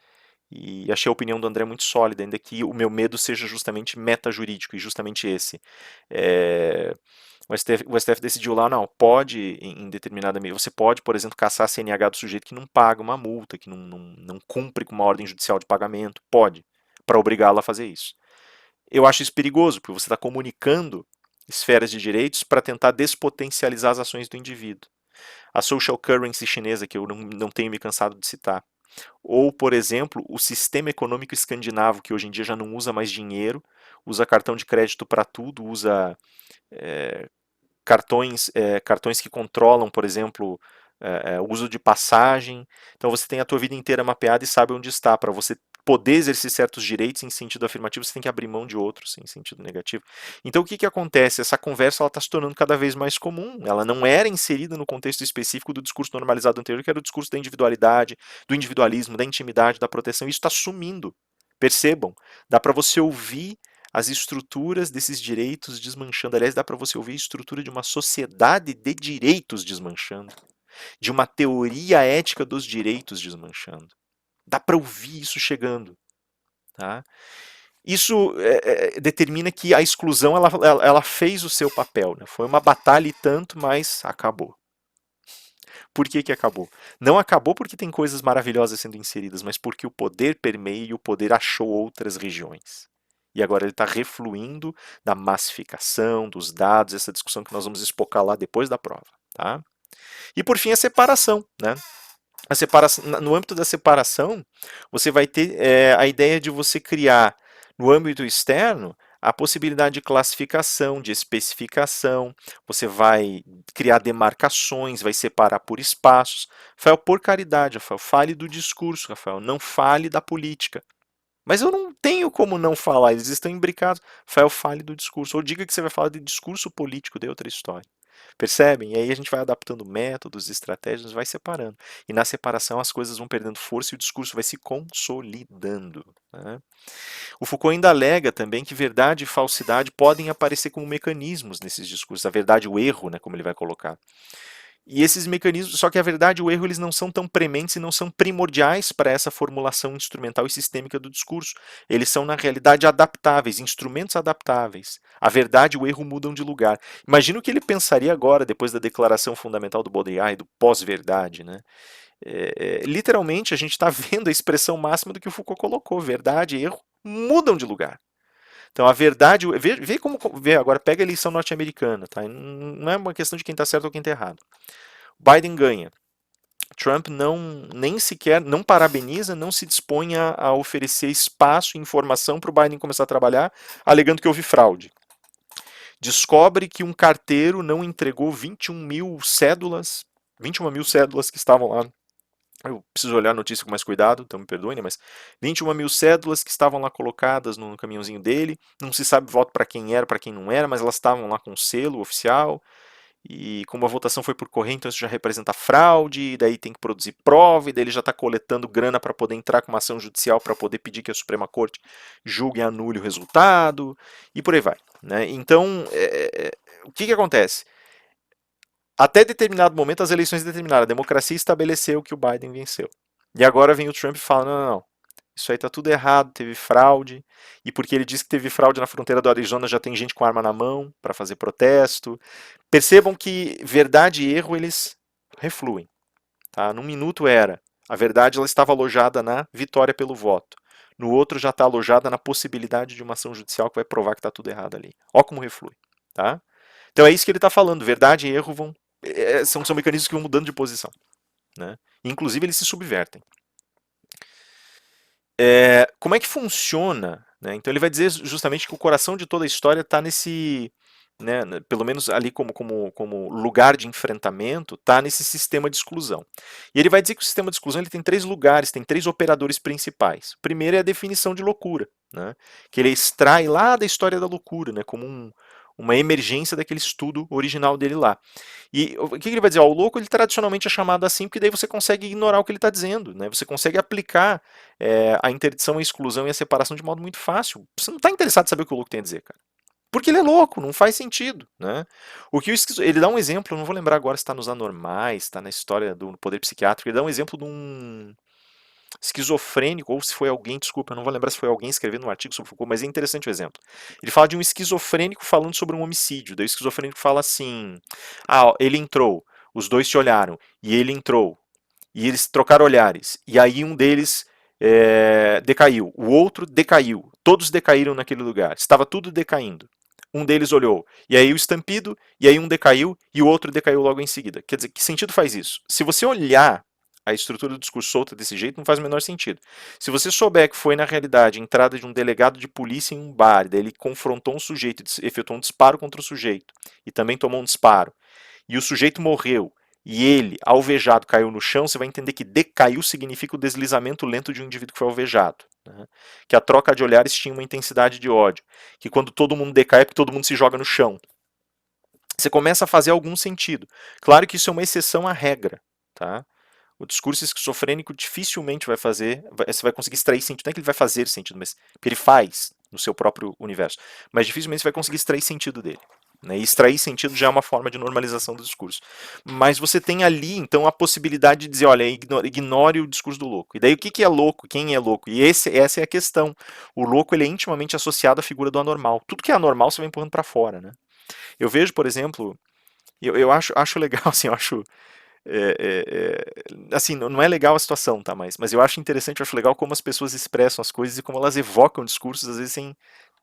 e achei a opinião do André muito sólida, ainda que o meu medo seja justamente metajurídico, e justamente esse. É, o STF decidiu lá, não, pode, em determinada medida, você pode, por exemplo, caçar a CNH do sujeito que não paga uma multa, que não cumpre com uma ordem judicial de pagamento, pode, para obrigá-lo a fazer isso. Eu acho isso perigoso, porque você está comunicando esferas de direitos para tentar despotencializar as ações do indivíduo. A social currency chinesa, que eu não tenho me cansado de citar, ou, por exemplo, o sistema econômico escandinavo, que hoje em dia já não usa mais dinheiro, usa cartão de crédito para tudo, usa é, cartões que controlam, por exemplo, o uso de passagem. Então você tem a tua vida inteira mapeada e sabe onde está. Para você poder exercer certos direitos em sentido afirmativo, você tem que abrir mão de outros em sentido negativo. Então o que acontece? Essa conversa está se tornando cada vez mais comum. Ela não era inserida no contexto específico do discurso normalizado anterior, que era o discurso da individualidade, do individualismo, da intimidade, da proteção. Isso está sumindo. Percebam, dá para você ouvir as estruturas desses direitos desmanchando. Aliás, dá para você ouvir a estrutura de uma sociedade de direitos desmanchando, de uma teoria ética dos direitos desmanchando. Dá para ouvir isso chegando. Tá? Isso determina que a exclusão ela fez o seu papel. Né? Foi uma batalha e tanto, mas acabou. Por que acabou? Não acabou porque tem coisas maravilhosas sendo inseridas, mas porque o poder permeia e o poder achou outras regiões. E agora ele está refluindo da massificação dos dados, essa discussão que nós vamos espocar lá depois da prova. Tá? E por fim a separação. Né? A separação, no âmbito da separação, você vai ter a ideia de você criar no âmbito externo a possibilidade de classificação, de especificação, você vai criar demarcações, vai separar por espaços. Rafael, por caridade, Rafael, fale do discurso, Rafael, não fale da política. Mas eu não tenho como não falar, eles estão imbricados. Rafael, fale do discurso, ou diga que você vai falar de discurso político, de outra história. Percebem? E aí a gente vai adaptando métodos, estratégias, vai separando. E na separação as coisas vão perdendo força e o discurso vai se consolidando. Né? O Foucault ainda alega também que verdade e falsidade podem aparecer como mecanismos nesses discursos. A verdade e o erro, né, como ele vai colocar. E esses mecanismos, só que a verdade e o erro eles não são tão prementes e não são primordiais para essa formulação instrumental e sistêmica do discurso. Eles são, na realidade, adaptáveis, instrumentos adaptáveis. A verdade e o erro mudam de lugar. Imagina o que ele pensaria agora, depois da declaração fundamental do Baudrillard, do pós-verdade. Né? Literalmente, a gente está vendo a expressão máxima do que o Foucault colocou. Verdade e erro mudam de lugar. Então a verdade, vê como, vê, agora pega a eleição norte-americana, tá? Não é uma questão de quem está certo ou quem está errado. Biden ganha. Trump nem sequer não parabeniza, não se dispõe a oferecer espaço e informação para o Biden começar a trabalhar, alegando que houve fraude. Descobre que um carteiro não entregou 21 mil cédulas que estavam lá. Eu preciso olhar a notícia com mais cuidado, então me perdoem, né? Mas 21 mil cédulas que estavam lá colocadas no caminhãozinho dele. Não se sabe voto para quem era, para quem não era, mas elas estavam lá com selo oficial. e como a votação foi por correio, então isso já representa fraude, e daí tem que produzir prova, e daí ele já está coletando grana para poder entrar com uma ação judicial para poder pedir que a Suprema Corte julgue e anule o resultado, e por aí vai. Né? Então, o que acontece? Até determinado momento as eleições determinaram, a democracia estabeleceu que o Biden venceu. E agora vem o Trump e fala, não, não, não, isso aí tá tudo errado, teve fraude, e porque ele disse que teve fraude na fronteira do Arizona, já tem gente com arma na mão para fazer protesto. Percebam que verdade e erro eles refluem. Tá? Num minuto era, a verdade ela estava alojada na vitória pelo voto. No outro já está alojada na possibilidade de uma ação judicial que vai provar que está tudo errado ali. Ó como reflui. Tá? Então é isso que ele está falando. Verdade e erro são mecanismos que vão mudando de posição. Né? Inclusive eles se subvertem. Como é que funciona? Né? Então ele vai dizer justamente que o coração de toda a história está nesse, né, pelo menos ali como lugar de enfrentamento, está nesse sistema de exclusão. E ele vai dizer que o sistema de exclusão ele tem 3 lugares, tem 3 operadores principais. O primeiro é a definição de loucura, né, que ele extrai lá da história da loucura, né, como uma emergência daquele estudo original dele lá. E o que ele vai dizer? O louco ele tradicionalmente é chamado assim porque daí você consegue ignorar o que ele está dizendo, né? Você consegue aplicar a interdição, a exclusão e a separação de modo muito fácil. Você não está interessado em saber o que o louco tem a dizer, cara. Porque ele é louco, não faz sentido, né? O que ele dá um exemplo, eu não vou lembrar agora se está nos anormais, está na história do poder psiquiátrico, ele dá um exemplo de um esquizofrênico, ou se foi alguém, desculpa, eu não vou lembrar se foi alguém escrevendo um artigo sobre Foucault, mas é interessante o exemplo. Ele fala de um esquizofrênico falando sobre um homicídio, daí o esquizofrênico fala assim, ele entrou, os dois se olharam, e ele entrou, e eles trocaram olhares, e aí um deles decaiu, o outro decaiu, todos decaíram naquele lugar, estava tudo decaindo. Um deles olhou, e aí o estampido, e aí um decaiu, e o outro decaiu logo em seguida. Quer dizer, que sentido faz isso? Se você olhar a estrutura do discurso solta desse jeito, não faz o menor sentido. Se você souber que foi, na realidade, a entrada de um delegado de polícia em um bar, daí ele confrontou um sujeito, efetuou um disparo contra o sujeito, e também tomou um disparo, e o sujeito morreu, e ele, alvejado, caiu no chão, você vai entender que decaiu significa o deslizamento lento de um indivíduo que foi alvejado. Né? Que a troca de olhares tinha uma intensidade de ódio. Que quando todo mundo decai é porque todo mundo se joga no chão. Você começa a fazer algum sentido. Claro que isso é uma exceção à regra. Tá? O discurso esquizofrênico dificilmente vai fazer, você vai conseguir extrair sentido. Não é que ele vai fazer sentido, mas ele faz no seu próprio universo. Mas dificilmente você vai conseguir extrair sentido dele. Né? E extrair sentido já é uma forma de normalização do discurso. Mas você tem ali, então, a possibilidade de dizer, olha, ignore o discurso do louco. E daí o que é louco? Quem é louco? E essa é a questão. O louco ele é intimamente associado à figura do anormal. Tudo que é anormal você vai empurrando para fora. Né? Eu vejo, por exemplo, eu acho legal, assim, eu acho assim, não é legal a situação, tá? Mas eu acho interessante, eu acho legal como as pessoas expressam as coisas e como elas evocam discursos, às vezes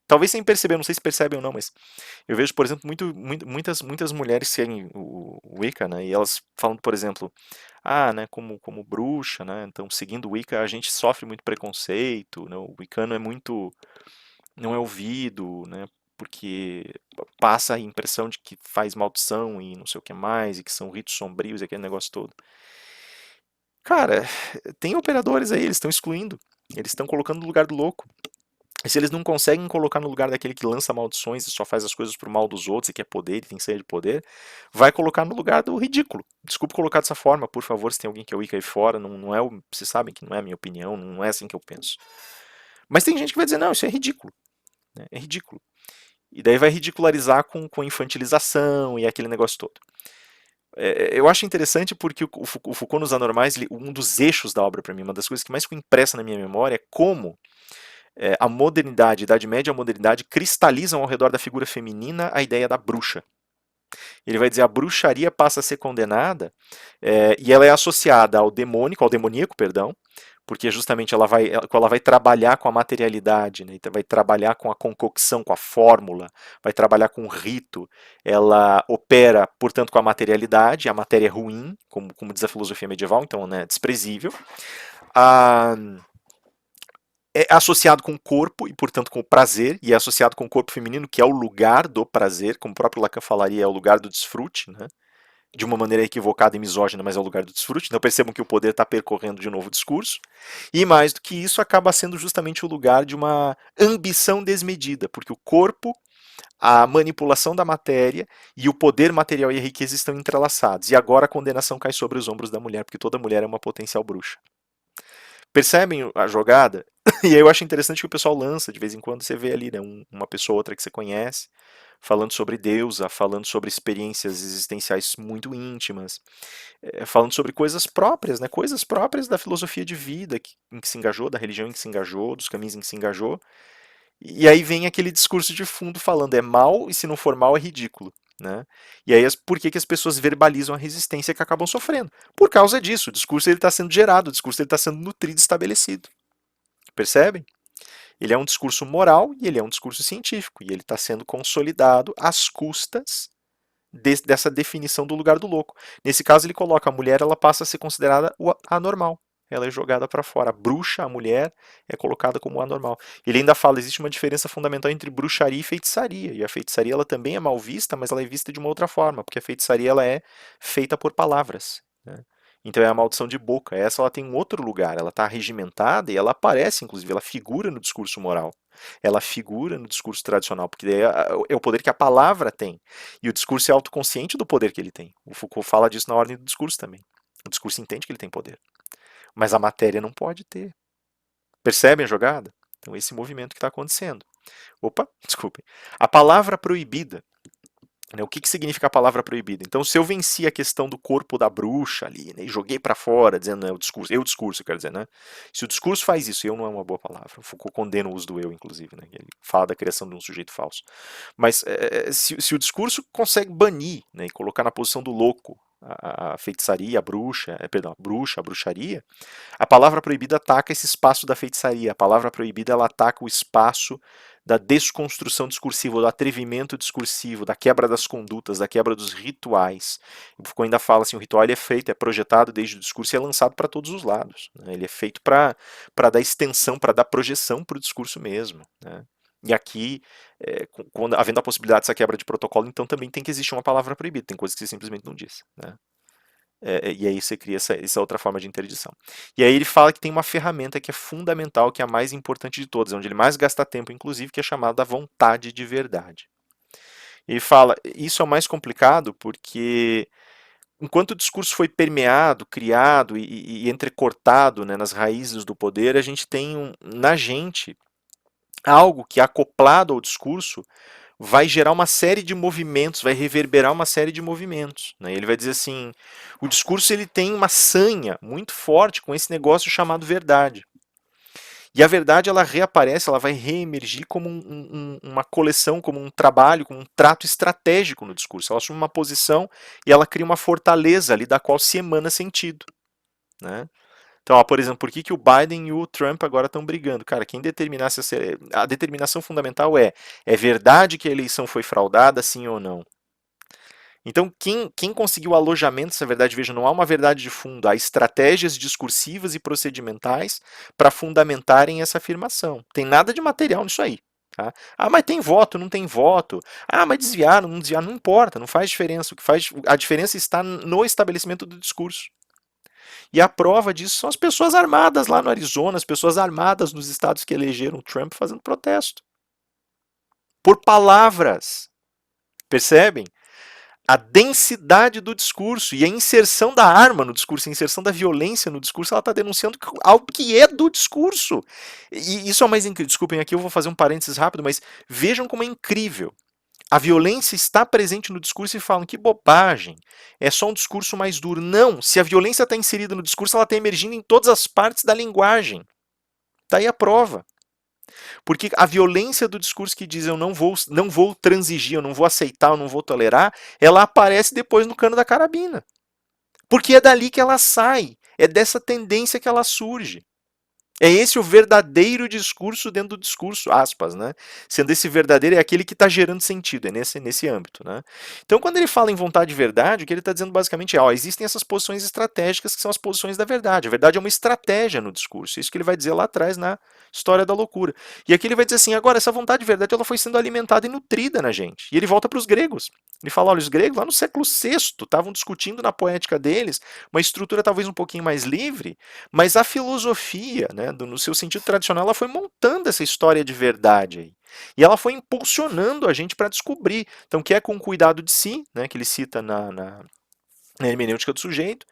talvez sem perceber, não sei se percebem ou não, mas eu vejo, por exemplo, muitas mulheres seguem o Wicca, né? E elas falam, por exemplo, né, como bruxa, né? Então, seguindo o Wicca, a gente sofre muito preconceito, né? O Wiccano não é ouvido, né? Porque passa a impressão de que faz maldição e não sei o que mais, e que são ritos sombrios e aquele negócio todo. Cara, tem operadores aí, eles estão excluindo, eles estão colocando no lugar do louco. E se eles não conseguem colocar no lugar daquele que lança maldições e só faz as coisas pro mal dos outros e quer poder e tem sede de poder, vai colocar no lugar do ridículo. Desculpa colocar dessa forma, por favor, se tem alguém que é Wicca aí fora, não é vocês sabem que não é a minha opinião, não é assim que eu penso. Mas tem gente que vai dizer, não, isso é ridículo. Né? É ridículo. E daí vai ridicularizar com infantilização e aquele negócio todo. Eu acho interessante porque o Foucault nos Anormais, um dos eixos da obra para mim, uma das coisas que mais ficou impressa na minha memória é como a modernidade, a Idade Média e a modernidade cristalizam ao redor da figura feminina a ideia da bruxa. Ele vai dizer a bruxaria passa a ser condenada e ela é associada ao demoníaco, perdão, porque justamente ela vai trabalhar com a materialidade, né? Vai trabalhar com a concocção, com a fórmula, vai trabalhar com o rito, ela opera, portanto, com a materialidade, a matéria é ruim, como diz a filosofia medieval, então né, desprezível. A, é associado com o corpo e, portanto, com o prazer, e é associado com o corpo feminino, que é o lugar do prazer, como o próprio Lacan falaria, é o lugar do desfrute, né? De uma maneira equivocada e misógina, mas é o lugar do desfrute. Então percebam que o poder está percorrendo de novo o discurso. E mais do que isso, acaba sendo justamente o lugar de uma ambição desmedida, porque o corpo a manipulação da matéria e o poder material e a riqueza estão entrelaçados. E agora a condenação cai sobre os ombros da mulher, porque toda mulher é uma potencial bruxa. Percebem a jogada? E aí eu acho interessante que o pessoal lança, de vez em quando você vê ali, né, uma pessoa ou outra que você conhece, falando sobre deusa, falando sobre experiências existenciais muito íntimas, falando sobre coisas próprias, né, coisas próprias da filosofia de vida em que se engajou, da religião em que se engajou, dos caminhos em que se engajou, e aí vem aquele discurso de fundo falando é mal e se não for mal é ridículo. Né? E aí por que as pessoas verbalizam a resistência que acabam sofrendo? Por causa disso, o discurso está sendo gerado, o discurso está sendo nutrido e estabelecido. Percebem? Ele é um discurso moral e ele é um discurso científico. E ele está sendo consolidado às custas dessa definição do lugar do louco. Nesse caso, ele coloca a mulher, ela passa a ser considerada o anormal. Ela é jogada para fora. A bruxa, a mulher, é colocada como anormal. Ele ainda fala, existe uma diferença fundamental entre bruxaria e feitiçaria. E a feitiçaria ela também é mal vista, mas ela é vista de uma outra forma, porque a feitiçaria ela é feita por palavras. Né? Então é a maldição de boca. Essa ela tem um outro lugar, ela está regimentada e ela aparece, inclusive, ela figura no discurso moral. Ela figura no discurso tradicional, porque é o poder que a palavra tem. E o discurso é autoconsciente do poder que ele tem. O Foucault fala disso na ordem do discurso também. O discurso entende que ele tem poder. Mas a matéria não pode ter. Percebem a jogada? Então, esse movimento que está acontecendo. Opa, desculpem. A palavra proibida. Né, o que, que significa a palavra proibida? Então, se eu venci a questão do corpo da bruxa ali, né, e joguei para fora, dizendo, né, o discurso, quero dizer, né? Se o discurso faz isso, eu não é uma boa palavra. O Foucault condena o uso do eu, inclusive, né? Ele fala da criação de um sujeito falso. Mas se o discurso consegue banir, né, e colocar na posição do louco a feitiçaria, a bruxa, perdão, a bruxa, a bruxaria, a palavra proibida ataca esse espaço da feitiçaria. A palavra proibida ela ataca o espaço da desconstrução discursiva, do atrevimento discursivo, da quebra das condutas, da quebra dos rituais. O Foucault ainda fala assim, o ritual ele é feito, é projetado desde o discurso e é lançado para todos os lados. Né? Ele é feito para dar extensão, para dar projeção para o discurso mesmo. Né? E aqui, quando, havendo a possibilidade dessa quebra de protocolo, então também tem que existir uma palavra proibida. Tem coisas que você simplesmente não diz. Né? E aí você cria essa outra forma de interdição. E aí ele fala que tem uma ferramenta que é fundamental, que é a mais importante de todas, onde ele mais gasta tempo, inclusive, que é chamada vontade de verdade. Ele fala, isso é o mais complicado porque enquanto o discurso foi permeado, criado e entrecortado, né, nas raízes do poder, a gente tem na gente algo que, acoplado ao discurso, vai gerar uma série de movimentos, vai reverberar uma série de movimentos. Né? Ele vai dizer assim, o discurso ele tem uma sanha muito forte com esse negócio chamado verdade. E a verdade ela reaparece, ela vai reemergir como uma coleção, como um trabalho, como um trato estratégico no discurso. Ela assume uma posição e ela cria uma fortaleza ali da qual se emana sentido. Né? Então, ó, por exemplo, por que o Biden e o Trump agora estão brigando? Cara, quem determinasse a determinação fundamental é verdade que a eleição foi fraudada, sim ou não? Então, quem conseguiu o alojamento dessa verdade, veja, não há uma verdade de fundo, há estratégias discursivas e procedimentais para fundamentarem essa afirmação. Tem nada de material nisso aí. Tá? Ah, mas tem voto, não tem voto. Ah, mas desviaram, não desviaram, não importa, não faz diferença. O que faz, a diferença está no estabelecimento do discurso. E a prova disso são as pessoas armadas lá no Arizona, as pessoas armadas nos estados que elegeram Trump fazendo protesto. Por palavras. Percebem? A densidade do discurso e a inserção da arma no discurso, a inserção da violência no discurso, ela está denunciando algo que é do discurso. E isso é o mais incrível. Desculpem, aqui eu vou fazer um parênteses rápido, mas vejam como é incrível. A violência está presente no discurso e falam que bobagem, é só um discurso mais duro. Não, se a violência está inserida no discurso, ela está emergindo em todas as partes da linguagem. Está aí a prova. Porque a violência do discurso que diz eu não vou transigir, eu não vou aceitar, eu não vou tolerar, ela aparece depois no cano da carabina. Porque é dali que ela sai, é dessa tendência que ela surge. É esse o verdadeiro discurso dentro do discurso, aspas, né? Sendo esse verdadeiro é aquele que está gerando sentido, é nesse âmbito, né? Então, quando ele fala em vontade de verdade, o que ele está dizendo basicamente é, ó, existem essas posições estratégicas que são as posições da verdade. A verdade é uma estratégia no discurso, isso que ele vai dizer lá atrás na História da Loucura. E aqui ele vai dizer assim, agora, essa vontade de verdade ela foi sendo alimentada e nutrida na gente. E ele volta para os gregos. Ele fala, olha, os gregos lá no século VI estavam discutindo na poética deles uma estrutura talvez um pouquinho mais livre, mas a filosofia, né, no seu sentido tradicional, ela foi montando essa história de verdade aí. E ela foi impulsionando a gente para descobrir. Então, quer com cuidado de si, né, que ele cita na hermenêutica do sujeito,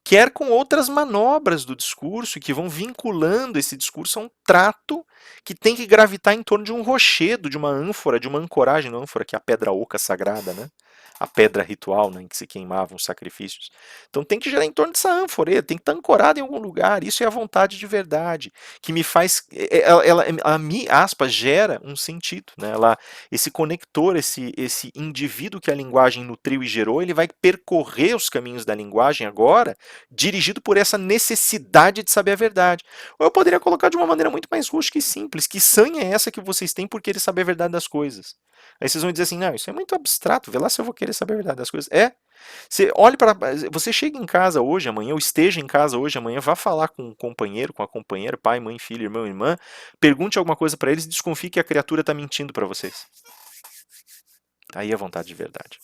quer com outras manobras do discurso que vão vinculando esse discurso a um trato que tem que gravitar em torno de um rochedo, de uma ânfora, de uma ancoragem, não ânfora, que é a pedra oca sagrada, né? A pedra ritual, né, em que se queimavam os sacrifícios. Então tem que girar em torno dessa ânfora, tem que estar ancorada em algum lugar. Isso é a vontade de verdade, que me faz, ela me, aspas, gera um sentido, né? Esse conector, esse indivíduo que a linguagem nutriu e gerou, ele vai percorrer os caminhos da linguagem agora, dirigido por essa necessidade de saber a verdade. Ou eu poderia colocar de uma maneira muito mais rústica e simples, que sanha é essa que vocês têm por querer saber a verdade das coisas? Aí vocês vão dizer assim, não, isso é muito abstrato, vê lá se eu vou querer saber a verdade das coisas. Você olhe para, você chega em casa hoje, amanhã, ou esteja em casa hoje, amanhã, vá falar com um companheiro, com a companheira, pai, mãe, filho, irmão, irmã, pergunte alguma coisa para eles e desconfie que a criatura está mentindo para vocês. Aí é a vontade de verdade.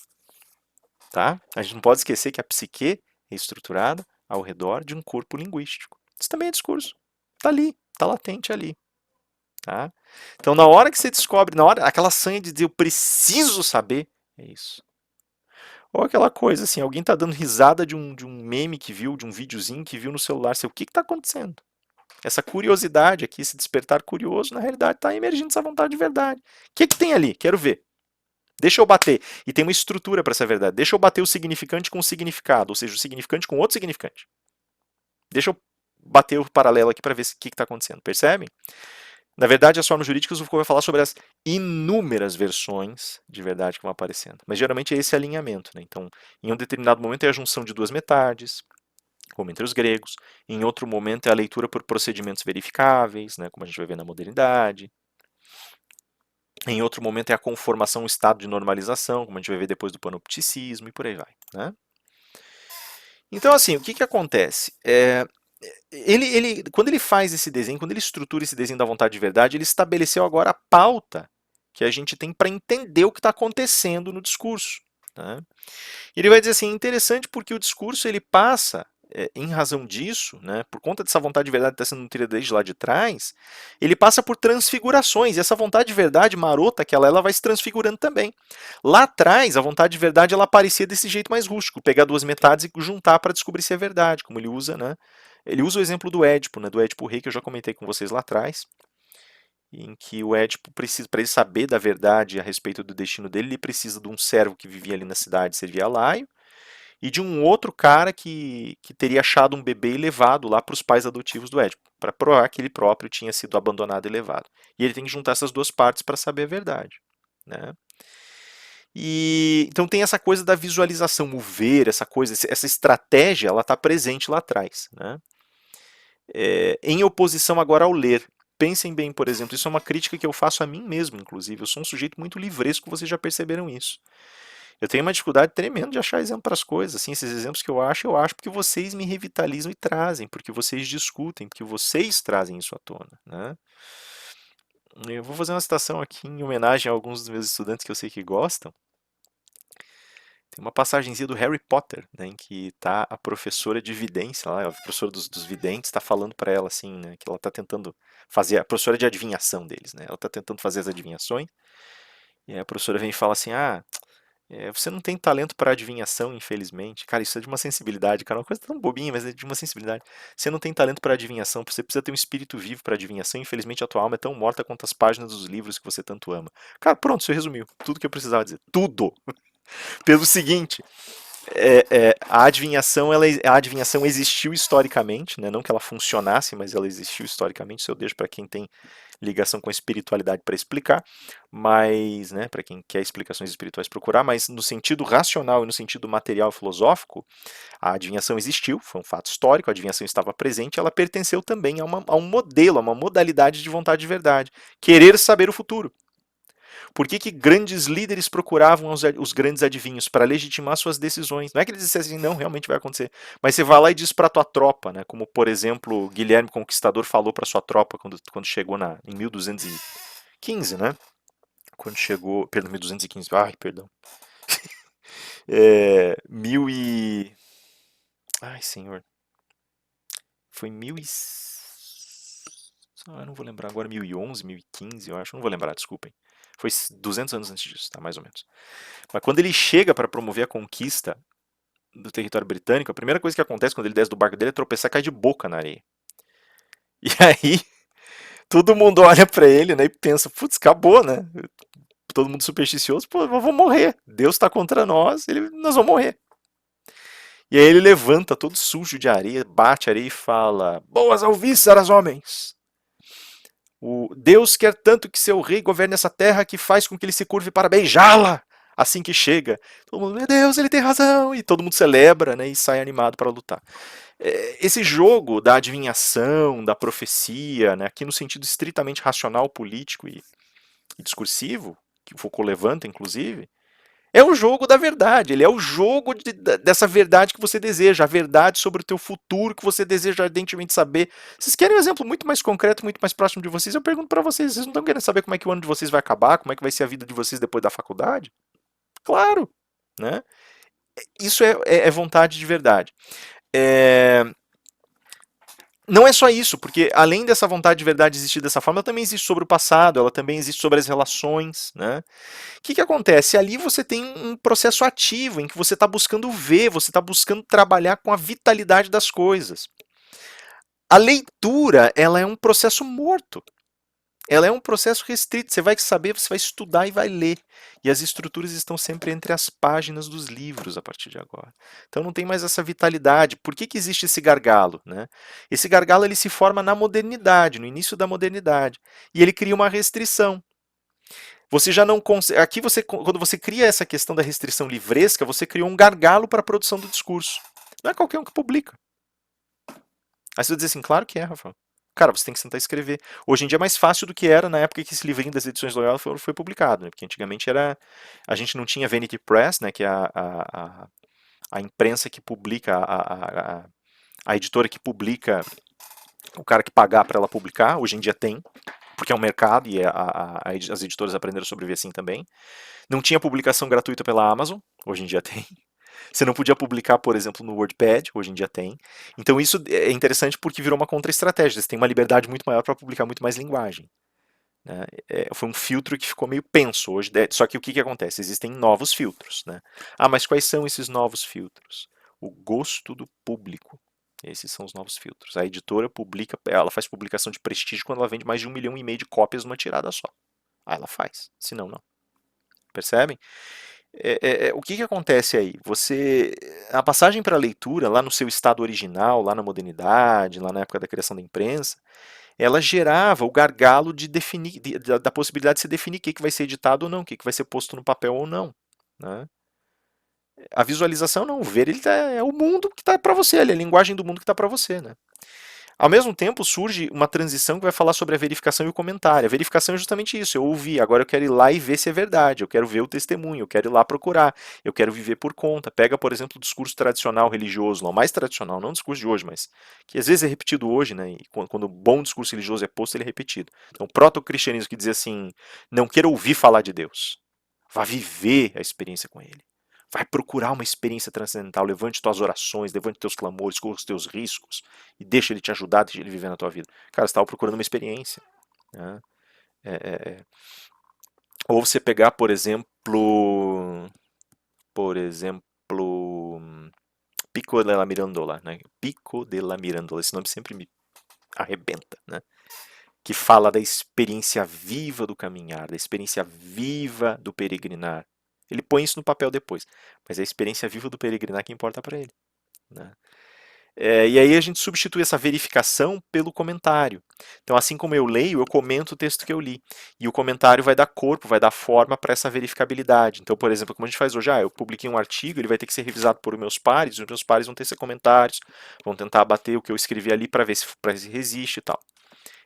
Tá? A gente não pode esquecer que a psique é estruturada ao redor de um corpo linguístico. Isso também é discurso. Está ali, está latente ali. Tá? Então, na hora que você descobre, na hora, aquela sanha de dizer eu preciso saber, é isso. Ou aquela coisa assim, alguém está dando risada de um meme que viu, de um videozinho que viu no celular. Você, o que está acontecendo? Essa curiosidade aqui, esse despertar curioso, na realidade está emergindo essa vontade de verdade. O que tem ali? Quero ver. Deixa eu bater. E tem uma estrutura para essa verdade. Deixa eu bater o significante com o significado, ou seja, o significante com outro significante. Deixa eu bater o paralelo aqui para ver o que está acontecendo. Percebem? Na verdade, as formas jurídicas vai falar sobre as inúmeras versões de verdade que vão aparecendo. Mas geralmente é esse alinhamento. Né? Então, em um determinado momento é a junção de duas metades, como entre os gregos. Em outro momento é a leitura por procedimentos verificáveis, né? Como a gente vai ver na modernidade. Em outro momento é a conformação, o estado de normalização, como a gente vai ver depois do panopticismo e por aí vai. Né? Então, assim, o que acontece? Quando ele faz esse desenho, quando ele estrutura esse desenho da vontade de verdade, ele estabeleceu agora a pauta que a gente tem para entender o que está acontecendo no discurso. Né? Ele vai dizer assim, interessante porque o discurso ele passa, em razão disso, né, por conta dessa vontade de verdade que está sendo nutrida desde lá de trás, ele passa por transfigurações, e essa vontade de verdade marota que ela vai se transfigurando também. Lá atrás, a vontade de verdade ela aparecia desse jeito mais rústico, pegar duas metades e juntar para descobrir se é verdade, como ele usa, né? Ele usa o exemplo do Édipo, né, do Édipo Rei, que eu já comentei com vocês lá atrás, em que o Édipo precisa, para ele saber da verdade a respeito do destino dele, ele precisa de um servo que vivia ali na cidade, servia a Laio, e de um outro cara que teria achado um bebê e levado lá para os pais adotivos do Édipo, para provar que ele próprio tinha sido abandonado e levado. E ele tem que juntar essas duas partes para saber a verdade. Né? E então tem essa coisa da visualização, o ver, essa coisa, essa estratégia, ela está presente lá atrás. Né? Em oposição agora ao ler. Pensem bem, por exemplo, isso é uma crítica que eu faço a mim mesmo, inclusive. Eu sou um sujeito muito livresco, vocês já perceberam isso. Eu tenho uma dificuldade tremenda de achar exemplo para as coisas. Assim, esses exemplos que eu acho porque vocês me revitalizam e trazem, porque vocês discutem, porque vocês trazem isso à tona. Né? Eu vou fazer uma citação aqui em homenagem a alguns dos meus estudantes que eu sei que gostam. Tem uma passagenzinha do Harry Potter, né, em que tá a professora de vidência, lá, a professora dos videntes, está falando para ela assim, né, que ela está tentando fazer, a professora de adivinhação deles, né, ela está tentando fazer as adivinhações, e aí a professora vem e fala assim, você não tem talento para adivinhação, infelizmente. Cara, isso é de uma sensibilidade, cara, uma coisa tão bobinha, mas é de uma sensibilidade. Você não tem talento para adivinhação, você precisa ter um espírito vivo para adivinhação, infelizmente a tua alma é tão morta quanto as páginas dos livros que você tanto ama. Cara, pronto, você resumiu tudo que eu precisava dizer. Tudo! Pelo seguinte, a adivinhação existiu historicamente, né? Não que ela funcionasse, mas ela existiu historicamente. Isso eu deixo para quem tem ligação com a espiritualidade para explicar, mas, né, para quem quer explicações espirituais procurar, mas no sentido racional e no sentido material e filosófico, a adivinhação existiu, foi um fato histórico, a adivinhação estava presente, ela pertenceu também a um modelo, a uma modalidade de vontade de verdade, querer saber o futuro. Por que grandes líderes procuravam os grandes adivinhos? Para legitimar suas decisões. Não é que eles dissessem, não, realmente vai acontecer. Mas você vai lá e diz para a tua tropa, né? Como, por exemplo, Guilherme Conquistador falou para sua tropa quando chegou em 1215, né? Quando chegou, perdão, 1215, ai, perdão. Mil e... Ai, senhor. Foi eu não vou lembrar agora, 1011, 1015, eu acho, não vou lembrar, desculpem. Foi 200 anos antes disso, tá, mais ou menos. Mas quando ele chega para promover a conquista do território britânico, a primeira coisa que acontece quando ele desce do barco dele é tropeçar e cair de boca na areia. E aí, todo mundo olha para ele, né, e pensa, putz, acabou, né? Todo mundo supersticioso, pô, nós vamos morrer. Deus está contra nós, nós vamos morrer. E aí ele levanta todo sujo de areia, bate a areia e fala: Boas alvíceras, homens! O Deus quer tanto que seu rei governe essa terra que faz com que ele se curve para beijá-la assim que chega. Todo mundo, meu Deus, ele tem razão! E todo mundo celebra, né, e sai animado para lutar. Esse jogo da adivinhação, da profecia, né, aqui no sentido estritamente racional, político e discursivo, que o Foucault levanta, inclusive, é o jogo da verdade, ele é o jogo dessa verdade que você deseja, a verdade sobre o teu futuro que você deseja ardentemente saber. Vocês querem um exemplo muito mais concreto, muito mais próximo de vocês? Eu pergunto para vocês, vocês não estão querendo saber como é que o ano de vocês vai acabar, como é que vai ser a vida de vocês depois da faculdade? Claro, né? Isso é vontade de verdade. É... Não é só isso, porque além dessa vontade de verdade existir dessa forma, ela também existe sobre o passado, ela também existe sobre as relações, né? O que acontece? Ali você tem um processo ativo em que você está buscando ver, você está buscando trabalhar com a vitalidade das coisas. A leitura, ela é um processo morto. Ela é um processo restrito. Você vai saber, você vai estudar e vai ler. E as estruturas estão sempre entre as páginas dos livros a partir de agora. Então não tem mais essa vitalidade. Por que existe esse gargalo, né? Esse gargalo ele se forma na modernidade, no início da modernidade. E ele cria uma restrição. Você já não consegue. Aqui você, quando você cria essa questão da restrição livresca, você criou um gargalo para a produção do discurso. Não é qualquer um que publica. Aí você vai dizer assim, claro que é, Rafael. Cara, você tem que sentar e escrever. Hoje em dia é mais fácil do que era na época que esse livrinho das edições Loyola foi publicado, né? Porque antigamente era. A gente não tinha Vanity Press, né? Que é a imprensa que publica, a editora que publica, o cara que pagar para ela publicar. Hoje em dia tem, porque é um mercado e as editoras aprenderam a sobreviver assim também. Não tinha publicação gratuita pela Amazon, hoje em dia tem. Você não podia publicar, por exemplo, no WordPad, hoje em dia tem. Então isso é interessante porque virou uma contra-estratégia. Você tem uma liberdade muito maior para publicar muito mais linguagem. Né? Foi um filtro que ficou meio penso hoje. Só que o que acontece? Existem novos filtros. Né? Ah, mas quais são esses novos filtros? O gosto do público. Esses são os novos filtros. A editora publica, ela faz publicação de prestígio quando ela vende mais de 1,5 milhão de cópias numa tirada só. Aí ela faz, senão não. Percebem? O que acontece aí? A passagem para a leitura, lá no seu estado original, lá na modernidade, lá na época da criação da imprensa, ela gerava o gargalo de definir, da possibilidade de se definir o que vai ser editado ou não, o que vai ser posto no papel ou não. Né? A visualização não, o ver ele é o mundo que está para você, é a linguagem do mundo que está para você. Né? Ao mesmo tempo, surge uma transição que vai falar sobre a verificação e o comentário. A verificação é justamente isso. Eu ouvi, agora eu quero ir lá e ver se é verdade. Eu quero ver o testemunho, eu quero ir lá procurar, eu quero viver por conta. Pega, por exemplo, o discurso tradicional religioso, não, mais tradicional, não o discurso de hoje, mas que às vezes é repetido hoje, né? E quando o bom discurso religioso é posto, ele é repetido. Então, o proto-cristianismo que dizia assim: não quero ouvir falar de Deus, vá viver a experiência com ele. Vai procurar uma experiência transcendental, levante tuas orações, levante teus clamores, corra os teus riscos e deixa ele te ajudar, deixa ele viver na tua vida. Cara, você estava procurando uma experiência. Né? É, é, é. Ou você pegar, por exemplo, Pico de la Mirandola, né? Pico de la Mirandola, esse nome sempre me arrebenta, né? Que fala da experiência viva do caminhar, da experiência viva do peregrinar. Ele põe isso no papel depois, mas é a experiência viva do peregrinar que importa para ele. Né? E aí a gente substitui essa verificação pelo comentário. Então, assim como eu leio, eu comento o texto que eu li. E o comentário vai dar corpo, vai dar forma para essa verificabilidade. Então, por exemplo, como a gente faz hoje, eu publiquei um artigo, ele vai ter que ser revisado por meus pares, os meus pares vão ter seus comentários, vão tentar abater o que eu escrevi ali para ver se resiste e tal.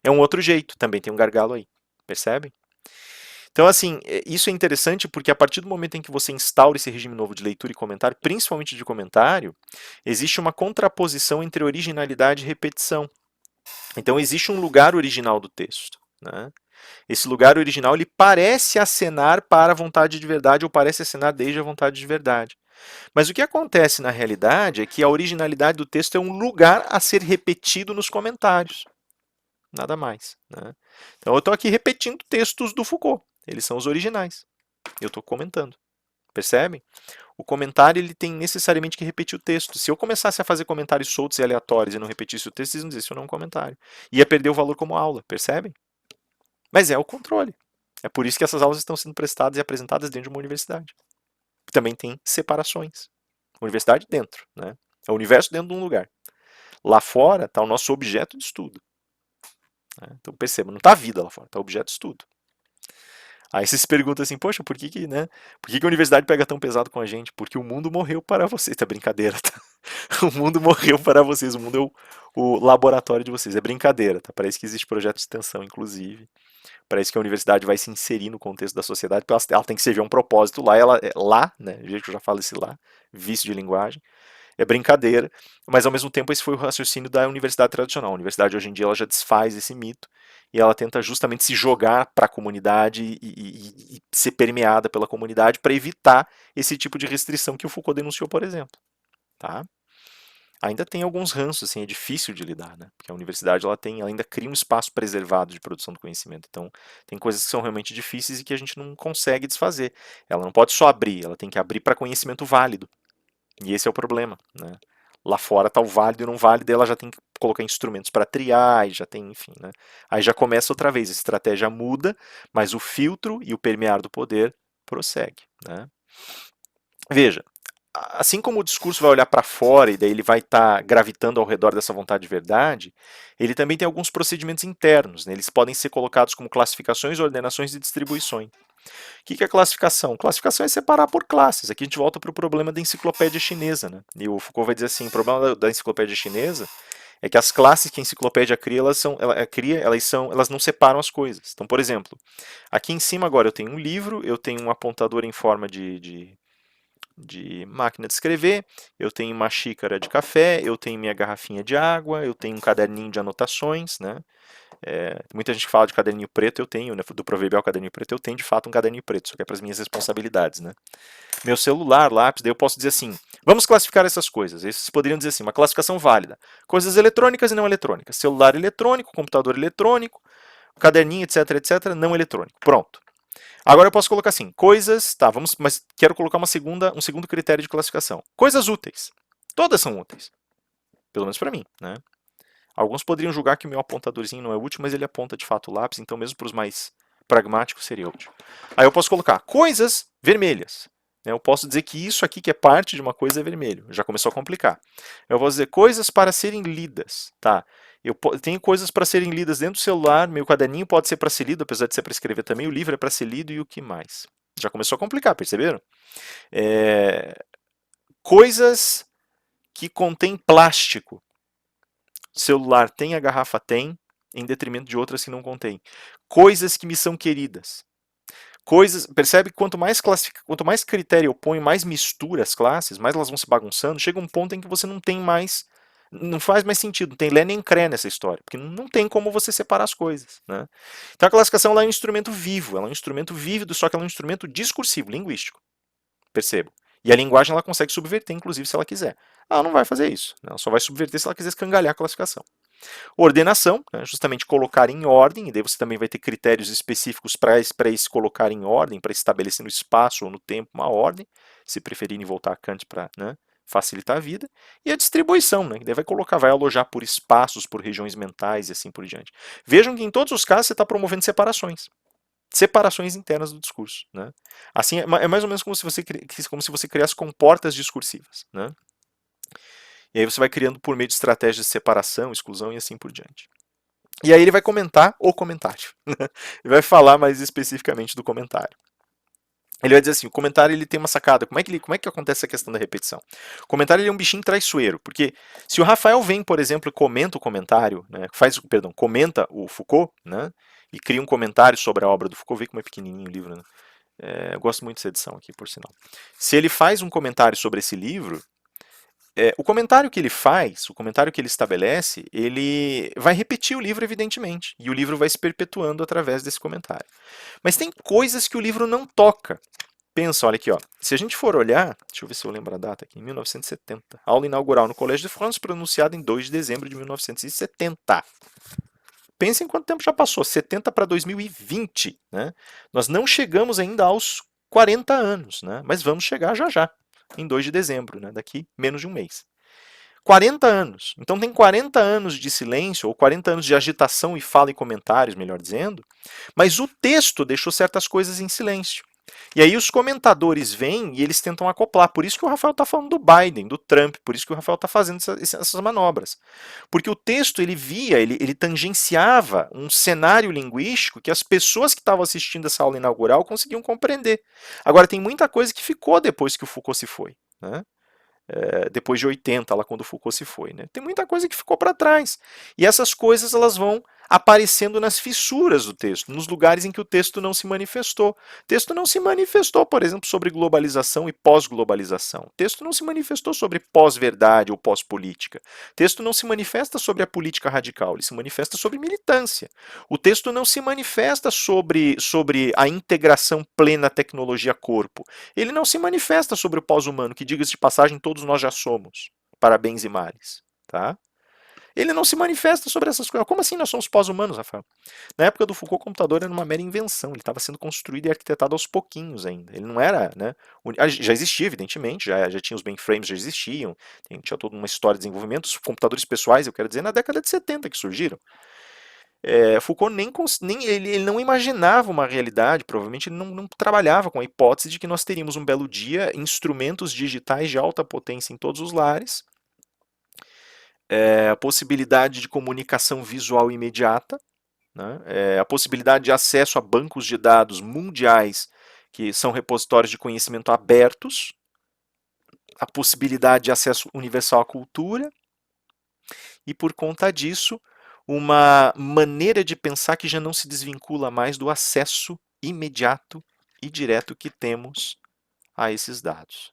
É um outro jeito, também tem um gargalo aí. Percebem? Então, assim, isso é interessante porque a partir do momento em que você instaura esse regime novo de leitura e comentário, principalmente de comentário, existe uma contraposição entre originalidade e repetição. Então, existe um lugar original do texto. Né? Esse lugar original ele parece acenar para a vontade de verdade ou parece acenar desde a vontade de verdade. Mas o que acontece na realidade é que a originalidade do texto é um lugar a ser repetido nos comentários. nada mais, né? Então eu estou aqui repetindo textos do Foucault, eles são os originais, eu estou comentando, percebem? O comentário ele tem necessariamente que repetir o texto. Se eu começasse a fazer comentários soltos e aleatórios e não repetisse o texto, vocês vão dizer isso não é um comentário. Ia perder o valor como aula, percebem? Mas é o controle. É por isso que essas aulas estão sendo prestadas e apresentadas dentro de uma universidade. Também tem separações. Universidade dentro, né? É o universo dentro de um lugar. Lá fora está o nosso objeto de estudo. Né? Então perceba, não está a vida lá fora, está o objeto de estudo. Aí você se pergunta assim, poxa, por que, né? Por que a universidade pega tão pesado com a gente? Porque o mundo morreu para vocês. Tá brincadeira, tá? O mundo morreu para vocês, o mundo é o laboratório de vocês. É brincadeira, tá? Parece que existe projeto de extensão, inclusive. Parece que a universidade vai se inserir no contexto da sociedade, porque ela tem que servir a um propósito lá, lá, né? Do jeito que eu já falo esse lá, vício de linguagem. É brincadeira, mas ao mesmo tempo esse foi o raciocínio da universidade tradicional. A universidade hoje em dia ela já desfaz esse mito e ela tenta justamente se jogar para a comunidade e ser permeada pela comunidade para evitar esse tipo de restrição que o Foucault denunciou, por exemplo. Tá? Ainda tem alguns ranços, assim, é difícil de lidar, né? Porque a universidade ela ainda cria um espaço preservado de produção do conhecimento. Então, tem coisas que são realmente difíceis e que a gente não consegue desfazer. Ela não pode só abrir, ela tem que abrir para conhecimento válido. E esse é o problema, né? Lá fora tá o válido e o não válido, e ela já tem que colocar instrumentos para triar, e já tem, enfim, né? Aí já começa outra vez, a estratégia muda, mas o filtro e o permear do poder prossegue, né? Veja, assim como o discurso vai olhar para fora e daí ele vai estar gravitando ao redor dessa vontade de verdade, ele também tem alguns procedimentos internos, né? Eles podem ser colocados como classificações, ordenações e distribuições. O que é classificação? Classificação é separar por classes. Aqui a gente volta para o problema da enciclopédia chinesa, né? E o Foucault vai dizer assim: o problema da enciclopédia chinesa é que as classes que a enciclopédia cria, elas não separam as coisas. Então, por exemplo, aqui em cima agora eu tenho um livro, eu tenho um apontador em forma de máquina de escrever, eu tenho uma xícara de café, eu tenho minha garrafinha de água, eu tenho um caderninho de anotações, né? Muita gente fala de caderninho preto, eu tenho, né, do proverbial caderninho preto, eu tenho de fato um caderninho preto, só que é para as minhas responsabilidades, né? Meu celular, lápis, daí eu posso dizer assim, vamos classificar essas coisas. Aí vocês poderiam dizer assim, uma classificação válida. Coisas eletrônicas e não eletrônicas. Celular eletrônico, computador eletrônico, caderninho, etc, etc, não eletrônico. Pronto. Agora eu posso colocar assim, coisas, tá, mas quero colocar um segundo critério de classificação. Coisas úteis. Todas são úteis. Pelo menos para mim, né? Alguns poderiam julgar que o meu apontadorzinho não é útil, mas ele aponta de fato o lápis, então mesmo para os mais pragmáticos seria útil. Aí eu posso colocar coisas vermelhas. Eu posso dizer que isso aqui que é parte de uma coisa é vermelho. Já começou a complicar. Eu vou dizer coisas para serem lidas. Tá? Eu tenho coisas para serem lidas dentro do celular, meu caderninho pode ser para ser lido, apesar de ser para escrever também, o livro é para ser lido e o que mais? Já começou a complicar, perceberam? Coisas que contêm plástico. Celular tem, a garrafa tem, em detrimento de outras que não contém. Coisas que me são queridas. Percebe que quanto mais critério eu ponho, mais mistura as classes, mais elas vão se bagunçando, chega um ponto em que você não tem mais, não faz mais sentido, não tem lé nem cré nessa história, porque não tem como você separar as coisas, né? Então a classificação ela é um instrumento vivo, ela é um instrumento vívido, só que ela é um instrumento discursivo, linguístico, percebo. E a linguagem ela consegue subverter, inclusive, se ela quiser. Ela não vai fazer isso, né? Ela só vai subverter se ela quiser escangalhar a classificação. Ordenação, né, justamente colocar em ordem, e daí você também vai ter critérios específicos para esse colocar em ordem, para estabelecer no espaço ou no tempo uma ordem, se preferirem voltar a Kant para, né, facilitar a vida. E a distribuição, né, que daí vai alojar por espaços, por regiões mentais e assim por diante. Vejam que em todos os casos você está promovendo separações. Separações internas do discurso. Né? Assim, é mais ou menos como se você criasse comportas discursivas. Né? E aí você vai criando por meio de estratégias de separação, exclusão e assim por diante. E aí ele vai comentar o comentário. Ele vai falar mais especificamente do comentário. Ele vai dizer assim, o comentário ele tem uma sacada. Como é que acontece essa questão da repetição? O comentário ele é um bichinho traiçoeiro, porque se o Rafael vem, por exemplo, e comenta o comentário, né, comenta o Foucault, né, e cria um comentário sobre a obra do Foucault, vê como é pequenininho o livro, né? Eu gosto muito dessa edição aqui, por sinal. Se ele faz um comentário sobre esse livro, o comentário que ele faz, o comentário que ele estabelece, ele vai repetir o livro, evidentemente, e o livro vai se perpetuando através desse comentário. Mas tem coisas que o livro não toca. Pensa, olha aqui, ó. Se a gente for olhar, deixa eu ver se eu lembro a data aqui, 1970. Aula inaugural no Collège de France, pronunciada em 2 de dezembro de 1970. Pensem quanto tempo já passou, 70 para 2020, né? Nós não chegamos ainda aos 40 anos, né? Mas vamos chegar já já, em 2 de dezembro, né? Daqui menos de um mês. 40 anos. Então tem 40 anos de silêncio, ou 40 anos de agitação e fala e comentários, melhor dizendo, mas o texto deixou certas coisas em silêncio. E aí os comentadores vêm e eles tentam acoplar. Por isso que o Rafael está falando do Biden, do Trump, por isso que o Rafael está fazendo essas manobras. Porque o texto ele via, ele tangenciava um cenário linguístico que as pessoas que estavam assistindo essa aula inaugural conseguiam compreender. Agora tem muita coisa que ficou depois que o Foucault se foi, né? Depois de 80, lá quando o Foucault se foi, né? Tem muita coisa que ficou para trás. E essas coisas elas vão aparecendo nas fissuras do texto, nos lugares em que o texto não se manifestou. O texto não se manifestou, por exemplo, sobre globalização e pós-globalização. O texto não se manifestou sobre pós-verdade ou pós-política. O texto não se manifesta sobre a política radical, ele se manifesta sobre militância. O texto não se manifesta sobre a integração plena tecnologia-corpo. Ele não se manifesta sobre o pós-humano, que, diga-se de passagem, todos nós já somos, para bens e males. Tá? Ele não se manifesta sobre essas coisas. Como assim nós somos pós-humanos, Rafael? Na época do Foucault, o computador era uma mera invenção. Ele estava sendo construído e arquitetado aos pouquinhos ainda. Ele não era, né? Já existia, evidentemente, já tinha os mainframes, já existiam, tinha toda uma história de desenvolvimento. Os computadores pessoais, eu quero dizer, na década de 70 que surgiram. Foucault ele não imaginava uma realidade, provavelmente ele não trabalhava com a hipótese de que nós teríamos um belo dia instrumentos digitais de alta potência em todos os lares, a possibilidade de comunicação visual imediata, né? A possibilidade de acesso a bancos de dados mundiais que são repositórios de conhecimento abertos, a possibilidade de acesso universal à cultura e, por conta disso, uma maneira de pensar que já não se desvincula mais do acesso imediato e direto que temos a esses dados.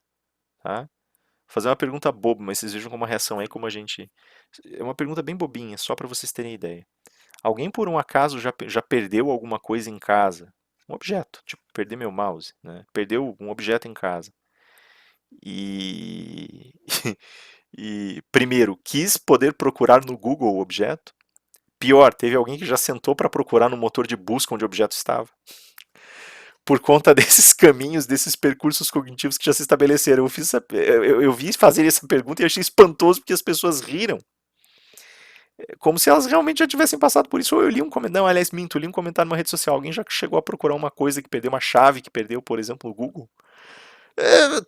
Tá? Vou fazer uma pergunta boba, mas vocês vejam como a reação é como a gente... É uma pergunta bem bobinha, só para vocês terem ideia. Alguém por um acaso já perdeu alguma coisa em casa? Um objeto, tipo, perder meu mouse, né? Perdeu um objeto em casa. E... e primeiro, quis poder procurar no Google o objeto. Pior, teve alguém que já sentou para procurar no motor de busca onde o objeto estava. Por conta desses caminhos, desses percursos cognitivos que já se estabeleceram. Eu vi fazer essa pergunta e achei espantoso porque as pessoas riram. Como se elas realmente já tivessem passado por isso. Ou eu li um comentário, não, aliás, minto, eu li um comentário numa rede social. Alguém já chegou a procurar uma coisa que perdeu, uma chave que perdeu, por exemplo, no Google.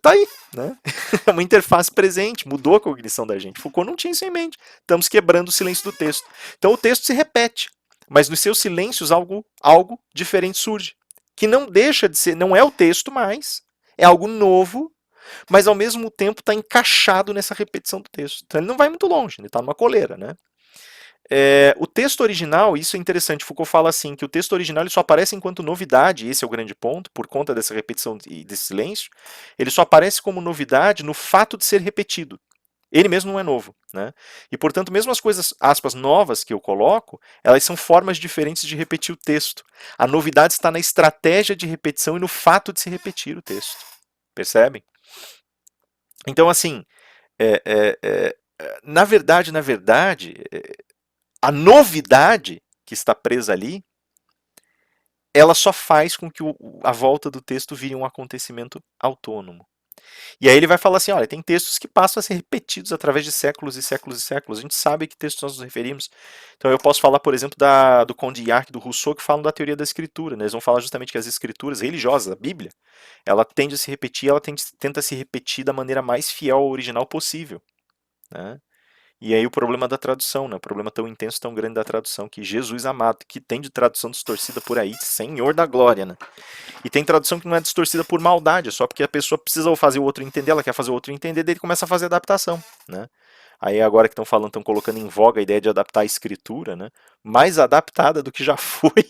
Tá aí, né? É uma interface presente, mudou a cognição da gente. Foucault não tinha isso em mente. Estamos quebrando o silêncio do texto. Então o texto se repete, mas nos seus silêncios algo diferente surge, que não deixa de ser, não é o texto mais, é algo novo, mas ao mesmo tempo está encaixado nessa repetição do texto. Então ele não vai muito longe, ele está numa coleira, né? O texto original, isso é interessante, Foucault fala assim, que o texto original ele só aparece enquanto novidade, esse é o grande ponto, por conta dessa repetição e desse silêncio, ele só aparece como novidade no fato de ser repetido. Ele mesmo não é novo, né? E portanto, mesmo as coisas, aspas, novas que eu coloco, elas são formas diferentes de repetir o texto. A novidade está na estratégia de repetição e no fato de se repetir o texto. Percebem? Então, assim, na verdade, a novidade que está presa ali, ela só faz com que a volta do texto vire um acontecimento autônomo. E aí ele vai falar assim, olha, tem textos que passam a ser repetidos através de séculos e séculos e séculos. A gente sabe a que textos nós nos referimos. Então eu posso falar, por exemplo, do Condillac, do Rousseau, que falam da teoria da escritura. Né? Eles vão falar justamente que as escrituras religiosas, a Bíblia, ela tende a se repetir, tenta se repetir da maneira mais fiel ao original possível. Né? E aí o problema da tradução, né? O problema tão intenso, tão grande da tradução, que Jesus amado, que tem de tradução distorcida por aí, Senhor da glória, né? E tem tradução que não é distorcida por maldade, é só porque a pessoa precisa fazer o outro entender, ela quer fazer o outro entender, daí ele começa a fazer adaptação, né? Aí agora que estão colocando em voga a ideia de adaptar a escritura, né? Mais adaptada do que já foi.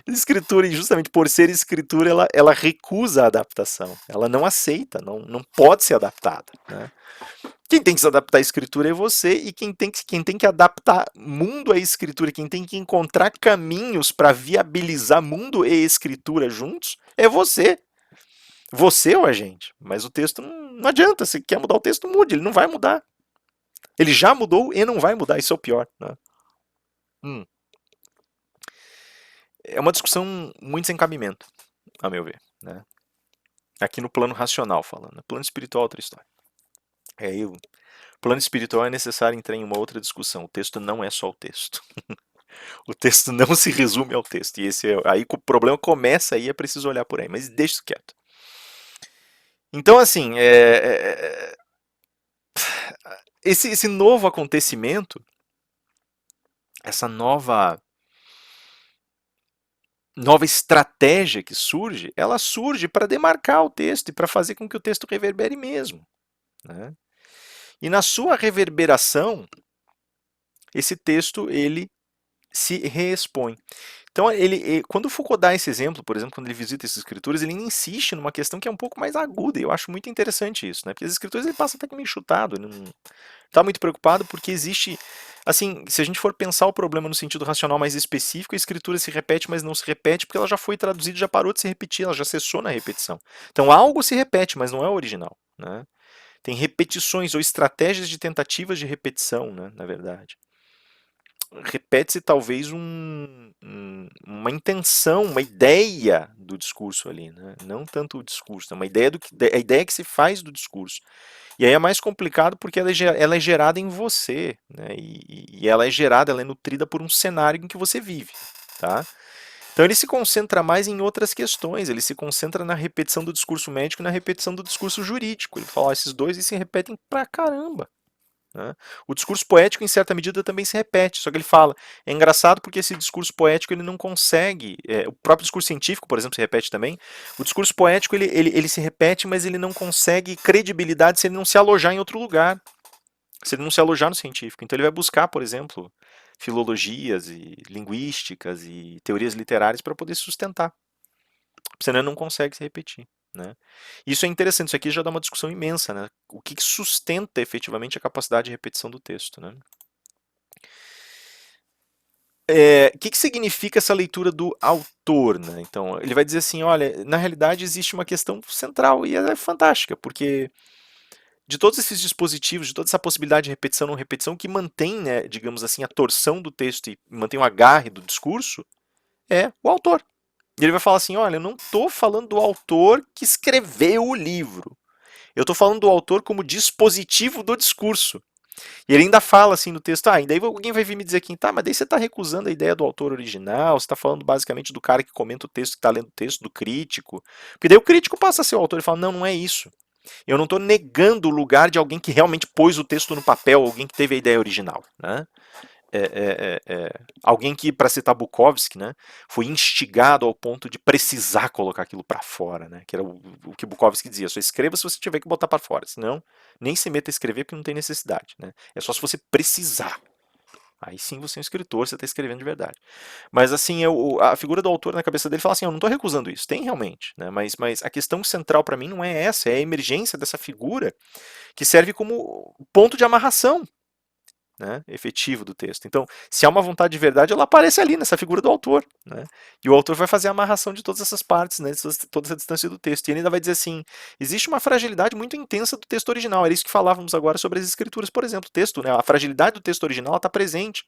A escritura, e justamente por ser escritura, ela recusa a adaptação, ela não aceita, não pode ser adaptada, né? Quem tem que se adaptar à escritura é você, e quem tem que adaptar mundo à escritura, quem tem que encontrar caminhos para viabilizar mundo e escritura juntos, é você. Você ou a gente. Mas o texto não adianta, se quer mudar o texto, mude, ele não vai mudar. Ele já mudou e não vai mudar, isso é o pior. Né? É uma discussão muito sem cabimento, a meu ver, né? Aqui no plano racional falando. No plano espiritual, outra história. O plano espiritual é necessário entrar em uma outra discussão. O texto não é só o texto. O texto não se resume ao texto. E aí o problema começa aí, é preciso olhar por aí. Mas deixa isso quieto. Então, assim, esse novo acontecimento, essa nova estratégia que surge, ela surge para demarcar o texto e para fazer com que o texto reverbere mesmo, né? E na sua reverberação, esse texto ele se reexpõe. Então, quando o Foucault dá esse exemplo, por exemplo, quando ele visita essas escrituras, ele insiste numa questão que é um pouco mais aguda, e eu acho muito interessante isso, né? Porque as escrituras ele passa até que meio chutado, ele não está muito preocupado porque existe, assim, se a gente for pensar o problema no sentido racional mais específico, a escritura se repete, mas não se repete porque ela já foi traduzida, já parou de se repetir, ela já cessou na repetição. Então, algo se repete, mas não é o original, né? Tem repetições ou estratégias de tentativas de repetição, né, na verdade. Repete-se talvez uma intenção, uma ideia do discurso ali, né? Não tanto o discurso, é uma ideia a ideia que se faz do discurso. E aí é mais complicado porque ela é gerada em você, né? E ela é gerada, ela é nutrida por um cenário em que você vive, tá? Então ele se concentra mais em outras questões, ele se concentra na repetição do discurso médico e na repetição do discurso jurídico. Ele fala, esses dois se repetem pra caramba. Né? O discurso poético, em certa medida, também se repete, só que ele fala, é engraçado porque esse discurso poético ele não consegue, o próprio discurso científico, por exemplo, se repete também, o discurso poético ele se repete, mas ele não consegue credibilidade se ele não se alojar em outro lugar, se ele não se alojar no científico. Então ele vai buscar, por exemplo, filologias e linguísticas e teorias literárias para poder sustentar, senão ele não consegue se repetir. Né? Isso é interessante, isso aqui já dá uma discussão imensa, né? O que sustenta efetivamente a capacidade de repetição do texto. Né? O que significa essa leitura do autor? Né? Então, ele vai dizer assim, olha, na realidade existe uma questão central e ela é fantástica, porque de todos esses dispositivos, de toda essa possibilidade de repetição ou não repetição, que mantém, né, digamos assim, a torção do texto e mantém o agarre do discurso, é o autor. E ele vai falar assim, olha, eu não estou falando do autor que escreveu o livro. Eu estou falando do autor como dispositivo do discurso. E ele ainda fala assim no texto, e daí alguém vai vir me dizer aqui, tá, mas daí você está recusando a ideia do autor original, você está falando basicamente do cara que comenta o texto, que está lendo o texto, do crítico. Porque daí o crítico passa a ser o autor e fala, não, não é isso. Eu não estou negando o lugar de alguém que realmente pôs o texto no papel, alguém que teve a ideia original. Né? Alguém que, para citar Bukowski, né, foi instigado ao ponto de precisar colocar aquilo para fora, né, que era o que Bukowski dizia, só escreva se você tiver que botar para fora, senão nem se meta a escrever porque não tem necessidade, né, é só se você precisar. Aí sim você é um escritor, você está escrevendo de verdade. Mas assim, a figura do autor na cabeça dele fala assim, eu não estou recusando isso, tem realmente, né, mas a questão central para mim não é essa, é a emergência dessa figura que serve como ponto de amarração, né, efetivo do texto. Então, se há uma vontade de verdade, ela aparece ali nessa figura do autor. Né? E o autor vai fazer a amarração de todas essas partes, né, toda essa distância do texto. E ele ainda vai dizer assim: existe uma fragilidade muito intensa do texto original. Era isso que falávamos agora sobre as escrituras, por exemplo. O texto, né, a fragilidade do texto original está presente.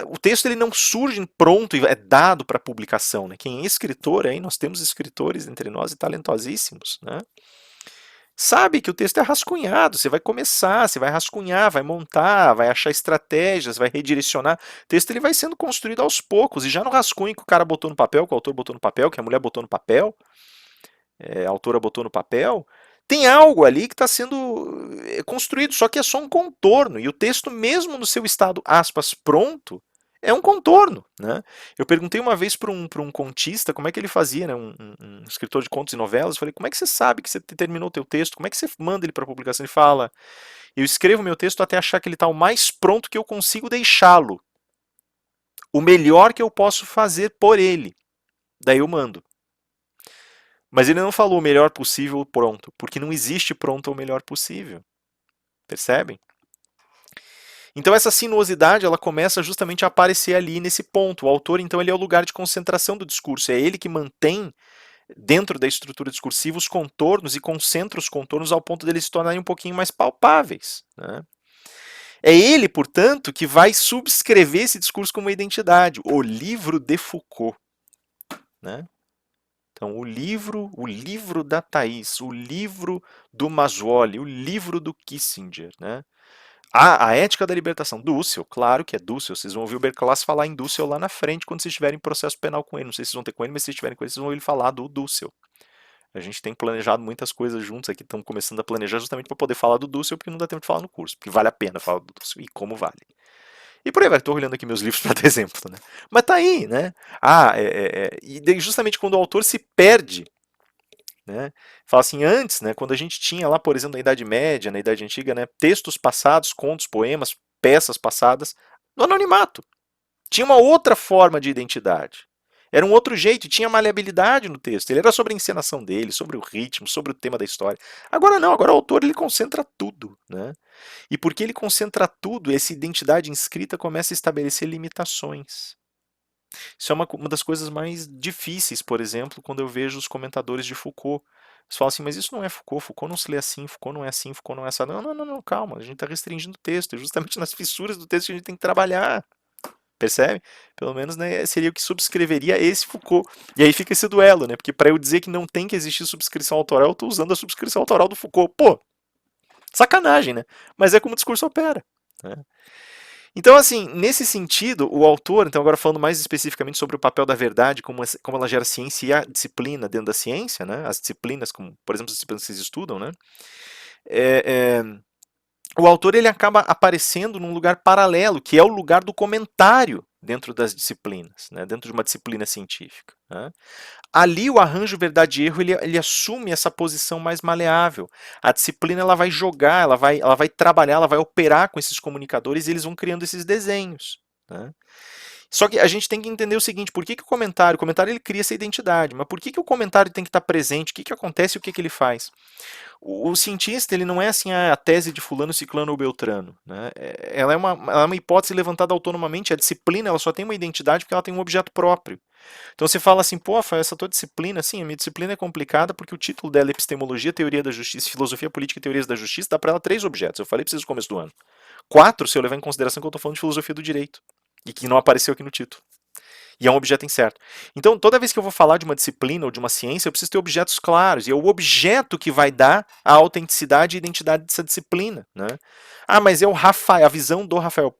O texto ele não surge pronto e é dado para publicação. Né? Quem é escritor, aí nós temos escritores entre nós e talentosíssimos. Né? Sabe que o texto é rascunhado, você vai começar, você vai rascunhar, vai montar, vai achar estratégias, vai redirecionar. O texto ele vai sendo construído aos poucos, e já no rascunho que o cara botou no papel, que o autor botou no papel, que a mulher botou no papel, a autora botou no papel, tem algo ali que está sendo construído, só que é só um contorno, e o texto mesmo no seu estado, aspas, pronto, é um contorno. Né? Eu perguntei uma vez para um contista como é que ele fazia, né? Um escritor de contos e novelas, eu falei, como é que você sabe que você terminou o teu texto? Como é que você manda ele para publicação? Ele fala, eu escrevo meu texto até achar que ele está o mais pronto que eu consigo deixá-lo. O melhor que eu posso fazer por ele. Daí eu mando. Mas ele não falou o melhor possível pronto, porque não existe pronto ou melhor possível. Percebem? Então essa sinuosidade ela começa justamente a aparecer ali nesse ponto. O autor, então, ele é o lugar de concentração do discurso. É ele que mantém dentro da estrutura discursiva os contornos e concentra os contornos ao ponto deles se tornarem um pouquinho mais palpáveis. Né? É ele, portanto, que vai subscrever esse discurso como uma identidade. O livro de Foucault. Né? Então, o livro da Thais, o livro do Maswoli, o livro do Kissinger. Né? A ética da libertação. Dussel, claro que é Dussel. Vocês vão ouvir o Berclas falar em Dussel lá na frente quando vocês tiverem processo penal com ele. Não sei se vocês vão ter com ele, mas se vocês tiverem com ele, vocês vão ouvir ele falar do Dussel. A gente tem planejado muitas coisas juntos aqui, estamos começando a planejar justamente para poder falar do Dussel, porque não dá tempo de falar no curso, porque vale a pena falar do Dussel e como vale. E por aí vai, estou olhando aqui meus livros para dar exemplo, né? Mas tá aí, né? E justamente quando o autor se perde, né? Fala assim, antes, né, quando a gente tinha lá, por exemplo, na Idade Média, na Idade Antiga, né, textos passados, contos, poemas, peças passadas, no anonimato. Tinha uma outra forma de identidade. Era um outro jeito, tinha maleabilidade no texto. Ele era sobre a encenação dele, sobre o ritmo, sobre o tema da história. Agora não, agora o autor ele concentra tudo, né? E porque ele concentra tudo, essa identidade inscrita começa a estabelecer limitações. Isso é uma das coisas mais difíceis, por exemplo, quando eu vejo os comentadores de Foucault. Eles falam assim, mas isso não é Foucault, Foucault não se lê assim, Foucault não é assim, Foucault não é assim. Não, não, não, não, calma, a gente está restringindo o texto, é justamente nas fissuras do texto que a gente tem que trabalhar. Percebe? Pelo menos, né, seria o que subscreveria esse Foucault. E aí fica esse duelo, né? Porque para eu dizer que não tem que existir subscrição autoral, eu estou usando a subscrição autoral do Foucault. Pô, sacanagem, né? Mas é como o discurso opera. Né? Então, assim, nesse sentido, o autor, então agora falando mais especificamente sobre o papel da verdade, como ela gera ciência e a disciplina dentro da ciência, né? As disciplinas, como, por exemplo, as disciplinas que vocês estudam, né? É, é, o autor ele acaba aparecendo num lugar paralelo, que é o lugar do comentário dentro das disciplinas, né? Dentro de uma disciplina científica. Né? Ali o arranjo verdade e erro ele assume essa posição mais maleável. A disciplina ela vai jogar, ela vai trabalhar, ela vai operar com esses comunicadores e eles vão criando esses desenhos. Né? Só que a gente tem que entender o seguinte, por que, que o comentário ele cria essa identidade, mas por que, que o comentário tem que estar presente, o que, que acontece e o que, que ele faz? O cientista ele não é assim a tese de fulano, ciclano ou beltrano. Né? Ela é uma hipótese levantada autonomamente, a disciplina ela só tem uma identidade porque ela tem um objeto próprio. Então você fala assim, pô, Rafael, essa tua disciplina, sim, a minha disciplina é complicada porque o título dela é Epistemologia, Teoria da Justiça, Filosofia Política e Teorias da Justiça, dá para ela 3 objetos. Eu falei para vocês no começo do ano. 4 se eu levar em consideração que eu estou falando de filosofia do direito e que não apareceu aqui no título. E é um objeto incerto. Então, toda vez que eu vou falar de uma disciplina ou de uma ciência, eu preciso ter objetos claros. E é o objeto que vai dar a autenticidade e identidade dessa disciplina. Né? Ah, mas é o Rafael, a visão do Rafael.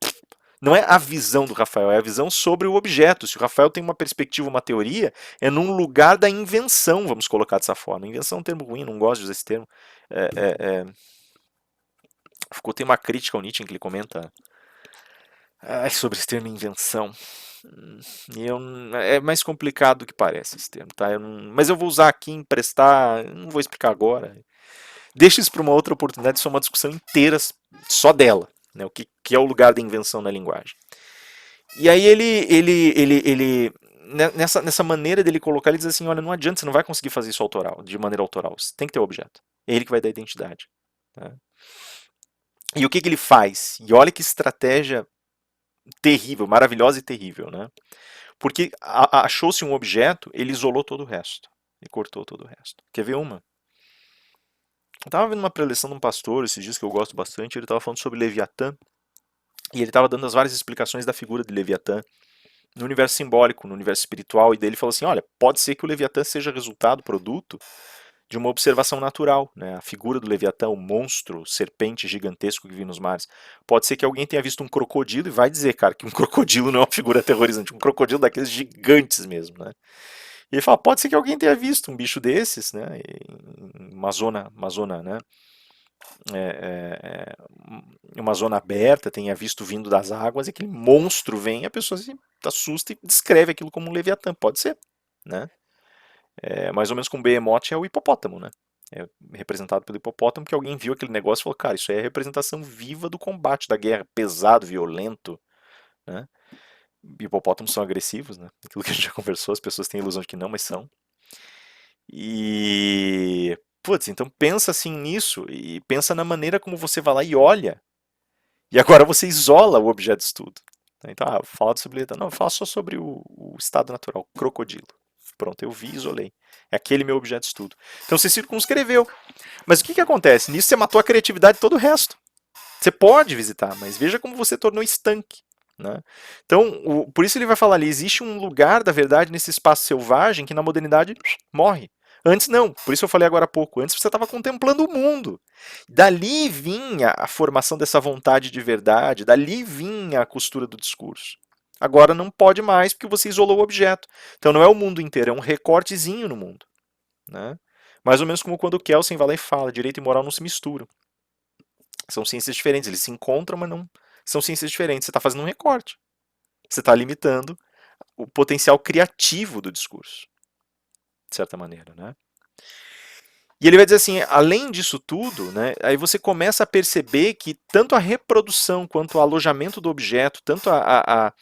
Não é a visão do Rafael, é a visão sobre o objeto. Se o Rafael tem uma perspectiva, uma teoria, é num lugar da invenção, vamos colocar dessa forma. Invenção é um termo ruim, não gosto de usar esse termo. Foucault tem uma crítica ao Nietzsche em que ele comenta sobre esse termo invenção. É mais complicado do que parece esse termo, tá? Mas eu vou usar aqui, emprestar, não vou explicar agora. Deixa isso para uma outra oportunidade, isso é uma discussão inteira só dela, né? O que é o lugar da invenção na linguagem. E aí ele nessa maneira dele colocar, ele diz assim, olha, não adianta, você não vai conseguir fazer isso autoral, de maneira autoral, você tem que ter o objeto. É ele que vai dar identidade. Tá? E o que ele faz? E olha que estratégia terrível, maravilhosa e terrível, né? Porque achou-se um objeto, ele isolou todo o resto. E cortou todo o resto. Quer ver uma? Eu estava vendo uma preleção de um pastor esses dias que eu gosto bastante, ele estava falando sobre Leviatã, e ele estava dando as várias explicações da figura de Leviatã no universo simbólico, no universo espiritual, e dele falou assim, olha, pode ser que o Leviatã seja resultado, produto, de uma observação natural, né? A figura do Leviatã, o monstro, serpente gigantesco que vive nos mares. Pode ser que alguém tenha visto um crocodilo e vai dizer, cara, que um crocodilo não é uma figura aterrorizante, um crocodilo daqueles gigantes mesmo, né? E ele fala, pode ser que alguém tenha visto um bicho desses, né? Em uma zona, né? Uma zona aberta, tenha visto vindo das águas, e aquele monstro vem, a pessoa se assusta e descreve aquilo como um Leviatã. Pode ser, né? Mais ou menos com o Behemoth é o hipopótamo, né? É representado pelo hipopótamo, que alguém viu aquele negócio e falou, cara, isso aí é a representação viva do combate, da guerra, pesado, violento, né? Hipopótamos são agressivos, né? Aquilo que a gente já conversou, as pessoas têm a ilusão de que não, mas são. E... Putz, então pensa assim nisso, e pensa na maneira como você vai lá e olha, e agora você isola o objeto de estudo. Então, fala sobre... Não, fala só sobre o estado natural, crocodilo. Pronto, eu vi e isolei. É aquele meu objeto de estudo. Então você circunscreveu. Mas o que acontece? Nisso você matou a criatividade de todo o resto. Você pode visitar, mas veja como você tornou estanque. Né? Então, por isso ele vai falar ali, existe um lugar da verdade nesse espaço selvagem que na modernidade morre. Antes não, por isso eu falei agora há pouco, antes você estava contemplando o mundo. Dali vinha a formação dessa vontade de verdade, dali vinha a costura do discurso. Agora não pode mais porque você isolou o objeto. Então não é o mundo inteiro, é um recortezinho no mundo. Né? Mais ou menos como quando o Kelsen vai lá e fala, direito e moral não se misturam. São ciências diferentes, eles se encontram, mas não são ciências diferentes. Você está fazendo um recorte. Você está limitando o potencial criativo do discurso, de certa maneira, né? E ele vai dizer assim, além disso tudo, né, aí você começa a perceber que tanto a reprodução quanto o alojamento do objeto, tanto a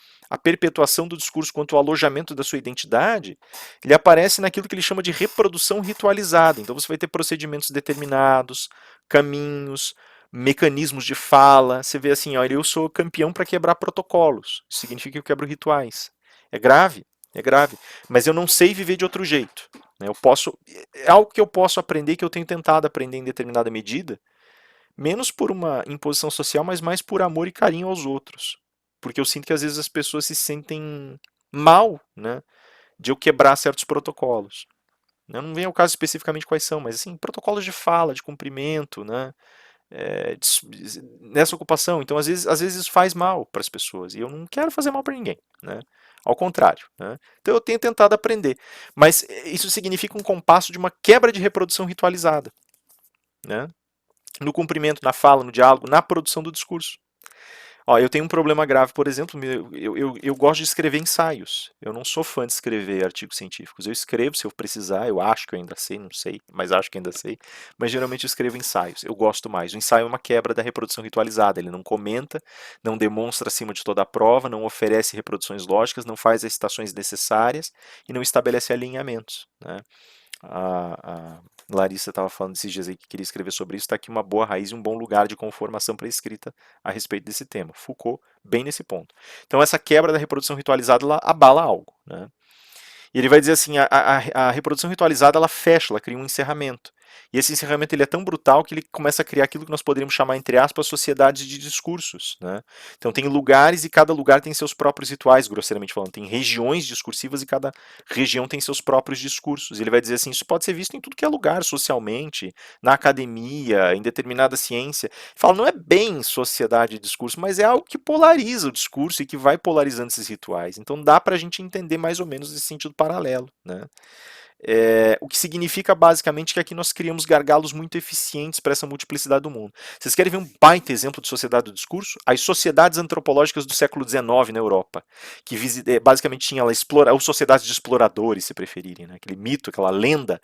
perpetuação do discurso quanto o alojamento da sua identidade, ele aparece naquilo que ele chama de reprodução ritualizada. Então você vai ter procedimentos determinados, caminhos, mecanismos de fala. Você vê assim, olha, eu sou campeão para quebrar protocolos. Isso significa que eu quebro rituais. É grave, mas eu não sei viver de outro jeito. Eu posso, é algo que eu posso aprender, que eu tenho tentado aprender em determinada medida, menos por uma imposição social, mas mais por amor e carinho aos outros. Porque eu sinto que às vezes as pessoas se sentem mal, né, de eu quebrar certos protocolos. Eu não vem ao caso especificamente quais são, mas assim, protocolos de fala, de cumprimento, né, nessa ocupação. Então, às vezes isso faz mal para as pessoas. E eu não quero fazer mal para ninguém. Né? Ao contrário. Né? Então, eu tenho tentado aprender. Mas isso significa um compasso de uma quebra de reprodução ritualizada. Né? No cumprimento, na fala, no diálogo, na produção do discurso. Ó, eu tenho um problema grave, por exemplo, eu gosto de escrever ensaios. Eu não sou fã de escrever artigos científicos. Eu escrevo se eu precisar, eu acho que eu ainda sei, não sei, mas acho que ainda sei. Mas geralmente eu escrevo ensaios. Eu gosto mais. O ensaio é uma quebra da reprodução ritualizada. Ele não comenta, não demonstra acima de toda a prova, não oferece reproduções lógicas, não faz as citações necessárias e não estabelece alinhamentos. Né? A Larissa estava falando esses dias aí que queria escrever sobre isso, está aqui uma boa raiz e um bom lugar de conformação para a escrita a respeito desse tema. Foucault, bem nesse ponto. Então, essa quebra da reprodução ritualizada ela abala algo. Né? E ele vai dizer assim, a reprodução ritualizada ela fecha, ela cria um encerramento. E esse encerramento ele é tão brutal que ele começa a criar aquilo que nós poderíamos chamar, entre aspas, sociedades de discursos. Né? Então tem lugares e cada lugar tem seus próprios rituais, grosseiramente falando. Tem regiões discursivas e cada região tem seus próprios discursos. E ele vai dizer assim, isso pode ser visto em tudo que é lugar, socialmente, na academia, em determinada ciência. Fala, não é bem sociedade de discurso, mas é algo que polariza o discurso e que vai polarizando esses rituais. Então dá para a gente entender mais ou menos esse sentido paralelo. Né? O que significa basicamente que aqui nós criamos gargalos muito eficientes para essa multiplicidade do mundo. Vocês querem ver um baita exemplo de sociedade do discurso? As sociedades antropológicas do século XIX na Europa, que basicamente tinha lá ou sociedades de exploradores, se preferirem, né? Aquele mito, aquela lenda.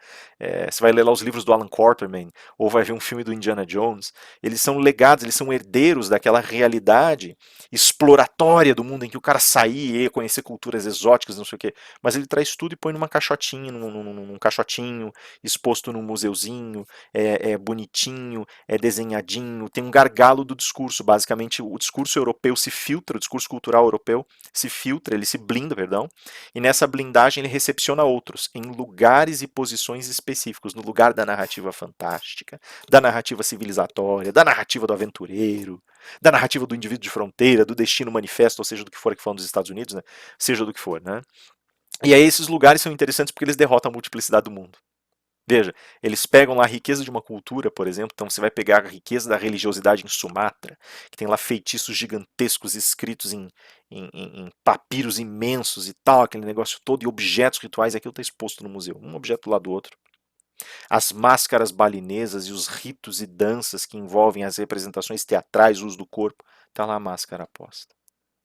Você vai ler lá os livros do Alan Quatermain, ou vai ver um filme do Indiana Jones. Eles são legados, eles são herdeiros daquela realidade exploratória do mundo em que o cara saía e ia conhecer culturas exóticas, não sei o quê. Mas ele traz tudo e põe numa caixotinha, num caixotinho, exposto num museuzinho, é bonitinho, é desenhadinho, tem um gargalo do discurso, basicamente o discurso europeu se filtra, o discurso cultural europeu se filtra, ele se blinda, perdão, e nessa blindagem ele recepciona outros, em lugares e posições específicos, no lugar da narrativa fantástica, da narrativa civilizatória, da narrativa do aventureiro, da narrativa do indivíduo de fronteira, do destino manifesto, ou seja, do que for que for dos Estados Unidos, né? Seja do que for, né? E aí esses lugares são interessantes porque eles derrotam a multiplicidade do mundo. Veja, eles pegam lá a riqueza de uma cultura, por exemplo, então você vai pegar a riqueza da religiosidade em Sumatra, que tem lá feitiços gigantescos escritos em papiros imensos e tal, aquele negócio todo, e objetos rituais, aquilo está exposto no museu, um objeto do lado do outro. As máscaras balinesas e os ritos e danças que envolvem as representações teatrais, o uso do corpo, está lá a máscara posta.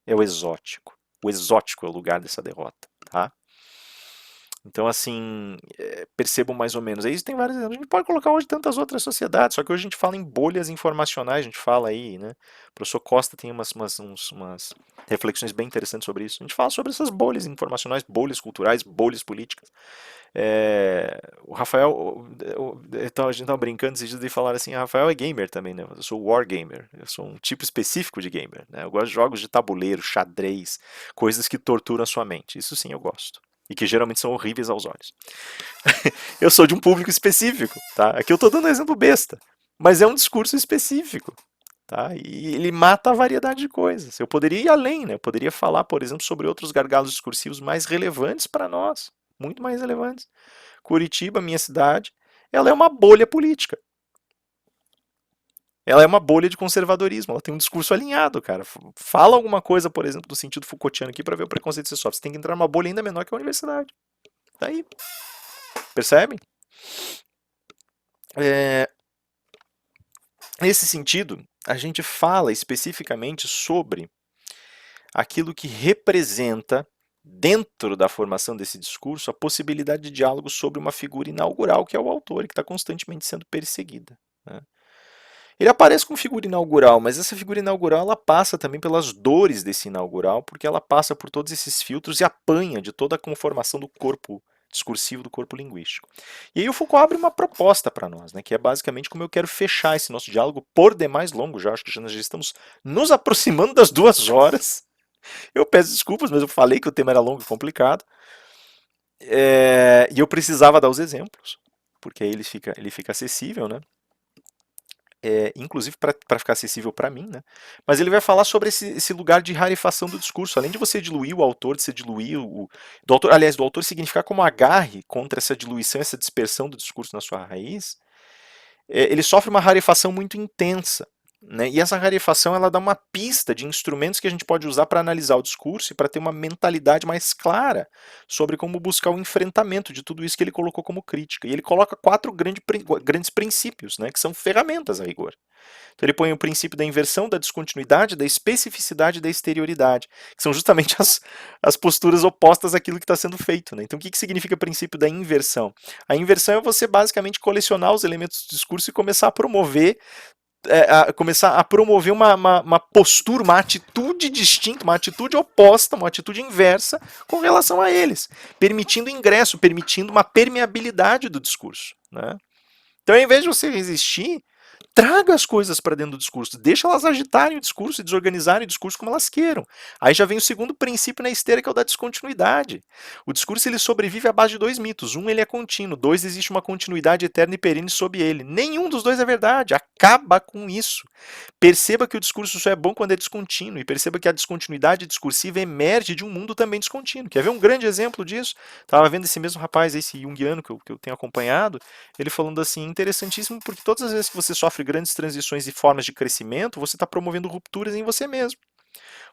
É o exótico. O exótico é o lugar dessa derrota. Tá? Então, assim, percebam mais ou menos. Aí tem vários exemplos. A gente pode colocar hoje tantas outras sociedades, só que hoje a gente fala em bolhas informacionais, a gente fala aí, né? O professor Costa tem umas reflexões bem interessantes sobre isso. A gente fala sobre essas bolhas informacionais, bolhas culturais, bolhas políticas. O Rafael, então a gente estava brincando esses dias de falar assim, Rafael é gamer também, né? Eu sou war gamer, eu sou um tipo específico de gamer, né? Eu gosto de jogos de tabuleiro, xadrez, coisas que torturam a sua mente. Isso sim eu gosto. E que geralmente são horríveis aos olhos. Eu sou de um público específico, tá? Aqui eu estou dando um exemplo besta, mas é um discurso específico. Tá? E ele mata a variedade de coisas. Eu poderia ir além, né? Eu poderia falar, por exemplo, sobre outros gargalos discursivos mais relevantes para nós, muito mais relevantes. Curitiba, minha cidade, ela é uma bolha política. Ela é uma bolha de conservadorismo, ela tem um discurso alinhado, cara. Fala alguma coisa, por exemplo, do sentido Foucaultiano aqui para ver o preconceito que você sofre. Você tem que entrar numa bolha ainda menor que a universidade. Daí, percebem? Nesse sentido, a gente fala especificamente sobre aquilo que representa, dentro da formação desse discurso, a possibilidade de diálogo sobre uma figura inaugural, que é o autor, e que está constantemente sendo perseguida. Né? Ele aparece como figura inaugural, mas essa figura inaugural ela passa também pelas dores desse inaugural, porque ela passa por todos esses filtros e apanha de toda a conformação do corpo discursivo, do corpo linguístico. E aí o Foucault abre uma proposta para nós, né, que é basicamente como eu quero fechar esse nosso diálogo por demais longo, já acho que nós já estamos nos aproximando das 2 horas. Eu peço desculpas, mas eu falei que o tema era longo e complicado. E eu precisava dar os exemplos, porque aí ele fica acessível, né? Inclusive para ficar acessível para mim, né? Mas ele vai falar sobre esse lugar de rarefação do discurso. Além de você diluir o autor, de você diluir do autor, aliás, do autor significar como agarre contra essa diluição, essa dispersão do discurso na sua raiz, ele sofre uma rarefação muito intensa. Né? E essa rarefação ela dá uma pista de instrumentos que a gente pode usar para analisar o discurso e para ter uma mentalidade mais clara sobre como buscar o enfrentamento de tudo isso que ele colocou como crítica. E ele coloca 4 grandes princípios, né, que são ferramentas a rigor. Então ele põe o princípio da inversão, da descontinuidade, da especificidade e da exterioridade, que são justamente as posturas opostas àquilo que está sendo feito. Né? Então o que significa o princípio da inversão? A inversão é você basicamente colecionar os elementos do discurso e começar a promover uma postura, uma atitude distinta, uma atitude oposta, uma atitude inversa com relação a eles, permitindo ingresso, permitindo uma permeabilidade do discurso. Né? Então, ao invés de você resistir, traga as coisas para dentro do discurso, deixa elas agitarem o discurso e desorganizarem o discurso como elas queiram. Aí já vem o segundo princípio na esteira, que é o da descontinuidade. O discurso ele sobrevive à base de 2 mitos. Um, ele é contínuo. 2, existe uma continuidade eterna e perene sob ele. Nenhum dos dois é verdade. Acaba com isso. Perceba que o discurso só é bom quando é descontínuo, e perceba que a descontinuidade discursiva emerge de um mundo também descontínuo. Quer ver um grande exemplo disso? Estava vendo esse mesmo rapaz, esse junguiano que eu tenho acompanhado, ele falando assim, interessantíssimo, porque todas as vezes que você sofre grandes transições e formas de crescimento, você está promovendo rupturas em você mesmo.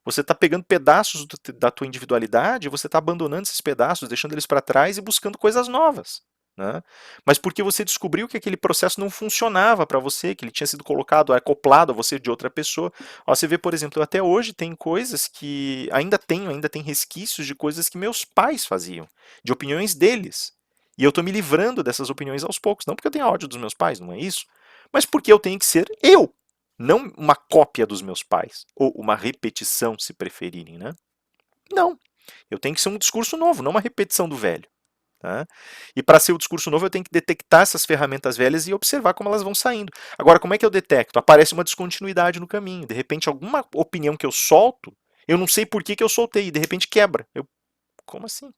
Você está pegando pedaços da tua individualidade, você está abandonando esses pedaços, deixando eles para trás e buscando coisas novas. Né? Mas porque você descobriu que aquele processo não funcionava para você, que ele tinha sido colocado, acoplado a você de outra pessoa. Ó, você vê, por exemplo, até hoje tem coisas que ainda tem resquícios de coisas que meus pais faziam, de opiniões deles. E eu estou me livrando dessas opiniões aos poucos. Não porque eu tenho ódio dos meus pais, não é isso. Mas porque eu tenho que ser eu. Não uma cópia dos meus pais. Ou uma repetição, se preferirem, né? Não. Eu tenho que ser um discurso novo, não uma repetição do velho. Tá? E para ser o discurso novo, eu tenho que detectar essas ferramentas velhas e observar como elas vão saindo. Agora, como é que eu detecto? Aparece uma descontinuidade no caminho. De repente, alguma opinião que eu solto, eu não sei por que eu soltei, e de repente quebra. Como assim?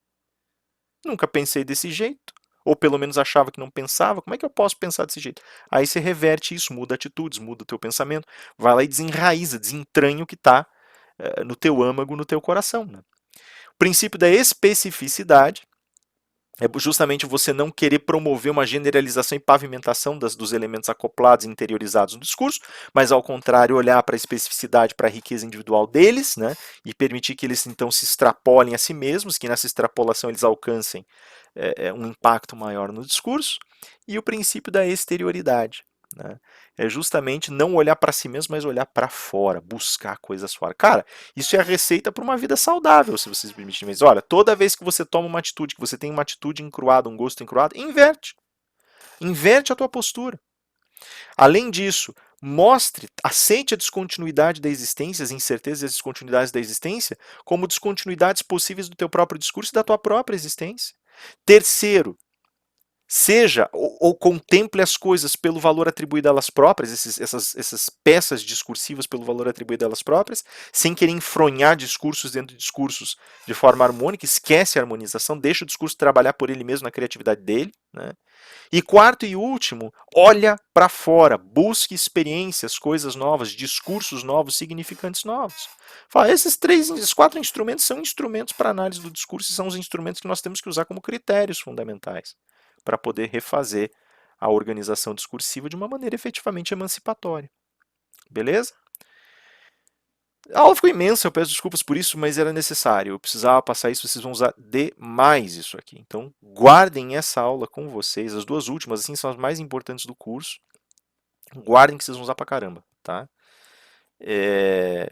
Nunca pensei desse jeito. Ou pelo menos achava que não pensava. Como é que eu posso pensar desse jeito? Aí você reverte isso, muda atitudes, muda o teu pensamento, vai lá e desenraiza, desentranha o que está no teu âmago, no teu coração. Né? O princípio da especificidade é justamente você não querer promover uma generalização e pavimentação dos elementos acoplados e interiorizados no discurso, mas ao contrário, olhar para a especificidade, para a riqueza individual deles, né, e permitir que eles então se extrapolem a si mesmos, que nessa extrapolação eles alcancem um impacto maior no discurso, e o princípio da exterioridade. Né? É justamente não olhar para si mesmo, mas olhar para fora, buscar coisas fora. Cara, isso é a receita para uma vida saudável, se vocês me permitirem. Mas olha, toda vez que você toma uma atitude, que você tem uma atitude encruada, um gosto encruado, inverte. Inverte a tua postura. Além disso, mostre, aceite a descontinuidade da existência, as incertezas e as descontinuidades da existência, como descontinuidades possíveis do teu próprio discurso e da tua própria existência. Terceiro, seja ou contemple as coisas pelo valor atribuído a elas próprias, essas peças discursivas pelo valor atribuído a elas próprias, sem querer enfronhar discursos dentro de discursos de forma harmônica, esquece a harmonização, deixa o discurso trabalhar por ele mesmo na criatividade dele, né? E quarto e último, olha para fora, busque experiências, coisas novas, discursos novos, significantes novos. Fala, esses quatro instrumentos são instrumentos para análise do discurso e são os instrumentos que nós temos que usar como critérios fundamentais para poder refazer a organização discursiva de uma maneira efetivamente emancipatória. Beleza? A aula ficou imensa, eu peço desculpas por isso, mas era necessário. Eu precisava passar isso, vocês vão usar demais isso aqui. Então, guardem essa aula com vocês. As duas últimas, assim, são as mais importantes do curso. Guardem que vocês vão usar pra caramba, tá?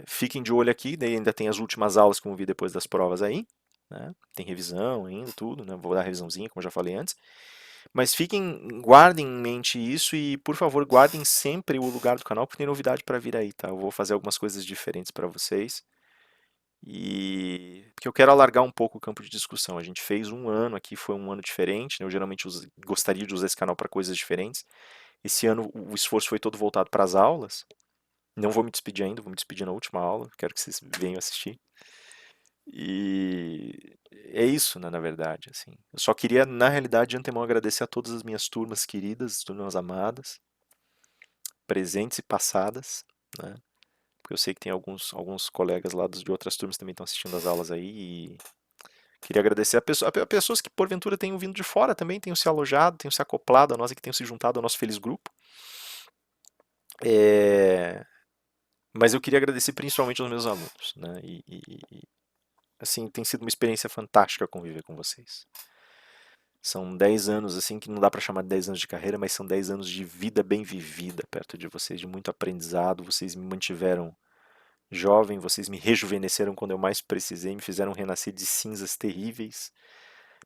Fiquem de olho aqui, daí ainda tem as últimas aulas que vão vir depois das provas aí. Né? Tem revisão ainda, tudo, né? Vou dar revisãozinha, como eu já falei antes. Mas guardem em mente isso e, por favor, guardem sempre o lugar do canal, porque tem novidade para vir aí, tá? Eu vou fazer algumas coisas diferentes para vocês. E porque eu quero alargar um pouco o campo de discussão. A gente fez um ano aqui, foi um ano diferente, né? Eu geralmente gostaria de usar esse canal para coisas diferentes. Esse ano o esforço foi todo voltado para as aulas. Não vou me despedir ainda, vou me despedir na última aula. Quero que vocês venham assistir. E é isso, né, na verdade, assim. Eu só queria, na realidade, de antemão agradecer a todas as minhas turmas queridas, turmas amadas, presentes e passadas, né? Porque eu sei que tem alguns colegas lá de outras turmas também estão assistindo as aulas aí e queria agradecer a pessoas que porventura tenham vindo de fora também, tenham se alojado, tenham se acoplado a nós e que tenham se juntado ao nosso feliz grupo. É, Mas eu queria agradecer principalmente aos meus alunos, né? Assim, tem sido uma experiência fantástica conviver com vocês. São 10 anos, assim, que não dá para chamar de 10 anos de carreira, mas são 10 anos de vida bem vivida perto de vocês, de muito aprendizado. Vocês me mantiveram jovem, vocês me rejuvenesceram quando eu mais precisei, me fizeram renascer de cinzas terríveis,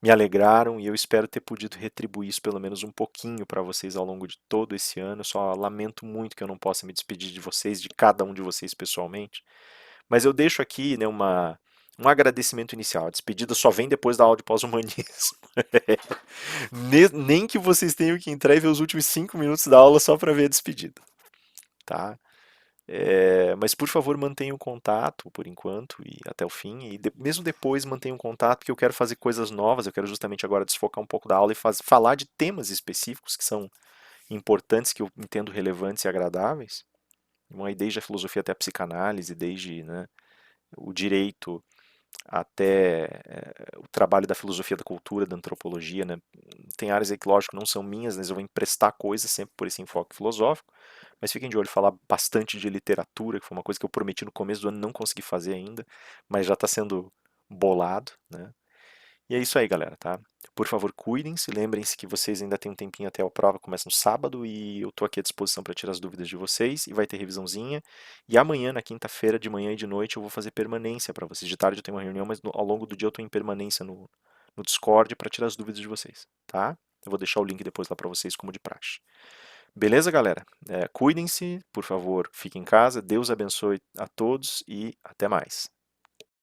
me alegraram e eu espero ter podido retribuir isso pelo menos um pouquinho para vocês ao longo de todo esse ano. Eu só lamento muito que eu não possa me despedir de vocês, de cada um de vocês pessoalmente. Mas eu deixo aqui, né, um agradecimento inicial. A despedida só vem depois da aula de pós-humanismo. Nem que vocês tenham que entrar e ver os últimos 5 minutos da aula só para ver a despedida. Tá? Mas por favor mantenham contato por enquanto e até o fim. E mesmo depois mantenham contato, porque eu quero fazer coisas novas. Eu quero justamente agora desfocar um pouco da aula e falar de temas específicos que são importantes, que eu entendo relevantes e agradáveis. Aí desde a filosofia até a psicanálise, desde, né, o direito até o trabalho da filosofia da cultura, da antropologia, né? Tem áreas aí que, lógico, não são minhas, mas eu vou emprestar coisas sempre por esse enfoque filosófico. Mas fiquem de olho, falar bastante de literatura, que foi uma coisa que eu prometi no começo do ano, não consegui fazer ainda, mas já está sendo bolado, né? E é isso aí, galera, tá? Por favor, cuidem-se, lembrem-se que vocês ainda têm um tempinho até a prova, começa no sábado, e eu tô aqui à disposição para tirar as dúvidas de vocês, e vai ter revisãozinha. E amanhã, na quinta-feira, de manhã e de noite, eu vou fazer permanência para vocês. De tarde eu tenho uma reunião, mas ao longo do dia eu tô em permanência no Discord para tirar as dúvidas de vocês, tá? Eu vou deixar o link depois lá para vocês, como de praxe. Beleza, galera? Cuidem-se, por favor, fiquem em casa, Deus abençoe a todos e até mais.